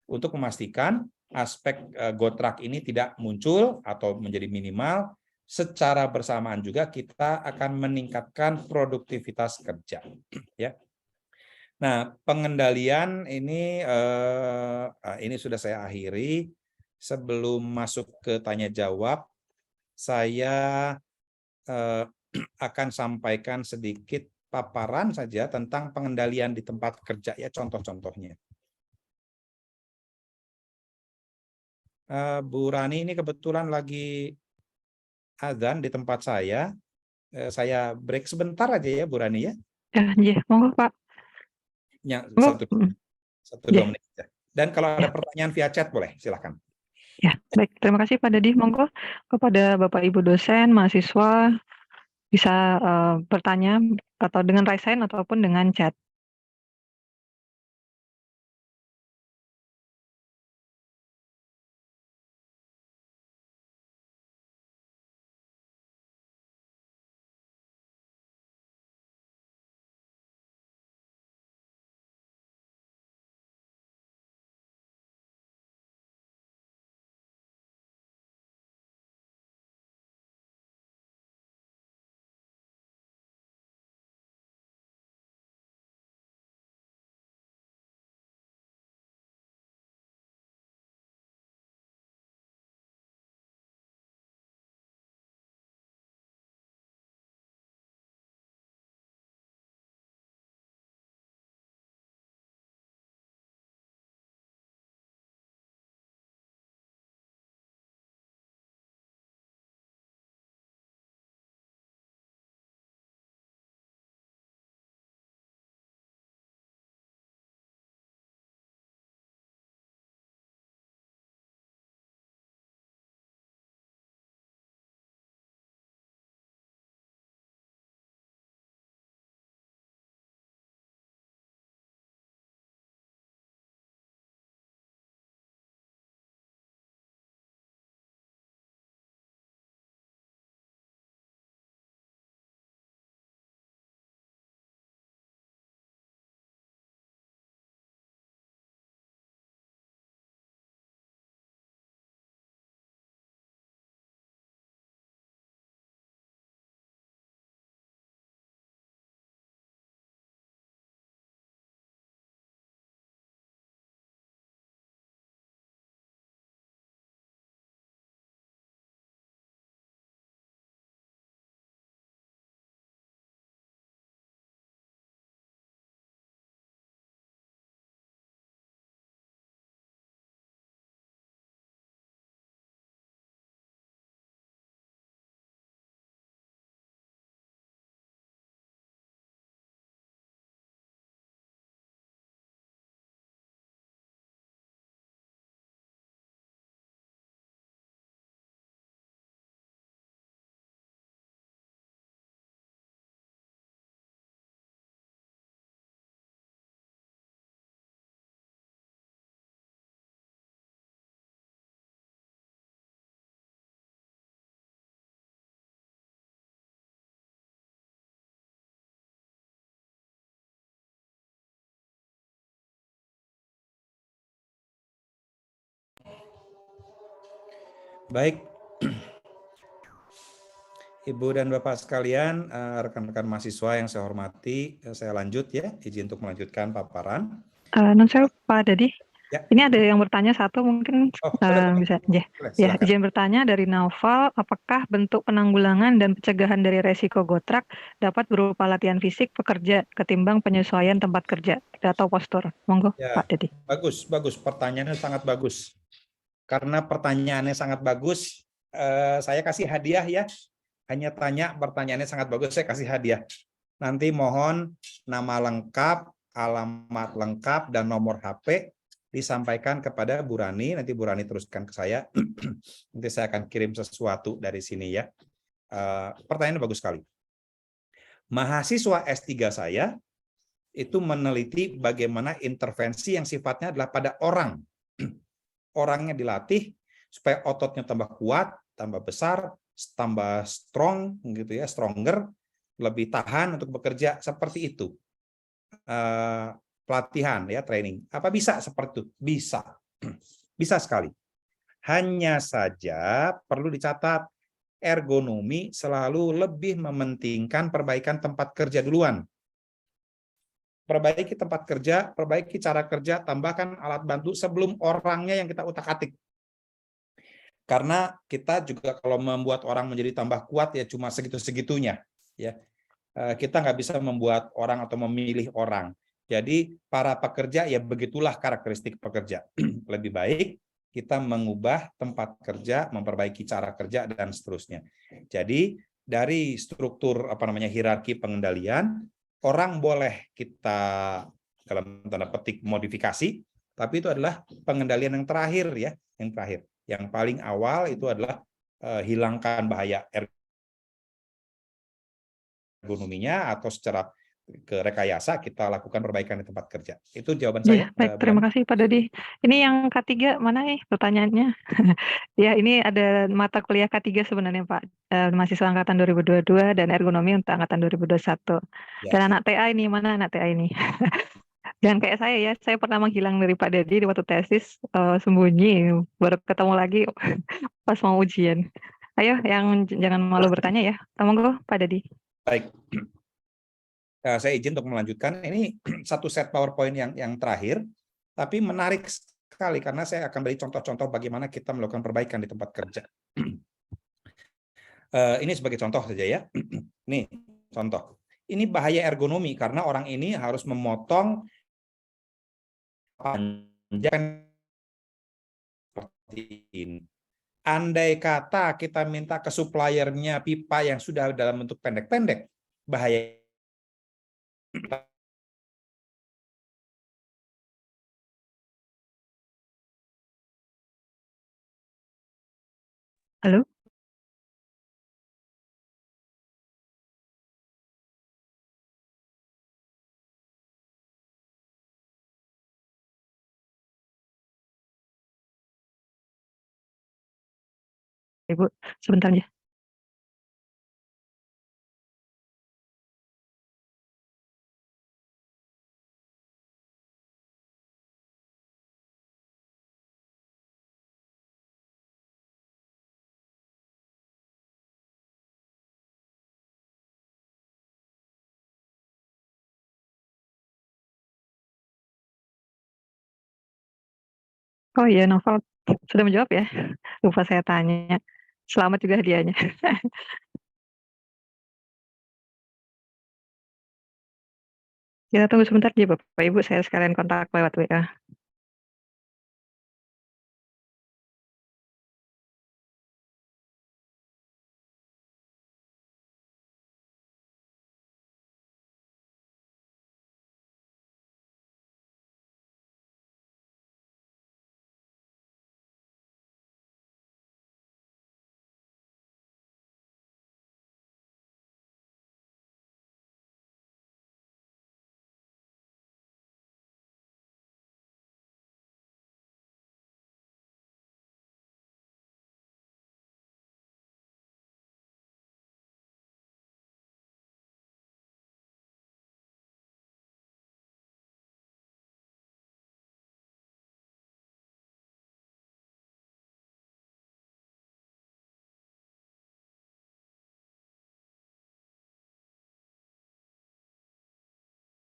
untuk memastikan aspek gotrak ini tidak muncul atau menjadi minimal. Secara bersamaan juga kita akan meningkatkan produktivitas kerja, ya. Nah, pengendalian ini sudah saya akhiri. Sebelum masuk ke tanya jawab, saya akan sampaikan sedikit paparan saja tentang pengendalian di tempat kerja, ya, contoh-contohnya. Bu Rani ini kebetulan lagi azan di tempat saya. Saya break sebentar aja ya, Bu Rani ya. Iya, monggo Pak. Ya, Monggo. 1-2 menit aja. Dan kalau ada pertanyaan via chat boleh, silakan. Ya, baik. Terima kasih Pak Dadi. Monggo kepada Bapak Ibu dosen, mahasiswa bisa bertanya atau dengan raise hand ataupun dengan chat. Baik, Ibu dan Bapak sekalian, rekan-rekan mahasiswa yang saya hormati, saya lanjut ya, izin untuk melanjutkan paparan. Non saya Pak Dadi. Ya. Ini ada yang bertanya satu, mungkin Oh, boleh. bisa ya. Boleh, Ya, silakan. izin bertanya dari Naufal, apakah bentuk penanggulangan dan pencegahan dari resiko gotrak dapat berupa latihan fisik pekerja ketimbang penyesuaian tempat kerja atau postur? Monggo, Ya, Pak Dedi. bagus, bagus. Pertanyaannya sangat bagus. Karena pertanyaannya sangat bagus, saya kasih hadiah ya. Hanya tanya pertanyaannya sangat bagus, saya kasih hadiah. Nanti mohon nama lengkap, alamat lengkap, dan nomor HP disampaikan kepada Bu Rani. Nanti Bu Rani teruskan ke saya. Nanti saya akan kirim sesuatu dari sini ya. Pertanyaannya bagus sekali. Mahasiswa S3 saya itu meneliti bagaimana intervensi yang sifatnya adalah pada orang. Orangnya dilatih supaya ototnya tambah kuat, tambah besar, tambah strong, gitu ya, stronger, lebih tahan untuk bekerja seperti itu. Pelatihan ya, training. Apa bisa seperti itu? Bisa. Bisa sekali. Hanya saja perlu dicatat, ergonomi selalu lebih mementingkan perbaikan tempat kerja duluan. Perbaiki tempat kerja, perbaiki cara kerja, tambahkan alat bantu sebelum orangnya yang kita utak-atik. Karena kita juga kalau membuat orang menjadi tambah kuat ya cuma segitu-segitunya. Ya, kita nggak bisa membuat orang atau memilih orang. Jadi para pekerja ya begitulah karakteristik pekerja. Lebih baik kita mengubah tempat kerja, memperbaiki cara kerja dan seterusnya. Jadi dari struktur hierarki pengendalian, orang boleh kita dalam tanda petik modifikasi, tapi itu adalah pengendalian yang terakhir ya, yang terakhir. Yang paling awal itu adalah hilangkan bahaya ergonominya atau secara rekayasa kita lakukan perbaikan di tempat kerja. Itu jawaban Ya, saya, baik. Bu Terima Rani. kasih, Pak Dodi. Ini yang K3 mana nih pertanyaannya? Ya, ini ada mata kuliah K3 sebenarnya, Pak. Mahasiswa angkatan 2022 dan ergonomi untuk angkatan 2021. Ya. Dan anak TA ini, mana anak TA ini? Jangan kayak saya ya, saya pernah menghilang dari Pak Dedi di waktu tesis, sembunyi, baru ketemu lagi pas mau ujian. Ayo, yang jangan malu bertanya ya. Monggo, Pak Dedi. Baik. Saya izin untuk melanjutkan. Ini satu set PowerPoint yang terakhir, tapi menarik sekali karena saya akan beri contoh-contoh bagaimana kita melakukan perbaikan di tempat kerja. Ini sebagai contoh saja ya. Nih, contoh. Ini bahaya ergonomi karena orang ini harus memotong panjang seperti ini. Andai kata kita minta ke suppliernya pipa yang sudah dalam bentuk pendek-pendek, bahaya. Halo? Ibu, sebentar ya. Oh iya, Novel sudah menjawab ya. Lupa saya tanya. Selamat juga hadiahnya. Kita tunggu sebentar ya Bapak Ibu, saya sekalian kontak lewat WA.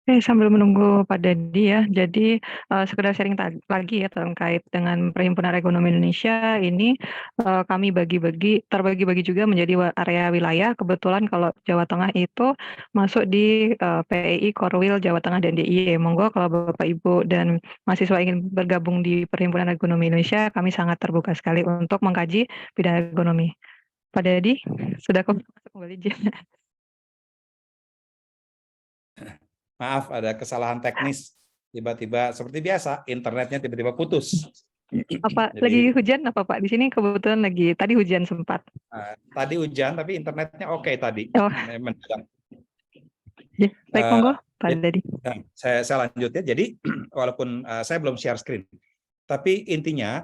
Sambil menunggu Pak Dedi ya, jadi sekedar sharing lagi ya terkait dengan Perhimpunan Ekonomi Indonesia ini kami terbagi-bagi juga menjadi area wilayah. Kebetulan kalau Jawa Tengah itu masuk di PEI, Korwil, Jawa Tengah dan DIY. Monggo kalau Bapak Ibu dan mahasiswa ingin bergabung di Perhimpunan Ekonomi Indonesia, kami sangat terbuka sekali untuk mengkaji bidang ekonomi. Pak Dedi, sudah kembali. Maaf, ada kesalahan teknis. Tiba-tiba seperti biasa, internetnya tiba-tiba putus. Apa Jadi lagi hujan apa Pak? Di sini kebetulan tadi hujan sempat. tadi hujan, tapi internetnya oke tadi. Oh, Mendadak. ya, baik monggo Pak Ya, Dedi. saya lanjut ya. Jadi walaupun saya belum share screen, tapi intinya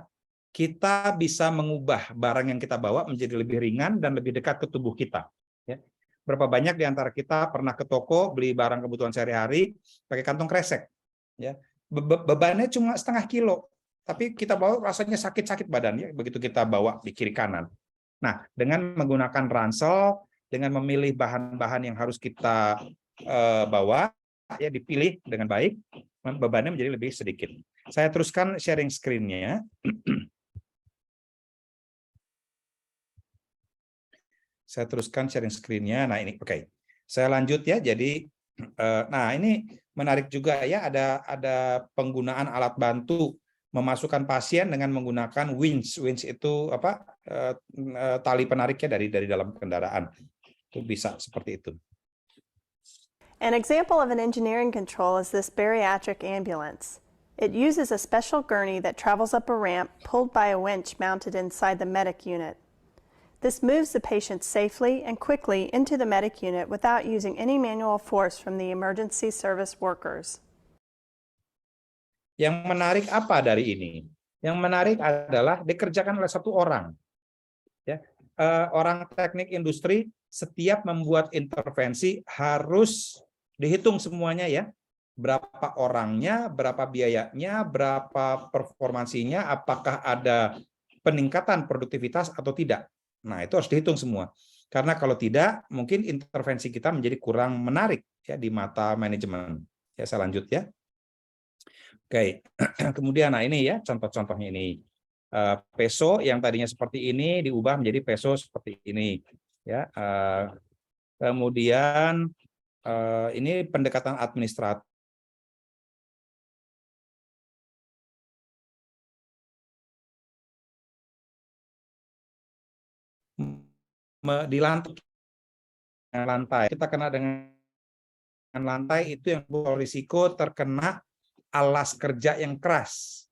kita bisa mengubah barang yang kita bawa menjadi lebih ringan dan lebih dekat ke tubuh kita. Ya. Berapa banyak di antara kita pernah ke toko beli barang kebutuhan sehari-hari pakai kantong kresek, ya bebannya cuma setengah kilo, tapi kita bawa rasanya sakit-sakit badannya begitu kita bawa di kiri kanan. Nah, dengan menggunakan ransel, dengan memilih bahan-bahan yang harus kita bawa, ya dipilih dengan baik, bebannya menjadi lebih sedikit. Saya teruskan sharing screen-nya. Saya teruskan sharing screen-nya. Nah ini oke. Saya lanjut ya. Jadi nah ini menarik juga ya, ada penggunaan alat bantu memasukkan pasien dengan menggunakan winch. Winch itu apa? Tali penariknya dari dalam kendaraan. Itu bisa seperti itu. An example of an engineering control is this bariatric ambulance. It uses a special gurney that travels up a ramp pulled by a winch mounted inside the medic unit. This moves the patient safely and quickly into the medic unit without using any manual force from the emergency service workers. Yang menarik apa dari ini? Yang menarik adalah dikerjakan oleh satu orang. Ya, orang teknik industri setiap membuat intervensi harus dihitung semuanya ya. Berapa orangnya, berapa biayanya, berapa performansinya, apakah ada peningkatan produktivitas atau tidak. Nah, itu harus dihitung semua. Karena kalau tidak, mungkin intervensi kita menjadi kurang menarik ya di mata manajemen. Ya, saya lanjut ya. Oke. Kemudian nah ini ya contoh-contohnya ini. Peso yang tadinya seperti ini diubah menjadi peso seperti ini ya. Kemudian ini pendekatan administratif di lantai. Kita kena dengan lantai itu yang berisiko terkena alas kerja yang keras.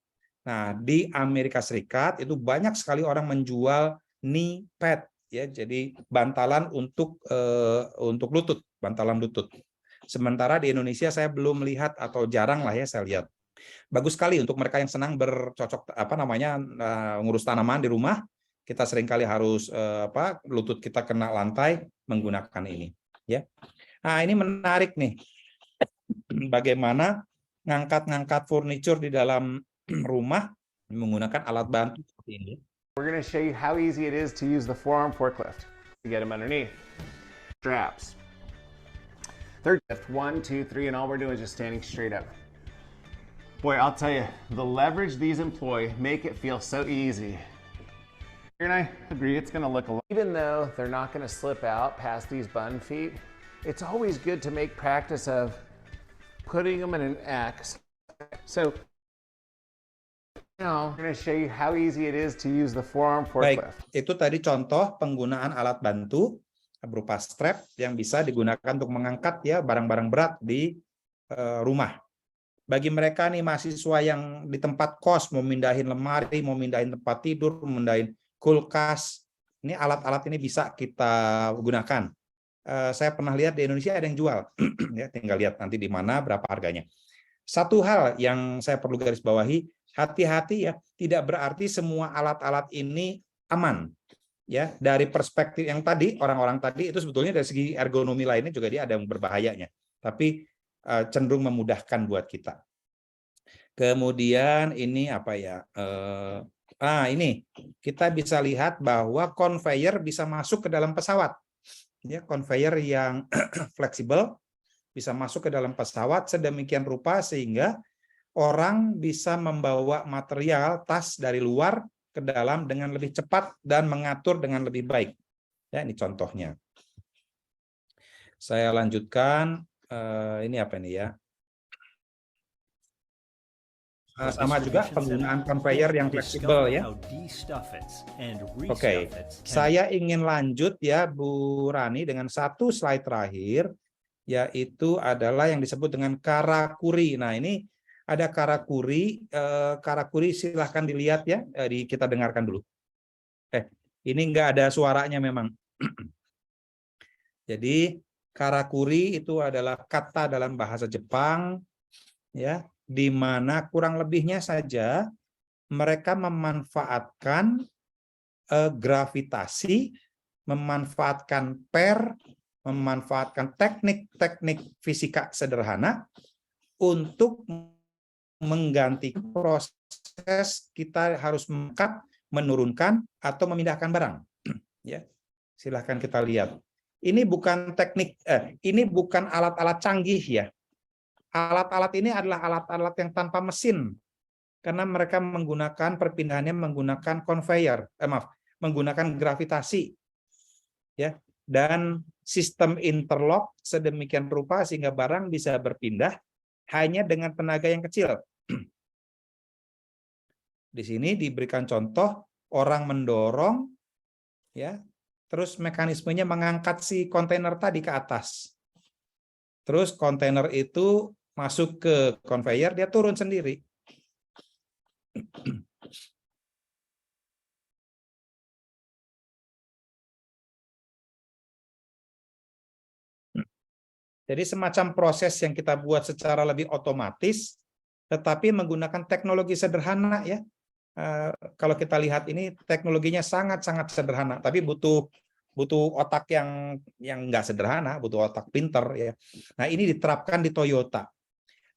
Nah, di Amerika Serikat itu banyak sekali orang menjual knee pad ya, jadi bantalan untuk lutut, bantalan lutut. Sementara di Indonesia saya belum melihat atau jarang lah ya saya lihat. Bagus sekali untuk mereka yang senang bercocok ngurus tanaman di rumah. Kita seringkali harus lutut kita kena lantai menggunakan ini ya. Nah, ini menarik nih. Bagaimana ngangkat-ngangkat furniture di dalam rumah menggunakan alat bantu seperti ini. We're going to show you how easy it is to use the forearm forklift. You get them underneath. Straps. Third lift, 1, 2, 3, and all we're doing is just standing straight up. Boy, I'll tell you, the leverage these employ make it feel so easy. And I agree, it's going to look a lot. Even though they're not going to slip out past these bun feet, it's always good to make practice of putting them in an X. So now I'm going to show you how easy it is to use the forearm forklift. Baik, itu tadi contoh penggunaan alat bantu berupa strap yang bisa digunakan untuk mengangkat ya barang-barang berat di rumah. Bagi mereka nih mahasiswa yang di tempat kos mau mindahin lemari, mau mindahin tempat tidur, mau mindahin kulkas, ini alat-alat ini bisa kita gunakan. Saya pernah lihat di Indonesia ada yang jual, ya tinggal lihat nanti di mana berapa harganya. Satu hal yang saya perlu garis bawahi, hati-hati ya, tidak berarti semua alat-alat ini aman. Ya, dari perspektif yang tadi orang-orang tadi itu sebetulnya dari segi ergonomi lainnya juga dia ada yang berbahayanya, tapi cenderung memudahkan buat kita. Kemudian ini apa ya? Ini kita bisa lihat bahwa conveyor bisa masuk ke dalam pesawat. Ya, conveyor yang fleksibel bisa masuk ke dalam pesawat sedemikian rupa sehingga orang bisa membawa material tas dari luar ke dalam dengan lebih cepat dan mengatur dengan lebih baik. Ya, ini contohnya. Saya lanjutkan. Ini apa ini ya? Sama juga penggunaan conveyor yang fleksibel ya. Oke, saya ingin lanjut ya Bu Rani dengan satu slide terakhir, yaitu adalah yang disebut dengan karakuri. Nah ini ada karakuri, karakuri silahkan dilihat ya, kita dengarkan dulu. Ini enggak ada suaranya memang. Jadi karakuri itu adalah kata dalam bahasa Jepang, ya, di mana kurang lebihnya saja mereka memanfaatkan gravitasi, memanfaatkan memanfaatkan teknik-teknik fisika sederhana untuk mengganti proses kita harus mengangkat, menurunkan, atau memindahkan barang. Ya, silahkan kita lihat. Ini bukan teknik, ini bukan alat-alat canggih ya. Alat-alat ini adalah alat-alat yang tanpa mesin, karena mereka menggunakan perpindahannya menggunakan conveyor, menggunakan gravitasi, ya, dan sistem interlock sedemikian rupa sehingga barang bisa berpindah hanya dengan tenaga yang kecil. Di sini diberikan contoh orang mendorong, ya, terus mekanismenya mengangkat si kontainer tadi ke atas. Terus kontainer itu masuk ke conveyor, dia turun sendiri. Jadi semacam proses yang kita buat secara lebih otomatis, tetapi menggunakan teknologi sederhana ya. Kalau kita lihat ini teknologinya sangat-sangat sederhana, tapi butuh otak yang nggak sederhana, butuh otak pinter ya. Nah ini diterapkan di Toyota.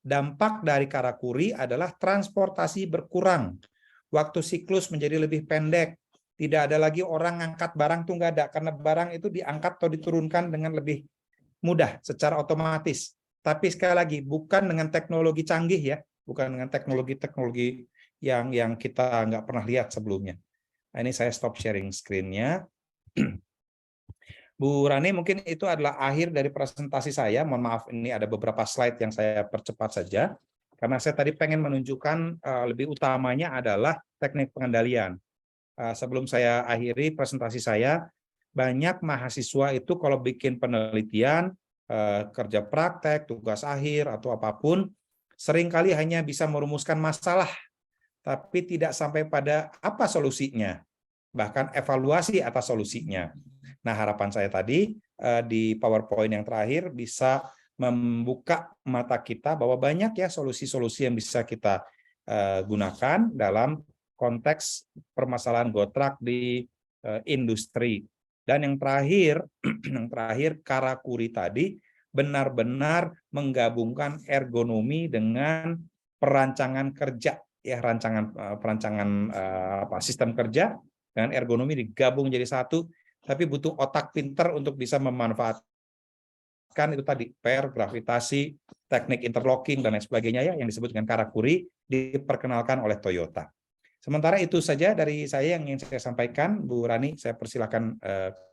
Dampak dari karakuri adalah transportasi berkurang, waktu siklus menjadi lebih pendek, tidak ada lagi orang ngangkat barang tuh nggak ada, karena barang itu diangkat atau diturunkan dengan lebih mudah secara otomatis. Tapi sekali lagi bukan dengan teknologi canggih ya, bukan dengan teknologi yang kita nggak pernah lihat sebelumnya. Nah, ini saya stop sharing screen-nya. Bu Rani, mungkin itu adalah akhir dari presentasi saya. Mohon maaf, ini ada beberapa slide yang saya percepat saja. Karena saya tadi pengen menunjukkan lebih utamanya adalah teknik pengendalian. Sebelum saya akhiri presentasi saya, banyak mahasiswa itu kalau bikin penelitian, kerja praktek, tugas akhir, atau apapun, seringkali hanya bisa merumuskan masalah, tapi tidak sampai pada apa solusinya, bahkan evaluasi atas solusinya. Nah, harapan saya tadi di PowerPoint yang terakhir bisa membuka mata kita bahwa banyak ya solusi-solusi yang bisa kita gunakan dalam konteks permasalahan gotrak di industri. Dan yang terakhir karakuri tadi benar-benar menggabungkan ergonomi dengan perancangan kerja ya, perancangan sistem kerja dengan ergonomi digabung jadi satu, tapi butuh otak pinter untuk bisa memanfaatkan itu tadi, gravitasi, teknik interlocking dan lain sebagainya ya, yang disebut dengan karakuri, diperkenalkan oleh Toyota. Sementara itu saja dari saya yang ingin saya sampaikan, Bu Rani, saya persilakan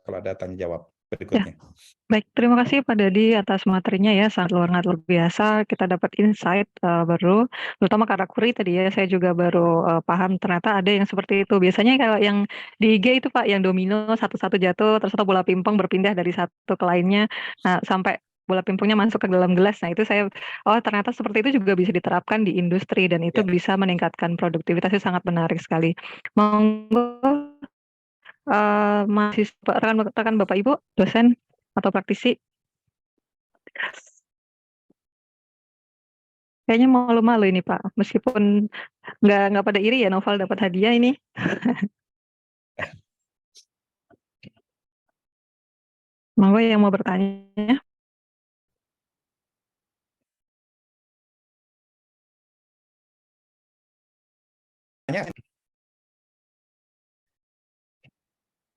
kalau ada tanya jawab berikutnya. Ya. Baik, terima kasih Pak Dadi atas materinya ya, sangat luar biasa. Kita dapat insight baru, terutama karakuri tadi ya, saya juga baru paham ternyata ada yang seperti itu. Biasanya kalau yang di IG itu Pak, yang domino satu-satu jatuh, terus bola pingpong berpindah dari satu ke lainnya, nah sampai bola pingpongnya masuk ke dalam gelas. Nah itu saya, ternyata seperti itu juga bisa diterapkan di industri dan itu bisa meningkatkan produktivitas, itu sangat menarik sekali. Monggo mahasiswa, rekan Bapak Ibu, dosen atau praktisi. Kayaknya malu-malu ini Pak, meskipun nggak pada iri ya Noval dapat hadiah ini. Monggo yang mau bertanya.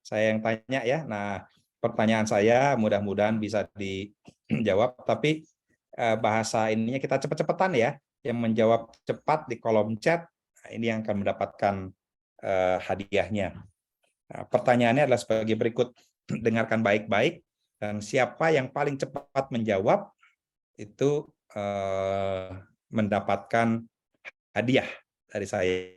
Saya yang tanya ya. Nah, pertanyaan saya mudah-mudahan bisa dijawab, tapi bahasa ininya kita cepet-cepetan ya, yang menjawab cepat di kolom chat, ini yang akan mendapatkan hadiahnya. Nah, pertanyaannya adalah sebagai berikut, dengarkan baik-baik, dan siapa yang paling cepat menjawab itu mendapatkan hadiah dari saya.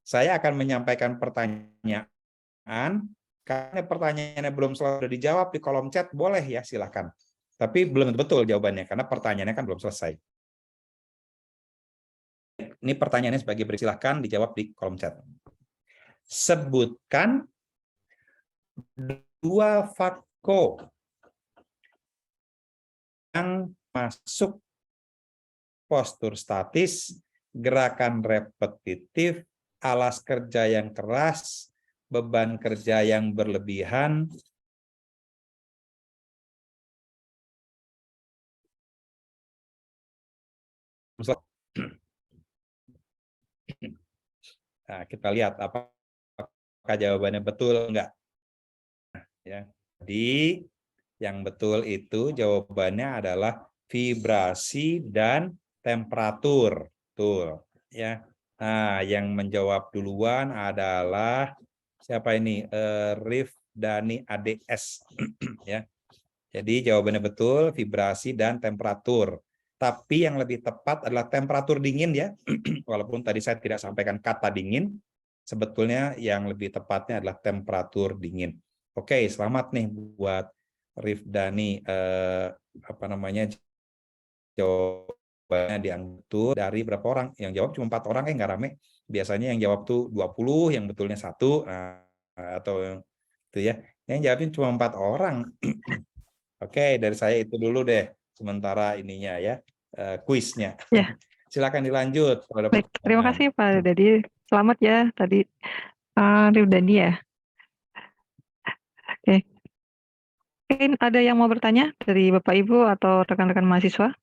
Saya akan menyampaikan pertanyaan, karena pertanyaannya belum selesai dijawab di kolom chat, boleh ya, silakan. Tapi belum betul jawabannya, karena pertanyaannya kan belum selesai. Ini pertanyaannya sebagai berikut, silakan dijawab di kolom chat. Sebutkan 2 faktor yang masuk postur statis, gerakan repetitif, alas kerja yang keras, beban kerja yang berlebihan, nah, kita lihat apakah jawabannya betul enggak. Ya. Jadi yang betul itu jawabannya adalah vibrasi dan temperatur. Betul, ya. Nah, yang menjawab duluan adalah siapa ini? Rifdani ADS. Ya. Jadi jawabannya betul, vibrasi dan temperatur. Tapi yang lebih tepat adalah temperatur dingin ya. Walaupun tadi saya tidak sampaikan kata dingin, sebetulnya yang lebih tepatnya adalah temperatur dingin. Oke, selamat nih buat Rifdani, apa namanya, jawabannya dianggur dari berapa orang? Yang jawab cuma 4 orang, nggak rame. Biasanya yang jawab tuh 20, yang betulnya 1, atau itu ya. Yang jawabnya cuma 4 orang. Oke, dari saya itu dulu deh, sementara ininya ya, kuisnya. Ya. Silakan dilanjut. Baik, terima kasih Pak Dadi. Selamat ya tadi Rifdani ya. Oke. Mungkin ada yang mau bertanya dari Bapak Ibu atau rekan-rekan mahasiswa?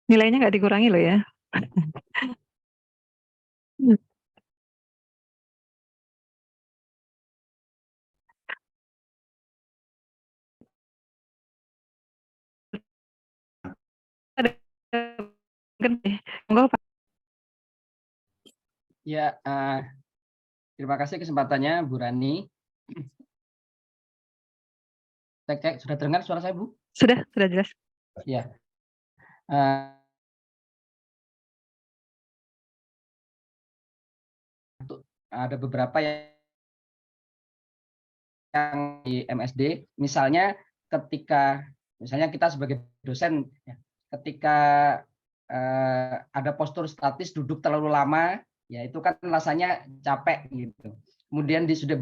Nilainya nggak dikurangi loh ya. Monggo Pak. Ya, terima kasih kesempatannya Bu Rani. Cek, sudah terdengar suara saya, Bu? Sudah jelas. Ya. Ada beberapa yang di MSD, misalnya misalnya kita sebagai dosen, ketika ada postur statis duduk terlalu lama, ya itu kan rasanya capek gitu. Kemudian sudah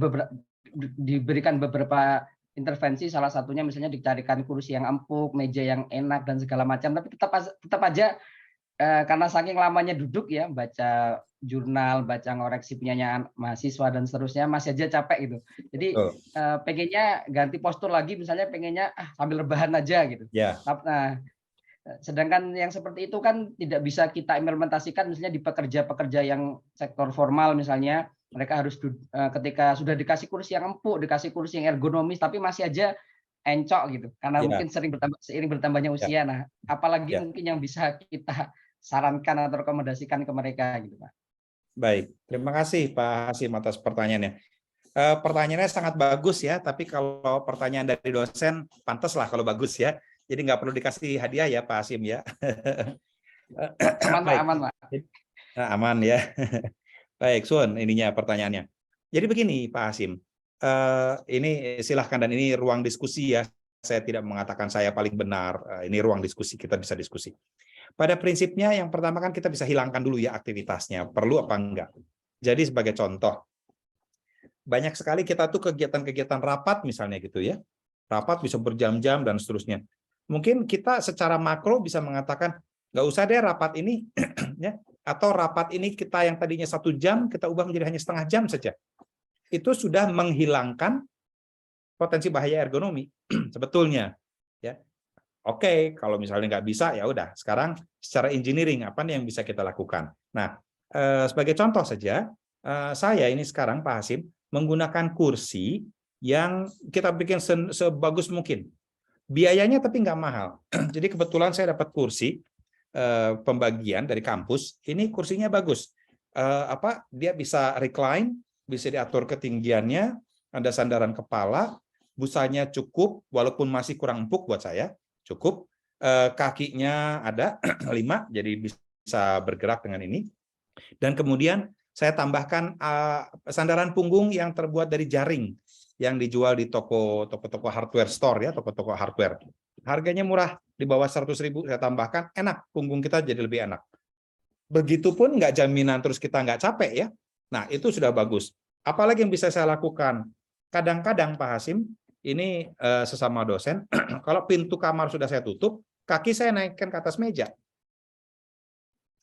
diberikan beberapa intervensi, salah satunya misalnya dicarikan kursi yang empuk, meja yang enak dan segala macam, tapi tetap aja karena saking lamanya duduk ya, baca jurnal, baca ngoreksi punyanya mahasiswa dan seterusnya, masih aja capek gitu. Jadi pengennya ganti postur lagi, misalnya pengennya sambil rebahan aja gitu. Yeah. Nah, sedangkan yang seperti itu kan tidak bisa kita implementasikan misalnya di pekerja-pekerja yang sektor formal, misalnya mereka harus ketika sudah dikasih kursi yang empuk, dikasih kursi yang ergonomis, tapi masih aja encok gitu, karena mungkin seiring bertambahnya usia. Nah, apalagi mungkin yang bisa kita sarankan atau rekomendasikan ke mereka gitu, Pak. Baik, terima kasih Pak Hasim atas pertanyaannya. Pertanyaannya sangat bagus ya, tapi kalau pertanyaan dari dosen, pantas lah kalau bagus ya. Jadi nggak perlu dikasih hadiah ya Pak Hasim ya. Aman Pak, aman Pak. Nah, aman ya. Baik, Sun, ininya pertanyaannya. Jadi begini Pak Hasim, ini silahkan, dan ini ruang diskusi ya. Saya tidak mengatakan saya paling benar, ini ruang diskusi, kita bisa diskusi. Pada prinsipnya yang pertama kan kita bisa hilangkan dulu ya aktivitasnya, perlu apa enggak. Jadi sebagai contoh, banyak sekali kita tuh kegiatan-kegiatan rapat misalnya gitu ya. Rapat bisa berjam-jam dan seterusnya. Mungkin kita secara makro bisa mengatakan, nggak usah deh rapat ini, ya. Atau rapat ini kita yang tadinya 1 jam, kita ubah menjadi hanya setengah jam saja. Itu sudah menghilangkan potensi bahaya ergonomi sebetulnya. Ya. Oke, kalau misalnya nggak bisa, ya udah. Sekarang secara engineering apa nih yang bisa kita lakukan? Nah, sebagai contoh saja, saya ini sekarang Pak Hasim menggunakan kursi yang kita bikin sebagus mungkin. Biayanya tapi nggak mahal. Jadi kebetulan saya dapat kursi pembagian dari kampus. Ini kursinya bagus. Dia bisa recline, bisa diatur ketinggiannya, ada sandaran kepala, busanya cukup, walaupun masih kurang empuk buat saya, cukup. Kakinya ada 5, jadi bisa bergerak dengan ini. Dan kemudian saya tambahkan sandaran punggung yang terbuat dari jaring yang dijual di toko-toko hardware store ya, toko-toko hardware. Harganya murah, di bawah 100.000 saya tambahkan, enak, punggung kita jadi lebih enak. Begitupun nggak jaminan terus kita nggak capek ya. Nah, itu sudah bagus. Apalagi yang bisa saya lakukan? Kadang-kadang Pak Hasim, ini sesama dosen, kalau pintu kamar sudah saya tutup, kaki saya naikkan ke atas meja.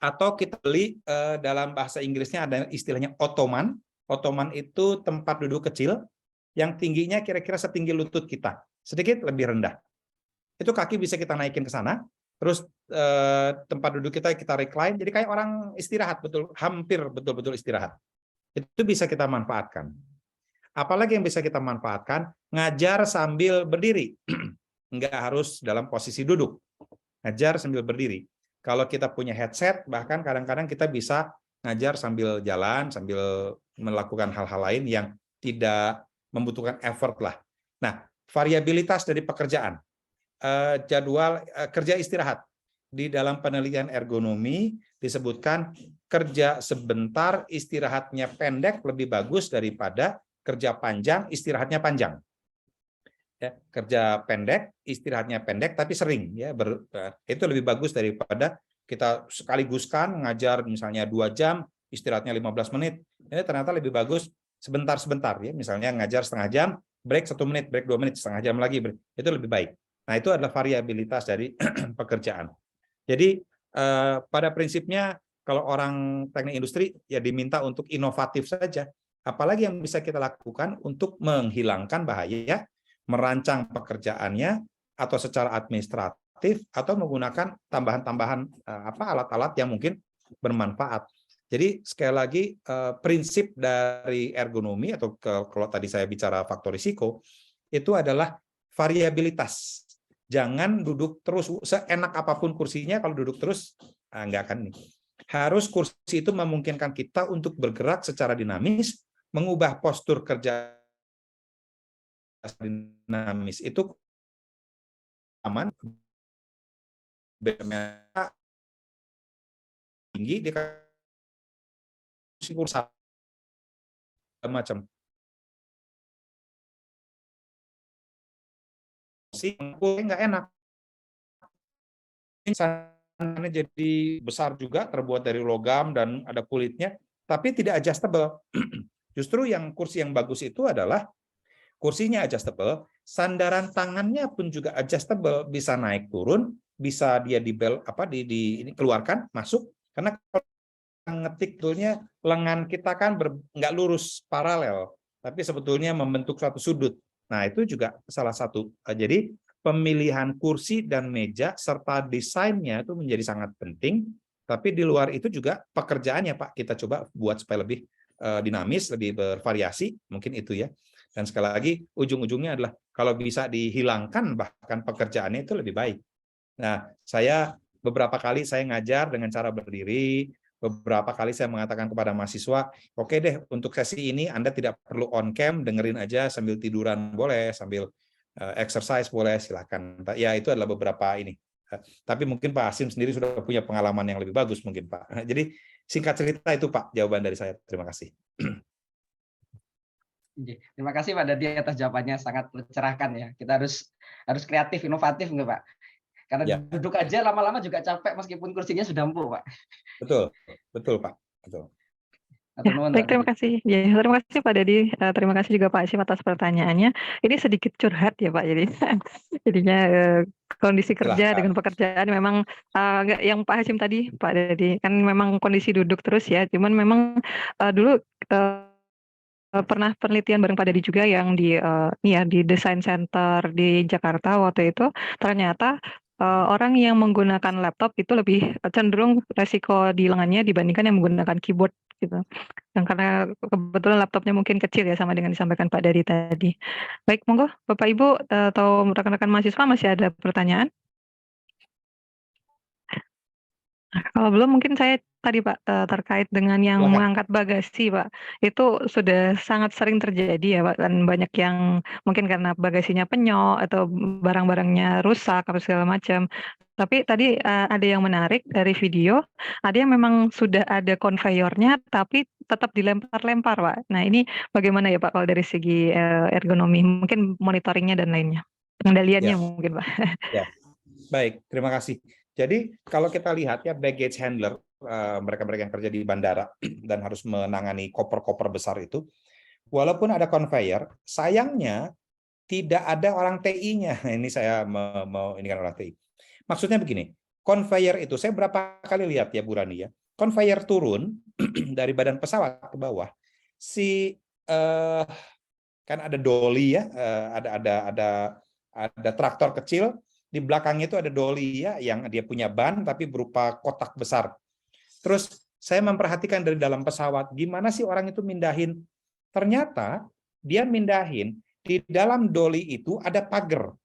Atau kita beli dalam bahasa Inggrisnya ada istilahnya ottoman. Ottoman itu tempat duduk kecil yang tingginya kira-kira setinggi lutut kita, sedikit lebih rendah. Itu kaki bisa kita naikin ke sana, terus tempat duduk kita recline, jadi kayak orang istirahat, hampir betul-betul istirahat. Itu bisa kita manfaatkan. Apalagi yang bisa kita manfaatkan, ngajar sambil berdiri. Nggak harus dalam posisi duduk. Ngajar sambil berdiri. Kalau kita punya headset, bahkan kadang-kadang kita bisa ngajar sambil jalan, sambil melakukan hal-hal lain yang tidak membutuhkan effort lah. Nah, variabilitas dari pekerjaan. Jadwal kerja istirahat. Di dalam penelitian ergonomi disebutkan kerja sebentar, istirahatnya pendek lebih bagus daripada kerja panjang, istirahatnya panjang. Ya, kerja pendek, istirahatnya pendek, tapi sering. Ya, itu lebih bagus daripada kita sekaliguskan ngajar misalnya 2 jam, istirahatnya 15 menit. Ini ternyata lebih bagus sebentar-sebentar. Ya, misalnya ngajar setengah jam, break 1 menit, break 2 menit, setengah jam lagi. Itu lebih baik. Nah, itu adalah variabilitas dari pekerjaan. Jadi, pada prinsipnya, kalau orang teknik industri, ya diminta untuk inovatif saja. Apalagi yang bisa kita lakukan untuk menghilangkan bahaya, merancang pekerjaannya, atau secara administratif, atau menggunakan tambahan-tambahan alat-alat yang mungkin bermanfaat. Jadi sekali lagi prinsip dari ergonomi atau kalau tadi saya bicara faktor risiko itu adalah variabilitas. Jangan duduk terus seenak apapun kursinya, kalau duduk terus nggak akan nih. Harus kursi itu memungkinkan kita untuk bergerak secara dinamis, mengubah postur kerja dinamis itu aman, tinggi di kursi macam sih nggak enak. Ini jadi besar juga, terbuat dari logam dan ada kulitnya, tapi tidak adjustable. Justru yang kursi yang bagus itu adalah kursinya adjustable, sandaran tangannya pun juga adjustable, bisa naik turun, bisa dia ini keluarkan masuk, karena kalau ngetik toolnya lengan kita kan nggak lurus paralel, tapi sebetulnya membentuk satu sudut. Nah, itu juga salah satu. Jadi pemilihan kursi dan meja serta desainnya itu menjadi sangat penting. Tapi di luar itu juga pekerjaannya Pak, kita coba buat supaya lebih dinamis, lebih bervariasi, mungkin itu ya. Dan sekali lagi ujung-ujungnya adalah kalau bisa dihilangkan bahkan pekerjaannya itu lebih baik. Nah, beberapa kali saya ngajar dengan cara berdiri. Beberapa kali saya mengatakan kepada mahasiswa, oke deh, untuk sesi ini Anda tidak perlu on cam, dengerin aja sambil tiduran boleh, sambil exercise boleh, silakan. Ya, itu adalah beberapa ini. Tapi mungkin Pak Hasim sendiri sudah punya pengalaman yang lebih bagus mungkin Pak. Jadi singkat cerita itu Pak, jawaban dari saya. Terima kasih. Terima kasih Pak Dadi atas jawabannya, sangat mencerahkan ya. Kita harus kreatif, inovatif enggak Pak? Karena duduk aja lama-lama juga capek meskipun kursinya sudah empuk, Pak. Betul Pak. Betul. Ya, baik, terima kasih. Ya, terima kasih Pak Dadi. Terima kasih juga Pak Hasim atas pertanyaannya. Ini sedikit curhat ya Pak. Jadinya kondisi kerja dengan pekerjaan memang nggak yang Pak Hasim tadi, Pak Dadi kan memang kondisi duduk terus ya. Cuman memang dulu pernah penelitian bareng Pak Dadi juga yang di Design Center di Jakarta waktu itu, ternyata orang yang menggunakan laptop itu lebih cenderung resiko di lengannya dibandingkan yang menggunakan keyboard gitu. Dan karena kebetulan laptopnya mungkin kecil ya sama dengan disampaikan Pak Dari tadi. Baik, monggo Bapak Ibu atau rekan-rekan mahasiswa masih ada pertanyaan? Nah, kalau belum mungkin saya tadi Pak, terkait dengan yang Silakan. mengangkat bagasi Pak, itu sudah sangat sering terjadi ya Pak, dan banyak yang mungkin karena bagasinya penyok atau barang-barangnya rusak apa segala macam. Tapi tadi, ada yang menarik dari video, ada yang memang sudah ada konveyornya tapi tetap dilempar-lempar Pak. Nah ini bagaimana ya Pak kalau dari segi, ergonomi, mungkin monitoring-nya dan lainnya? Pengendaliannya Ya. mungkin Pak. Ya, baik, terima kasih. Jadi kalau kita lihat ya baggage handler, mereka-mereka yang kerja di bandara dan harus menangani koper-koper besar itu, walaupun ada conveyor, sayangnya tidak ada orang TI-nya. Ini saya mau ini kan orang TI. Maksudnya begini, conveyor itu saya berapa kali lihat ya Bu Rani ya, conveyor turun dari badan pesawat ke bawah, kan ada dolly ya, ada traktor kecil. Di belakangnya itu ada dolly ya, yang dia punya ban tapi berupa kotak besar. Terus saya memperhatikan dari dalam pesawat, gimana sih orang itu mindahin. Ternyata dia mindahin, di dalam dolly itu ada pagar.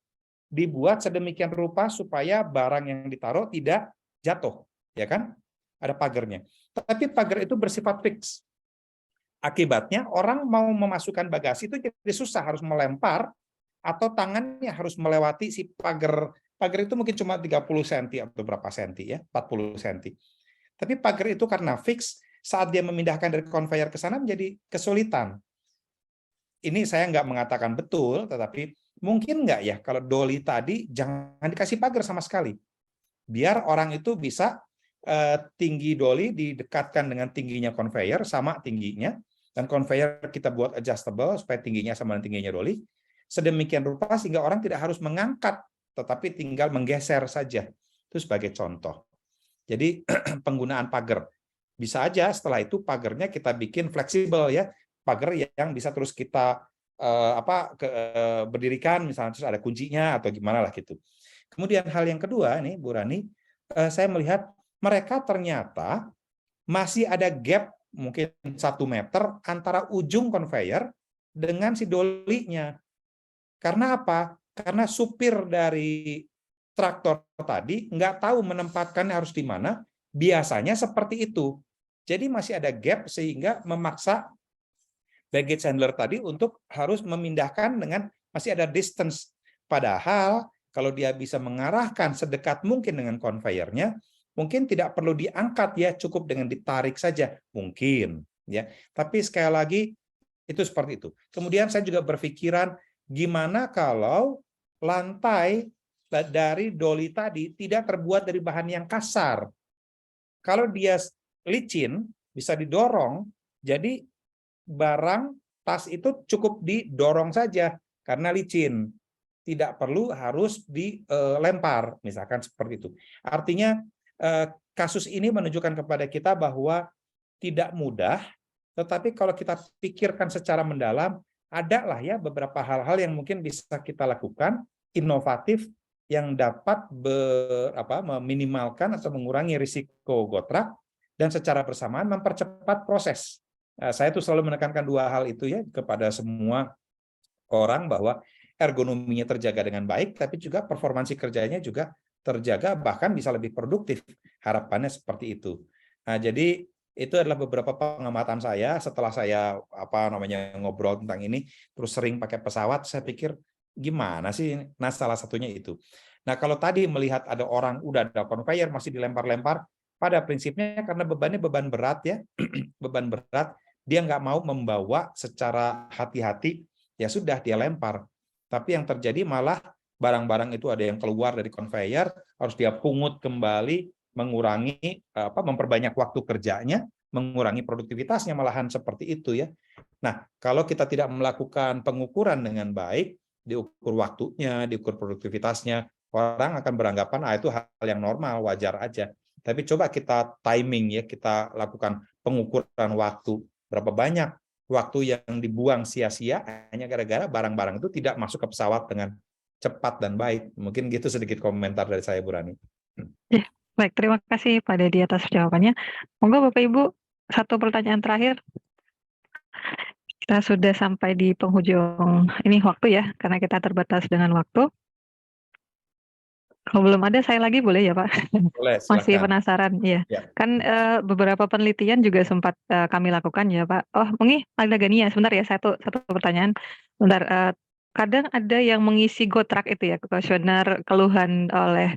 Dibuat sedemikian rupa supaya barang yang ditaruh tidak jatuh. Ya kan? Ada pagarnya. Tapi pagar itu bersifat fix. Akibatnya orang mau memasukkan bagasi itu jadi susah, harus melempar, atau tangannya harus melewati si pagar. Pagar itu mungkin cuma 30 cm atau berapa senti ya, 40 cm. Tapi pagar itu karena fix, saat dia memindahkan dari conveyor ke sana menjadi kesulitan. Ini saya nggak mengatakan betul, tetapi mungkin nggak ya kalau dolly tadi jangan dikasih pagar sama sekali. Biar orang itu bisa tinggi dolly didekatkan dengan tingginya conveyor, sama tingginya, dan conveyor kita buat adjustable supaya tingginya sama dengan tingginya dolly. Sedemikian rupa sehingga orang tidak harus mengangkat, tetapi tinggal menggeser saja. Itu sebagai contoh. Jadi penggunaan pagar. Bisa aja setelah itu pagarnya kita bikin fleksibel ya, pagar yang bisa terus kita berdirikan, misalnya terus ada kuncinya atau gimana lah gitu. Kemudian hal yang kedua nih Bu Rani, saya melihat mereka ternyata masih ada gap mungkin 1 meter antara ujung conveyor dengan si dolly-nya. Karena apa? Karena supir dari traktor tadi nggak tahu menempatkannya harus di mana, biasanya seperti itu. Jadi masih ada gap sehingga memaksa baggage handler tadi untuk harus memindahkan dengan masih ada distance. Padahal kalau dia bisa mengarahkan sedekat mungkin dengan conveyornya, mungkin tidak perlu diangkat ya, cukup dengan ditarik saja mungkin ya. Tapi sekali lagi itu seperti itu. Kemudian saya juga berpikiran gimana kalau lantai dari dolly tadi tidak terbuat dari bahan yang kasar. Kalau dia licin, bisa didorong, jadi barang tas itu cukup didorong saja karena licin. Tidak perlu harus dilempar, misalkan seperti itu. Artinya kasus ini menunjukkan kepada kita bahwa tidak mudah, tetapi kalau kita pikirkan secara mendalam, ada lah ya beberapa hal-hal yang mungkin bisa kita lakukan, inovatif, yang dapat meminimalkan atau mengurangi risiko gotrak, dan secara bersamaan mempercepat proses. Saya tuh selalu menekankan 2 hal itu ya kepada semua orang, bahwa ergonominya terjaga dengan baik, tapi juga performansi kerjanya juga terjaga, bahkan bisa lebih produktif. Harapannya seperti itu. Nah, jadi itu adalah beberapa pengamatan saya setelah saya ngobrol tentang ini, terus sering pakai pesawat, saya pikir gimana sih? Nah, salah satunya itu. Nah, kalau tadi melihat ada orang udah ada conveyor masih dilempar-lempar, pada prinsipnya karena bebannya beban berat ya, beban berat, dia nggak mau membawa secara hati-hati, ya sudah dia lempar. Tapi yang terjadi malah barang-barang itu ada yang keluar dari conveyor, harus dia pungut kembali, mengurangi memperbanyak waktu kerjanya, mengurangi produktivitasnya, malahan seperti itu ya. Nah, kalau kita tidak melakukan pengukuran dengan baik, diukur waktunya, diukur produktivitasnya, orang akan beranggapan itu hal yang normal, wajar aja. Tapi coba kita timing ya, kita lakukan pengukuran waktu, berapa banyak waktu yang dibuang sia-sia hanya gara-gara barang-barang itu tidak masuk ke pesawat dengan cepat dan baik. Mungkin gitu sedikit komentar dari saya, Bu Rani. Baik, terima kasih Pak Dedi atas jawabannya. Monggo Bapak Ibu satu pertanyaan terakhir. Kita sudah sampai di penghujung ini waktu ya, karena kita terbatas dengan waktu. Kalau belum ada, saya lagi boleh ya Pak? Boleh, Masih silakan. penasaran, iya. Ya. Kan beberapa penelitian juga sempat kami lakukan ya Pak. Oh, ada Gania, sebentar ya, satu pertanyaan. Bentar, kadang ada yang mengisi gotrak itu ya, kuesioner keluhan oleh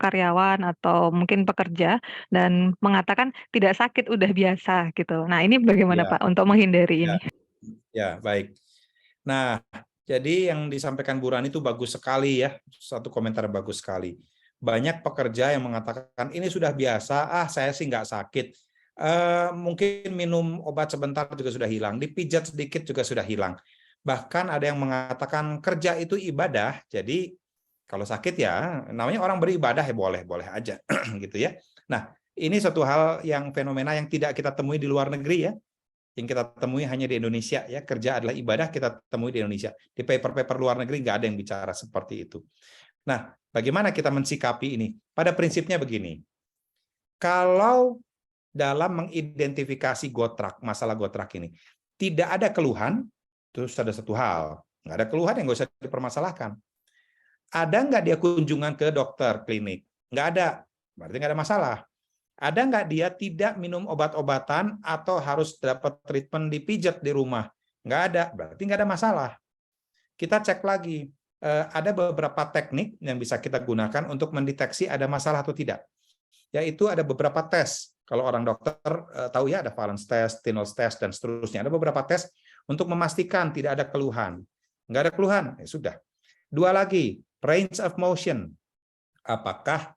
karyawan atau mungkin pekerja, dan mengatakan tidak sakit, udah biasa gitu. Nah, ini bagaimana Ya. Pak untuk menghindari ini? Ya, baik. Nah, jadi yang disampaikan Bu Rani itu bagus sekali ya, satu komentar bagus sekali. Banyak pekerja yang mengatakan ini sudah biasa, saya sih nggak sakit. Mungkin minum obat sebentar juga sudah hilang, dipijat sedikit juga sudah hilang. Bahkan ada yang mengatakan kerja itu ibadah, jadi kalau sakit ya namanya orang beribadah ya boleh aja gitu ya. Nah, ini satu hal yang fenomena yang tidak kita temui di luar negeri ya. Yang kita temui hanya di Indonesia ya, kerja adalah ibadah kita temui di Indonesia. Di paper-paper luar negeri nggak ada yang bicara seperti itu. Nah, bagaimana kita mensikapi ini? Pada prinsipnya begini, kalau dalam mengidentifikasi gotrak, masalah gotrak ini, tidak ada keluhan, terus ada satu hal, nggak ada keluhan yang nggak usah dipermasalahkan. Ada nggak dia kunjungan ke dokter klinik? Nggak ada, berarti nggak ada masalah. Ada nggak dia tidak minum obat-obatan atau harus dapat treatment dipijat di rumah? Nggak ada, berarti nggak ada masalah. Kita cek lagi, ada beberapa teknik yang bisa kita gunakan untuk mendeteksi ada masalah atau tidak. Yaitu ada beberapa tes. Kalau orang dokter tahu ya, ada Valence test, Tinels test, dan seterusnya. Ada beberapa tes untuk memastikan tidak ada keluhan. Nggak ada keluhan, ya sudah. Dua lagi, range of motion. Apakah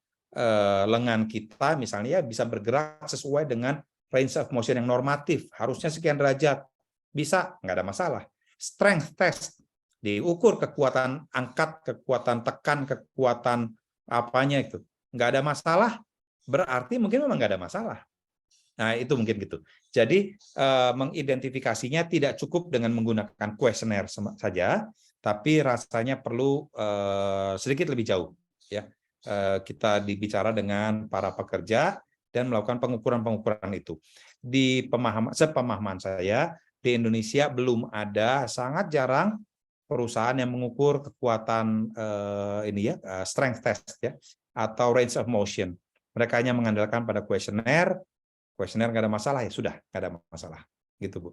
lengan kita misalnya bisa bergerak sesuai dengan range of motion yang normatif, harusnya sekian derajat, bisa, nggak ada masalah. Strength test, diukur kekuatan angkat, kekuatan tekan, kekuatan apanya itu, nggak ada masalah, berarti mungkin memang nggak ada masalah. Nah, itu mungkin gitu. Jadi mengidentifikasinya tidak cukup dengan menggunakan kuesioner saja, tapi rasanya perlu sedikit lebih jauh ya. Kita dibicara dengan para pekerja dan melakukan pengukuran-pengukuran itu. Di sepemahaman saya, di Indonesia belum ada, sangat jarang perusahaan yang mengukur kekuatan strength test ya, atau range of motion. Mereka hanya mengandalkan pada kuesioner nggak ada masalah, ya sudah, nggak ada masalah. Gitu, Bu.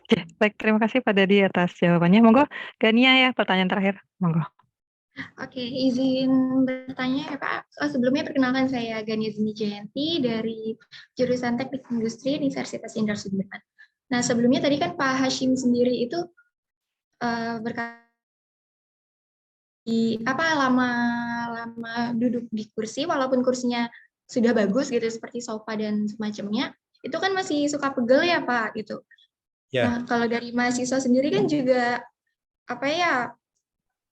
Oke, baik, terima kasih Pak Dadi atas jawabannya. Monggo, Gania ya, pertanyaan terakhir. Monggo. Oke, izin bertanya ya Pak. Sebelumnya perkenalkan saya Gania Zini Jayanti dari jurusan Teknik Industri Universitas Indra Sudirman. Nah, sebelumnya tadi kan Pak Hashim sendiri itu berkata lama duduk di kursi, walaupun kursinya sudah bagus gitu seperti sofa dan semacamnya, itu kan masih suka pegel ya Pak gitu. Ya. Nah, kalau dari mahasiswa sendiri kan juga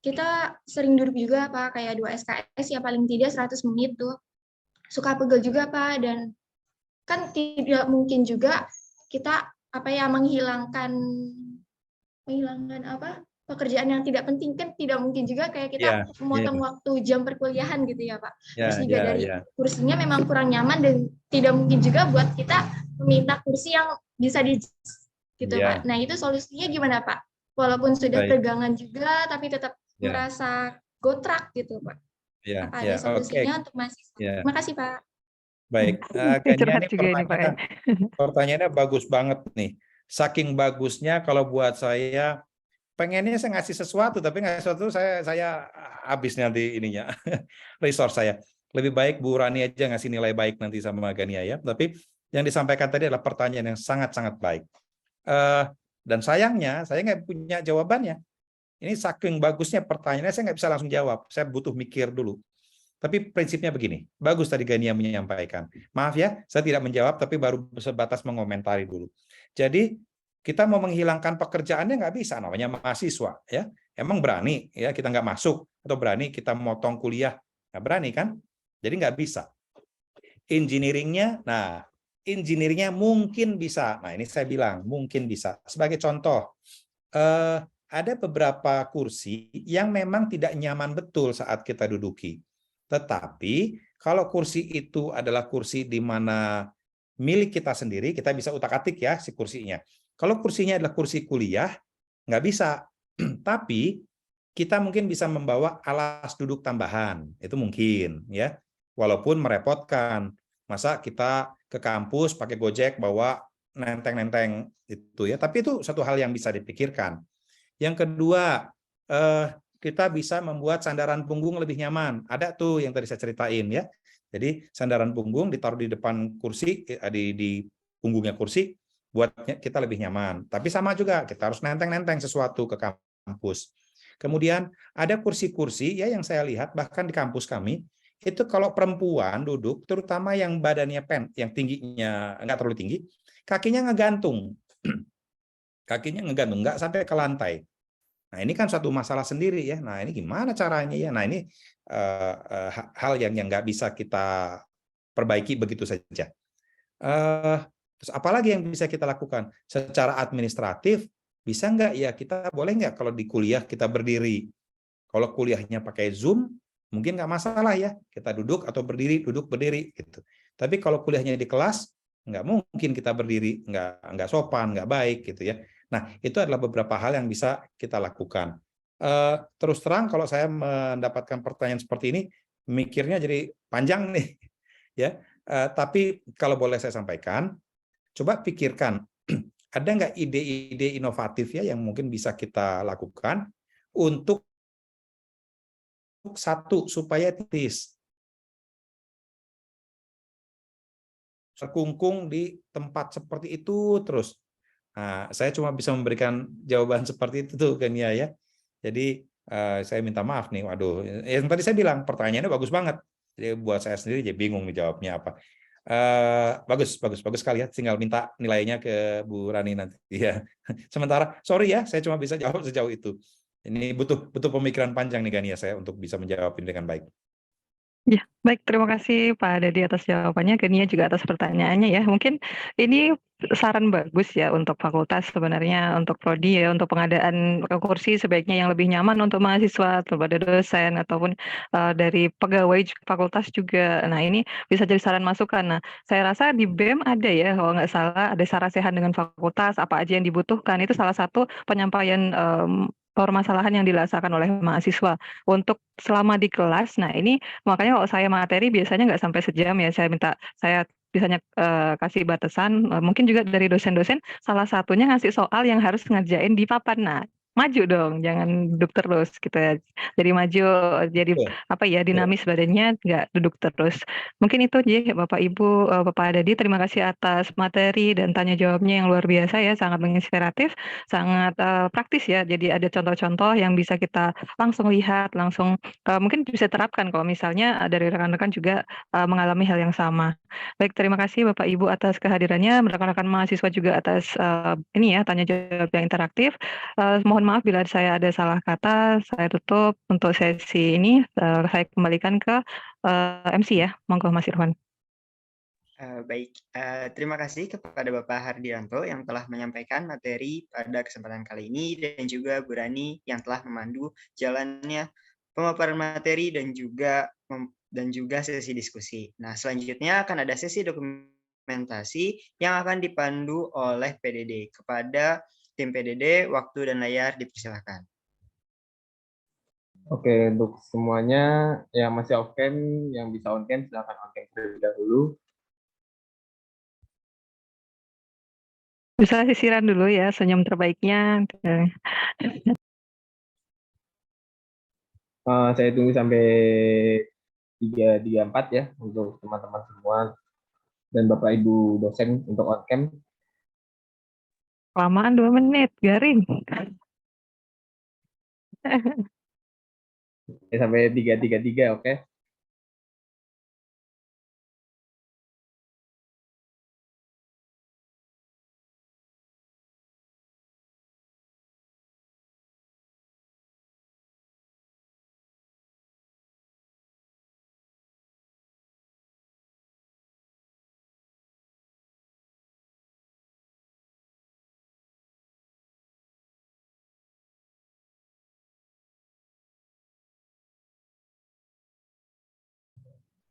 kita sering duduk juga Pak, kayak 2 SKS ya paling tidak 100 menit tuh. Suka pegel juga Pak, dan kan tidak mungkin juga kita menghilangkan pekerjaan yang tidak penting, kan tidak mungkin juga kayak kita memotong waktu jam perkuliahan gitu ya Pak. Terus juga dari kursinya memang kurang nyaman, dan tidak mungkin juga buat kita meminta kursi yang bisa gitu Pak. Nah, itu solusinya gimana Pak? Walaupun sudah pegangan juga tapi tetap merasa gotrak gitu Pak. Apa ada solusinya untuk mahasiswa? Terima kasih Pak. Baik, ini pertanyaannya bagus banget nih. Saking bagusnya kalau buat saya, pengennya saya ngasih sesuatu, tapi ngasih sesuatu saya habis nanti ininya, resource saya. Lebih baik Bu Rani aja ngasih nilai baik nanti sama Gania ya. Tapi yang disampaikan tadi adalah pertanyaan yang sangat-sangat baik. Dan sayangnya saya nggak punya jawabannya. Ini saking bagusnya pertanyaannya, saya nggak bisa langsung jawab. Saya butuh mikir dulu. Tapi prinsipnya begini, bagus tadi Gania menyampaikan. Maaf ya, saya tidak menjawab, tapi baru sebatas mengomentari dulu. Jadi kita mau menghilangkan pekerjaannya nggak bisa, namanya mahasiswa ya. Emang berani ya kita nggak masuk, atau berani kita motong kuliah, nggak berani kan? Jadi nggak bisa. Engineeringnya mungkin bisa. Nah, ini saya bilang mungkin bisa. Sebagai contoh, ada beberapa kursi yang memang tidak nyaman betul saat kita duduki. Tetapi kalau kursi itu adalah kursi di mana milik kita sendiri, kita bisa utak-atik ya si kursinya. Kalau kursinya adalah kursi kuliah, nggak bisa. Tapi kita mungkin bisa membawa alas duduk tambahan, itu mungkin ya. Walaupun merepotkan, masa kita ke kampus pakai Gojek bawa nenteng-nenteng itu ya. Tapi itu satu hal yang bisa dipikirkan. Yang kedua, kita bisa membuat sandaran punggung lebih nyaman. Ada tuh yang tadi saya ceritain ya. Jadi sandaran punggung ditaruh di depan kursi, di punggungnya kursi, buat kita lebih nyaman. Tapi sama juga, kita harus nenteng-nenteng sesuatu ke kampus. Kemudian ada kursi-kursi ya yang saya lihat bahkan di kampus kami, itu kalau perempuan duduk, terutama yang badannya yang tingginya nggak terlalu tinggi, kakinya ngegantung. Kakinya ngegantung, nggak sampai ke lantai. Nah, ini kan suatu masalah sendiri ya. Nah, ini gimana caranya ya? Nah, ini hal yang nggak bisa kita perbaiki begitu saja. Terus apalagi yang bisa kita lakukan? Secara administratif, bisa nggak ya kita boleh nggak kalau di kuliah kita berdiri? Kalau kuliahnya pakai Zoom, mungkin nggak masalah ya. Kita duduk atau berdiri, duduk berdiri gitu. Tapi kalau kuliahnya di kelas, nggak mungkin kita berdiri, nggak sopan, nggak baik gitu ya. Nah, itu adalah beberapa hal yang bisa kita lakukan. Terus terang kalau saya mendapatkan pertanyaan seperti ini, mikirnya jadi panjang nih, ya. Tapi kalau boleh saya sampaikan, coba pikirkan, ada nggak ide-ide inovatif ya yang mungkin bisa kita lakukan untuk satu supaya titis. Terkungkung di tempat seperti itu terus. Nah, saya cuma bisa memberikan jawaban seperti itu tuh kan ya. Jadi saya minta maaf nih, waduh. Yang tadi saya bilang pertanyaannya bagus banget. Jadi buat saya sendiri jadi bingung nih jawabnya apa. Bagus sekali ya. Tinggal minta nilainya ke Bu Rani nanti ya. Sementara sorry ya, saya cuma bisa jawab sejauh itu. Ini butuh pemikiran panjang nih Gania saya untuk bisa menjawab ini dengan baik. Ya, baik. Terima kasih Pak Dadi atas jawabannya, Genia juga atas pertanyaannya ya. Mungkin ini saran bagus ya untuk fakultas sebenarnya, untuk prodi ya, untuk pengadaan kursi sebaiknya yang lebih nyaman untuk mahasiswa, kepada dosen, ataupun dari pegawai fakultas juga. Nah, ini bisa jadi saran masukan. Nah, saya rasa di BEM ada ya, kalau nggak salah, ada sarasehan dengan fakultas, apa aja yang dibutuhkan. Itu salah satu penyampaian permasalahan yang dirasakan oleh mahasiswa untuk selama di kelas. Nah, ini makanya kalau saya materi biasanya nggak sampai sejam ya, saya biasanya, kasih batasan, mungkin juga dari dosen-dosen salah satunya ngasih soal yang harus ngerjain di papan. Nah, maju dong, jangan duduk terus gitu ya. Jadi maju, jadi apa ya, dinamis badannya, nggak duduk terus. Mungkin itu aja Bapak Ibu, Bapak Dadi, terima kasih atas materi dan tanya jawabnya yang luar biasa ya, sangat menginspiratif, sangat, praktis ya. Jadi ada contoh-contoh yang bisa kita langsung lihat, langsung mungkin bisa terapkan kalau misalnya dari rekan-rekan juga mengalami hal yang sama. Baik, terima kasih Bapak Ibu atas kehadirannya, rekan-rekan mahasiswa juga atas ini ya tanya jawab yang interaktif. Mohon maaf bila saya ada salah kata, saya tutup untuk sesi ini. Saya kembalikan ke MC ya, monggo Mas Irwan. Baik, terima kasih kepada Bapak Hardianto yang telah menyampaikan materi pada kesempatan kali ini dan juga Bu Rani yang telah memandu jalannya pemaparan materi dan juga sesi diskusi. Nah, selanjutnya akan ada sesi dokumentasi yang akan dipandu oleh PDD. Kepada tim PDD, waktu dan layar dipersilakan. Oke, untuk semuanya yang masih off cam, yang bisa on cam silakan on cam terlebih dahulu. Bisa sisiran dulu ya, senyum terbaiknya. Saya tunggu sampai 3.34 ya untuk teman-teman semua dan Bapak Ibu dosen untuk on cam. Kelamaan 2 menit, garing. Sampai 3.33, oke?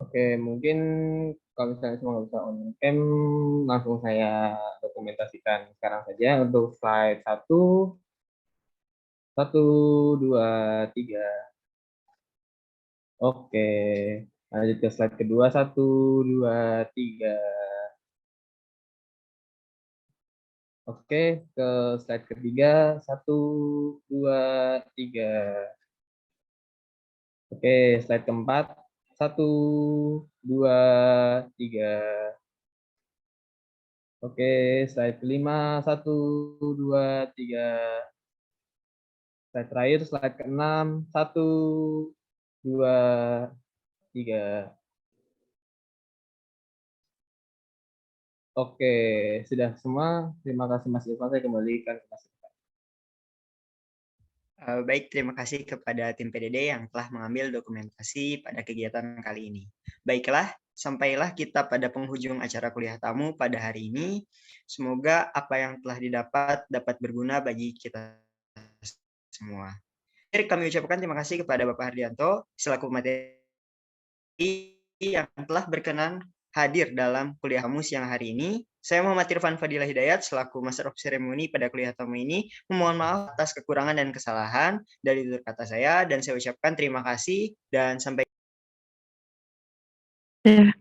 Oke, mungkin kalau misalnya semua nggak bisa on cam, langsung saya dokumentasikan sekarang saja untuk slide 1, 2, 3. Oke, lanjut ke slide kedua, 1, 2, 3. Oke, ke slide ketiga, 1, 2, 3. Oke, slide keempat, 1, 2, 3. Oke, slide kelima, 1, 2, 3. Slide terakhir, slide ke-6, 1, 2, 3. Oke, sudah semua. Terima kasih Mas Irfan, saya kembalikan ke Mas Irfan. Baik, terima kasih kepada tim PDD yang telah mengambil dokumentasi pada kegiatan kali ini. Baiklah, sampailah kita pada penghujung acara kuliah tamu pada hari ini. Semoga apa yang telah didapat dapat berguna bagi kita semua. Jadi kami ucapkan terima kasih kepada Bapak Hardianto selaku materi yang telah berkenan hadir dalam kuliah tamu siang hari ini. Saya Muhammad Irfan Fadilah Hidayat selaku Master of Ceremony pada kuliah tamu ini memohon maaf atas kekurangan dan kesalahan dari tutur kata saya, dan saya ucapkan terima kasih dan sampai. Ya.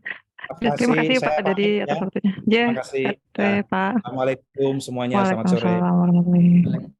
Terima kasih Saya Pak Dedi atas waktunya. Terima kasih. Pak. Assalamualaikum semuanya. Selamat sore. Waalaikumsalam warahmatullahi wabarakatuh.